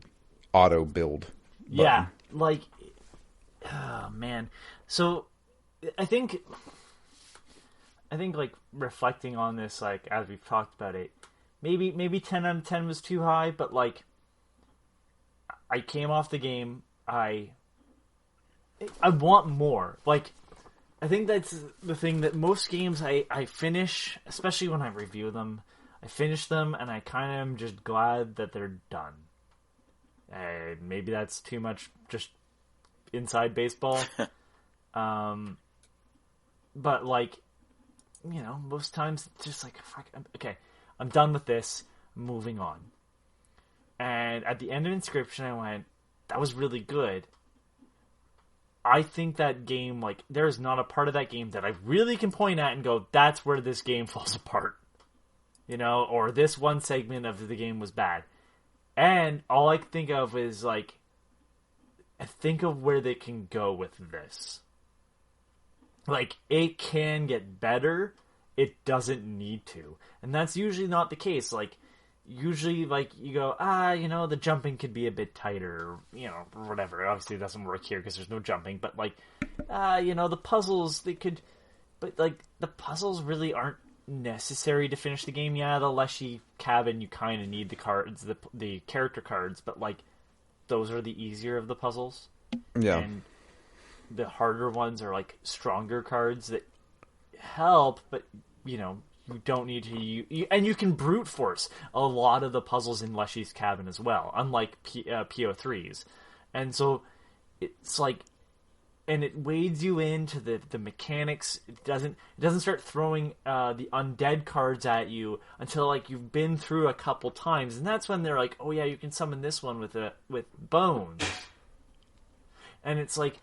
auto build button. Yeah, like, oh, man. So, I think, like, reflecting on this, like, as we've talked about it, maybe 10 out of 10 was too high, but, like, I came off the game, I want more. Like, I think that's the thing that most games I finish, especially when I review them, I finish them and I kind of am just glad that they're done. Maybe that's too much just inside baseball. But like, you know, most times it's just like, fuck, okay, I'm done with this, moving on. And at the end of Inscryption, I went, that was really good. I think that game, like, there is not a part of that game that I really can point at and go, that's where this game falls apart. You know, or this one segment of the game was bad. And all I can think of is, like, and think of where they can go with this. Like, it can get better, it doesn't need to. And that's usually not the case. Like, usually, like, you go, the jumping could be a bit tighter, or whatever. Obviously, it doesn't work here because there's no jumping, but, like, the puzzles, they could... But, like, the puzzles really aren't necessary to finish the game. Yeah, the Leshy cabin, you kind of need the cards, the character cards, but, like, those are the easier of the puzzles. Yeah. And the harder ones are, like, stronger cards that help, but, you don't need to... and you can brute force a lot of the puzzles in Leshy's cabin as well, unlike PO3's. And so, it's like... And it wades you into the mechanics. It doesn't start throwing the undead cards at you until, like, you've been through a couple times, and that's when they're like, oh yeah, you can summon this one with bones, and it's like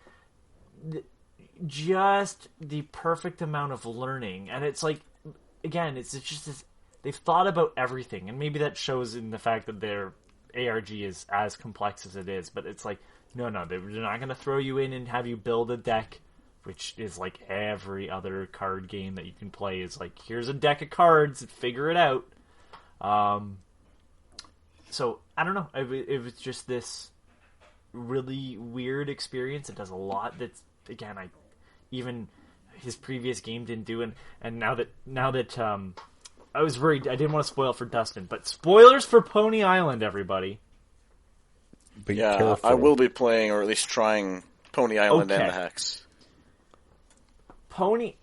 just the perfect amount of learning. And it's like, again, it's just this, they've thought about everything, and maybe that shows in the fact that their ARG is as complex as it is. But it's like, no, they're not going to throw you in and have you build a deck, which is like every other card game that you can play is like, here's a deck of cards, figure it out. So, I don't know. It was just this really weird experience. It does a lot that's, again, even his previous game didn't do. And now that I was worried, I didn't want to spoil for Dustin, but spoilers for Pony Island, everybody. Be careful. I will be playing, or at least trying, Pony Island and the Hex. Pony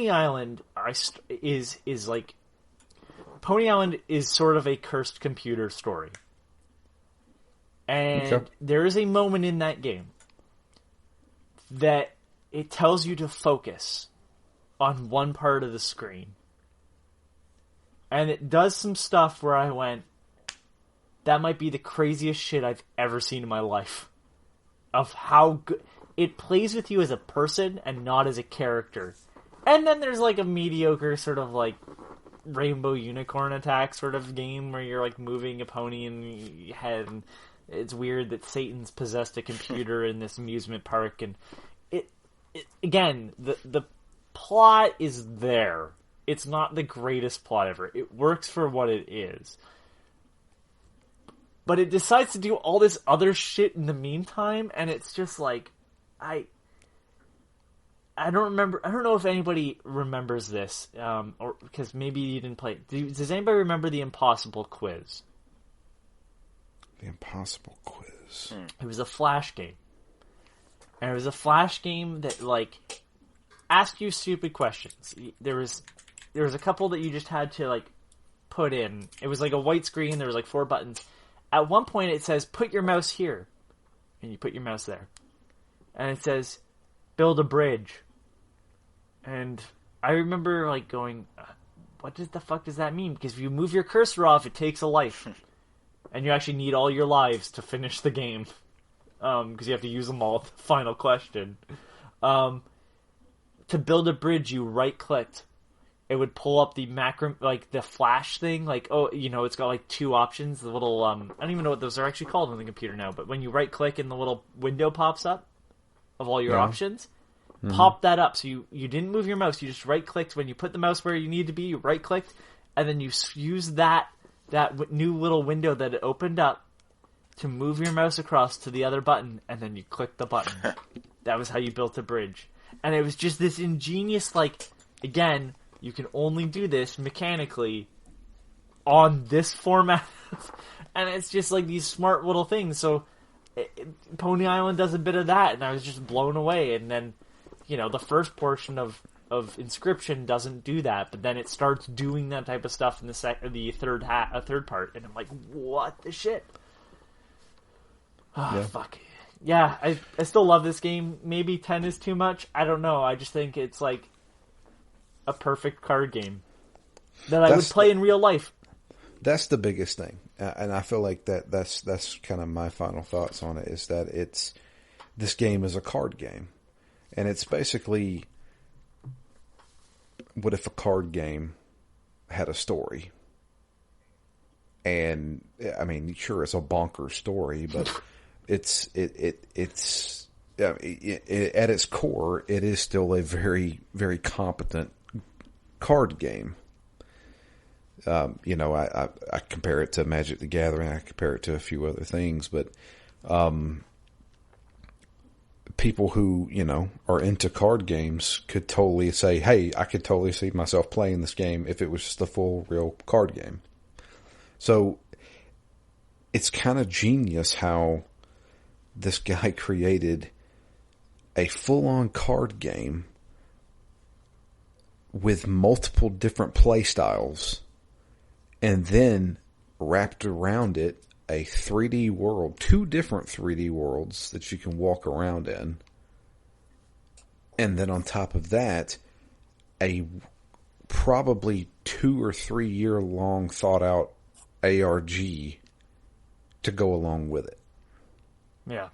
Island is like... Pony Island is sort of a cursed computer story. And there is a moment in that game that it tells you to focus on one part of the screen. And it does some stuff where I went, that might be the craziest shit I've ever seen in my life. Of how good... It plays with you as a person and not as a character. And then there's like a mediocre sort of like Rainbow Unicorn Attack sort of game where you're like moving a pony in your head, and it's weird that Satan's possessed a computer in this amusement park. And it again, the plot is there. It's not the greatest plot ever. It works for what it is. But it decides to do all this other shit in the meantime, and it's just like, I don't remember. I don't know if anybody remembers this, or because maybe you didn't play. Does anybody remember the Impossible Quiz? The Impossible Quiz. It was a Flash game, and it was a Flash game that like asked you stupid questions. There was a couple that you just had to like put in. It was like a white screen. There was like 4 buttons. At one point, it says, put your mouse here. And you put your mouse there. And it says, build a bridge. And I remember, like, going, what the fuck does that mean? Because if you move your cursor off, it takes a life. And you actually need all your lives to finish the game. Because you have to use them all at the final question. To build a bridge, you right-clicked. It would pull up the macro, like the flash thing, like, it's got like 2 options. The little, I don't even know what those are actually called on the computer now, but when you right click and the little window pops up of all your options, pop that up. So you didn't move your mouse, you just right clicked. When you put the mouse where you need to be, you right clicked, and then you use that new little window that it opened up to move your mouse across to the other button, and then you click the button. That was how you built a bridge. And it was just this ingenious, like, again, you can only do this mechanically on this format. And it's just like these smart little things. So Pony Island does a bit of that, and I was just blown away. And then, the first portion of Inscryption doesn't do that, but then it starts doing that type of stuff in the third part. And I'm like, what the shit? Oh, fuck. Yeah, I still love this game. Maybe 10 is too much. I don't know. I just think it's like a perfect card game that I would play in real life. That's the biggest thing, and I feel like that's kind of my final thoughts on it, is that this game is a card game, and it's basically, what if a card game had a story? And I mean, sure, it's a bonkers story, but at its core, it is still a very, very competent card game. I compare it to Magic the Gathering. I compare it to a few other things, but people who, are into card games could totally say, hey, I could totally see myself playing this game if it was just a full, real card game. So it's kind of genius how this guy created a full-on card game with multiple different play styles, and then wrapped around it a 3D world, 2 different 3D worlds that you can walk around in. And then on top of that, a probably 2 or 3 year long thought out ARG to go along with it. Yeah.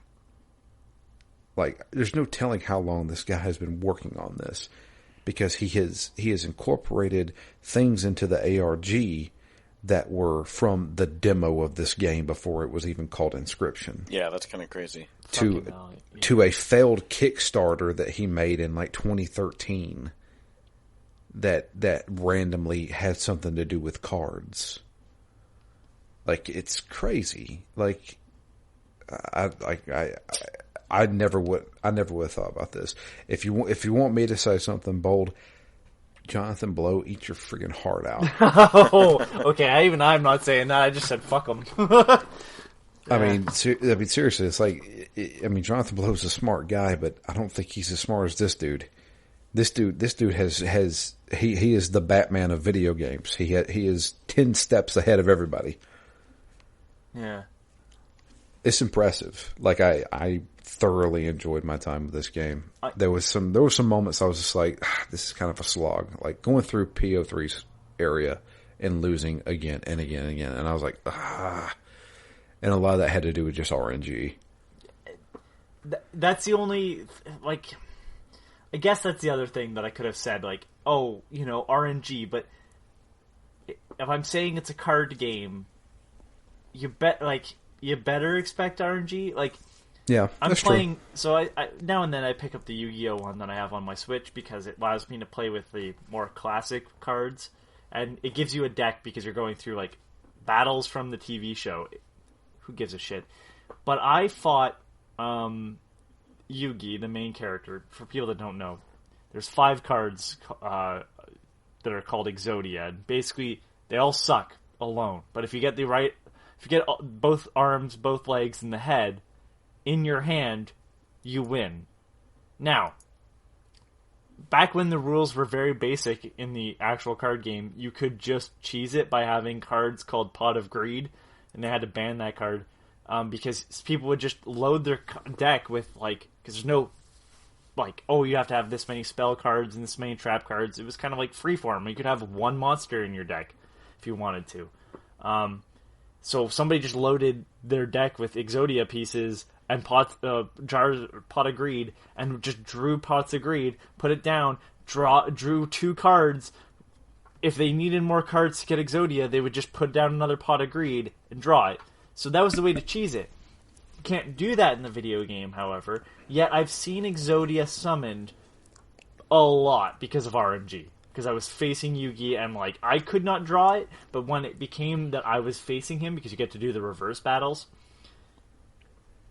Like, there's no telling how long this guy has been working on this, because he has incorporated things into the ARG that were from the demo of this game before it was even called Inscryption. Yeah, that's kind of crazy. To a failed Kickstarter that he made in like 2013 that randomly had something to do with cards. Like, it's crazy. Like, I never would have thought about this. If you want me to say something bold, Jonathan Blow, eat your friggin' heart out. Oh, okay. I'm not saying that. I just said fuck him. I mean, seriously, it's like, Jonathan Blow's a smart guy, but I don't think he's as smart as this dude. This dude has he is the Batman of video games. He is 10 steps ahead of everybody. Yeah. It's impressive. Like, I thoroughly enjoyed my time with this game. There were some moments I was just like, this is kind of a slog. Like, going through PO3's area and losing again and again and again. And I was like, And a lot of that had to do with just RNG. That's the only, like, I guess that's the other thing that I could have said. Like, RNG, but if I'm saying it's a card game, you better expect RNG. Like, yeah, I'm that's playing, true. so I now and then I pick up the Yu-Gi-Oh one that I have on my Switch because it allows me to play with the more classic cards, and it gives you a deck because you're going through, like, battles from the TV show. Who gives a shit? But I fought Yugi, the main character. For people that don't know, there's 5 cards that are called Exodia, and basically they all suck alone. But if you get both arms, both legs, and the head in your hand, you win. Now, back when the rules were very basic in the actual card game, you could just cheese it by having cards called Pot of Greed, and they had to ban that card because people would just load their deck with, like, because there's no, like, you have to have this many spell cards and this many trap cards. It was kind of like freeform. You could have one monster in your deck if you wanted to. So somebody just loaded their deck with Exodia pieces and pot of greed, and just drew pots of greed, put it down, drew 2 cards. If they needed more cards to get Exodia, they would just put down another pot of greed and draw it. So that was the way to cheese it. You can't do that in the video game, however. Yet I've seen Exodia summoned a lot because of RNG. Because I was facing Yugi and, like, I could not draw it, but when it became that I was facing him, because you get to do the reverse battles,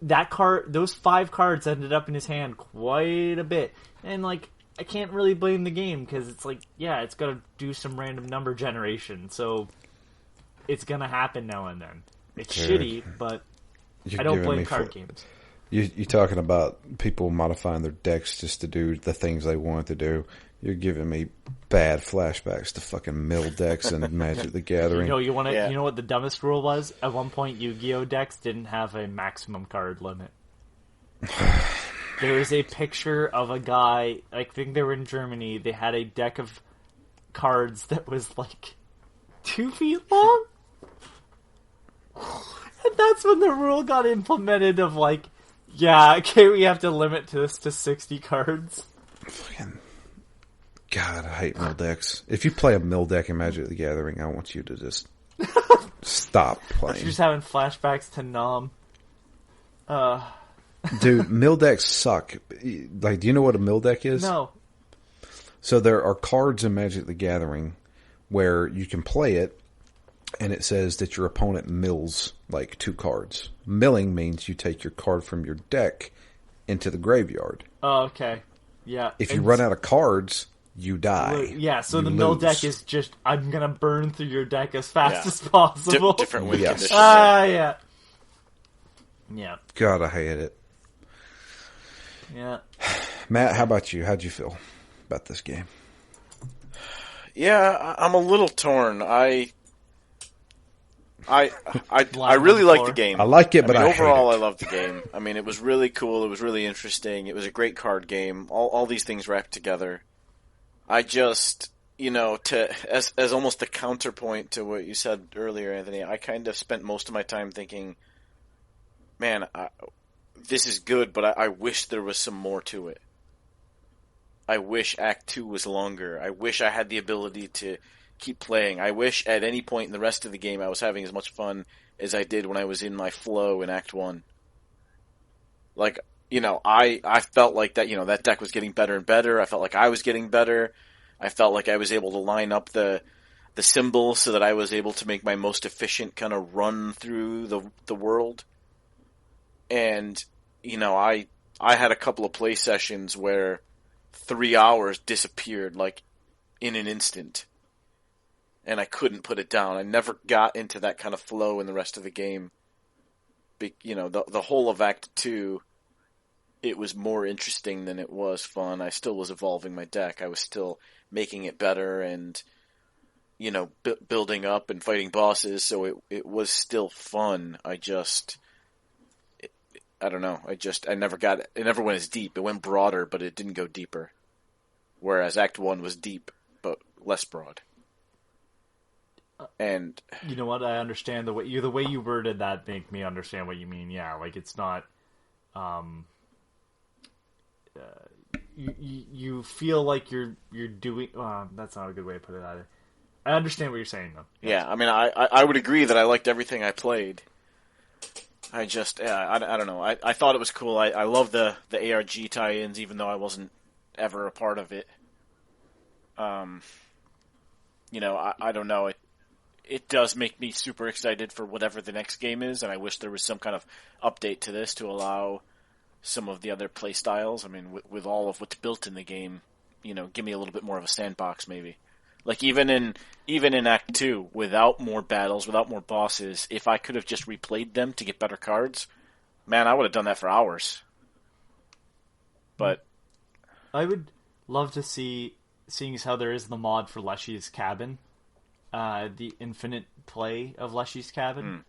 those 5 cards ended up in his hand quite a bit. And, like, I can't really blame the game, because it's like, yeah, it's got to do some random number generation, so it's going to happen now and then. It's shitty, but I don't blame card games. You're talking about people modifying their decks just to do the things they want to do. You're giving me bad flashbacks to fucking mill decks and Magic the Gathering. You know what the dumbest rule was? At one point, Yu-Gi-Oh decks didn't have a maximum card limit. There is a picture of a guy, I think they were in Germany, they had a deck of cards that was like 2 feet long? And that's when the rule got implemented of like, yeah, okay, we have to limit this to 60 cards. Fucking God, I hate mill decks. If you play a mill deck in Magic the Gathering, I want you to just stop playing. You're just having flashbacks to Nom. Dude, mill decks suck. Like, do you know what a mill deck is? No. So there are cards in Magic the Gathering where you can play it, and it says that your opponent mills, like, 2 cards. Milling means you take your card from your deck into the graveyard. Oh, okay. Yeah. If you run out of cards, you die. Yeah, so You the mill lose. deck is just, I'm gonna burn through your deck as fast as possible. Different win Yes. conditions. Yeah. Yeah. God, I hate it. Yeah. Matt, how about you? How'd you feel about this game? Yeah, I'm a little torn. I really like the game. I like it, but I hate overall, it. I love the game. I mean, it was really cool. It was really interesting. It was a great card game. All these things wrapped together. I just, as almost a counterpoint to what you said earlier, Anthony, I kind of spent most of my time thinking, man, this is good, but I wish there was some more to it. I wish Act 2 was longer. I wish I had the ability to keep playing. I wish at any point in the rest of the game I was having as much fun as I did when I was in my flow in Act 1. Like, I felt like that, that deck was getting better and better. I felt like I was getting better. I felt like I was able to line up the symbols so that I was able to make my most efficient kind of run through the world. And, I had a couple of play sessions where 3 hours disappeared, like, in an instant. And I couldn't put it down. I never got into that kind of flow in the rest of the game. The whole of Act 2, it was more interesting than it was fun. I still was evolving my deck. I was still making it better and, building up and fighting bosses, so it was still fun. I don't know. I never got it. It never went as deep. It went broader, but it didn't go deeper. Whereas Act 1 was deep, but less broad. And you know what? I understand the way you worded that. Make me understand what you mean. Yeah, like it's not. You feel like you're doing. That's not a good way to put it either. I understand what you're saying though. Yeah, I mean, I would agree that I liked everything I played. I don't know. I thought it was cool. I love the ARG tie-ins, even though I wasn't ever a part of it. I don't know. It does make me super excited for whatever the next game is, and I wish there was some kind of update to this to allow some of the other play styles. I mean, with all of what's built in the game, give me a little bit more of a sandbox, maybe. Like even in Act 2, without more battles, without more bosses, if I could have just replayed them to get better cards, man, I would have done that for hours. But I would love to seeing as how there is the mod for Leshy's Cabin, the infinite play of Leshy's Cabin.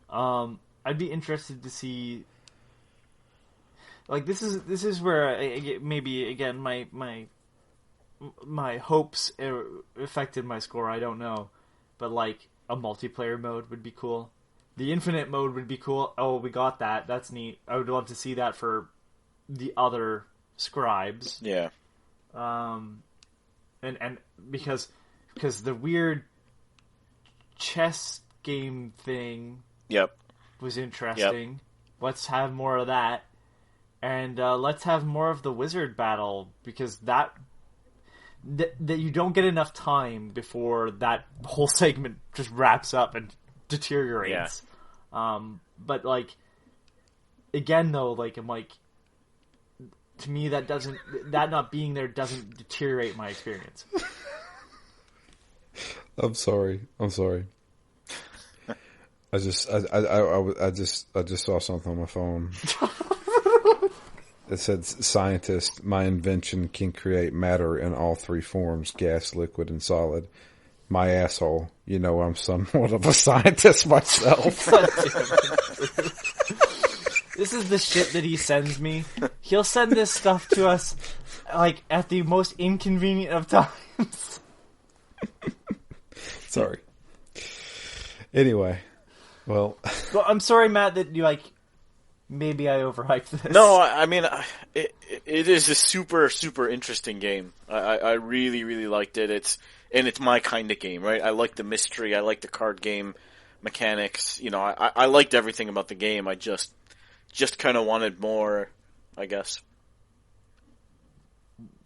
I'd be interested to see. Like this is where maybe again my hopes affected my score. I don't know, but like a multiplayer mode would be cool. The infinite mode would be cool. Oh, we got that. That's neat. I would love to see that for the other scribes. yeah, And because the weird chess game thing yep, was interesting. Let's have more of that. And let's have more of the wizard battle, because that you don't get enough time before that whole segment just wraps up and deteriorates. But like, again though, like I'm like, to me that not being there doesn't deteriorate my experience. I'm sorry. I just saw something on my phone. It said, "Scientist, my invention can create matter in all 3 forms: gas, liquid, and solid." My asshole. I'm somewhat of a scientist myself. This is the shit that he sends me. He'll send this stuff to us, like, at the most inconvenient of times. Sorry. Anyway, well, I'm sorry, Matt, that you maybe I overhyped this. No, I mean, it is a super, super interesting game. I really, really liked it. It's my kind of game, right? I like the mystery. I like the card game mechanics. I liked everything about the game. I just just kind of wanted more, I guess.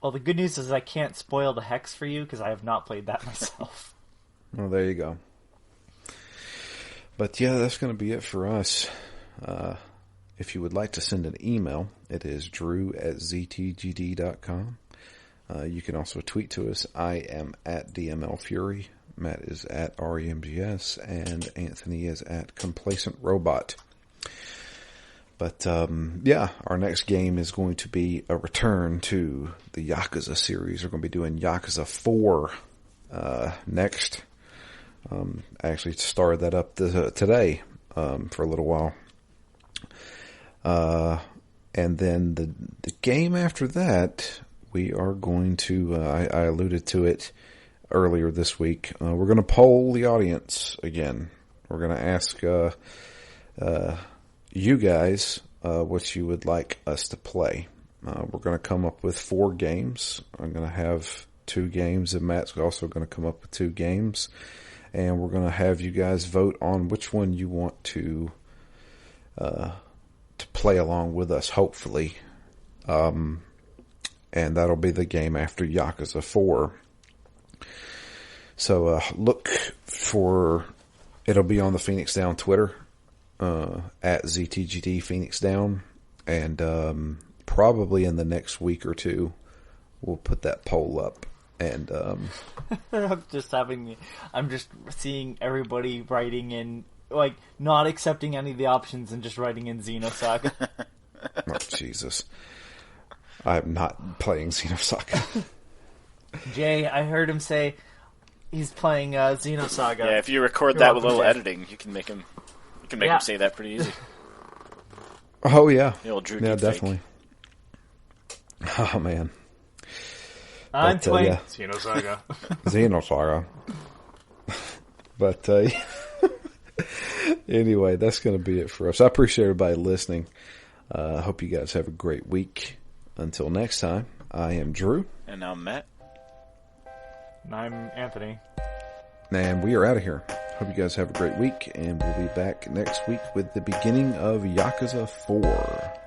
Well, the good news is I can't spoil the Hex for you because I have not played that myself. Well, there you go. But yeah, that's going to be it for us. If you would like to send an email, it is drew@ztgd.com. You can also tweet to us. I am at DMLFury. Matt is at REMGS. And Anthony is at Complacent Robot. But yeah, our next game is going to be a return to the Yakuza series. We're going to be doing Yakuza 4 next. I actually started that up today for a little while. And then the game after that, we are going to, I alluded to it earlier this week, we're going to poll the audience again. We're going to ask you guys what you would like us to play. We're going to come up with 4 games. I'm going to have 2 games, and Matt's also going to come up with 2 games. And we're going to have you guys vote on which one you want to play along with us, hopefully. And that'll be the game after Yakuza 4. So look for, it'll be on the Phoenix Down Twitter, at ZTGD Phoenix Down. And probably in the next week or 2, we'll put that poll up. And I'm just seeing everybody writing in, like, not accepting any of the options and just writing in Xenosaga. Oh, Jesus. I'm not playing Xenosaga. Jay, I heard him say he's playing Xenosaga. Yeah, if you record that with a little editing, you can make him say that pretty easy. Oh, yeah. The old Drew yeah, deepfake. definitely. Oh, man. I'm playing Xenosaga. Xenosaga. But anyway, that's going to be it for us. I appreciate everybody listening. I hope you guys have a great week. Until next time, I am Drew. And I'm Matt. And I'm Anthony. And we are out of here. Hope you guys have a great week, and we'll be back next week with the beginning of Yakuza 4.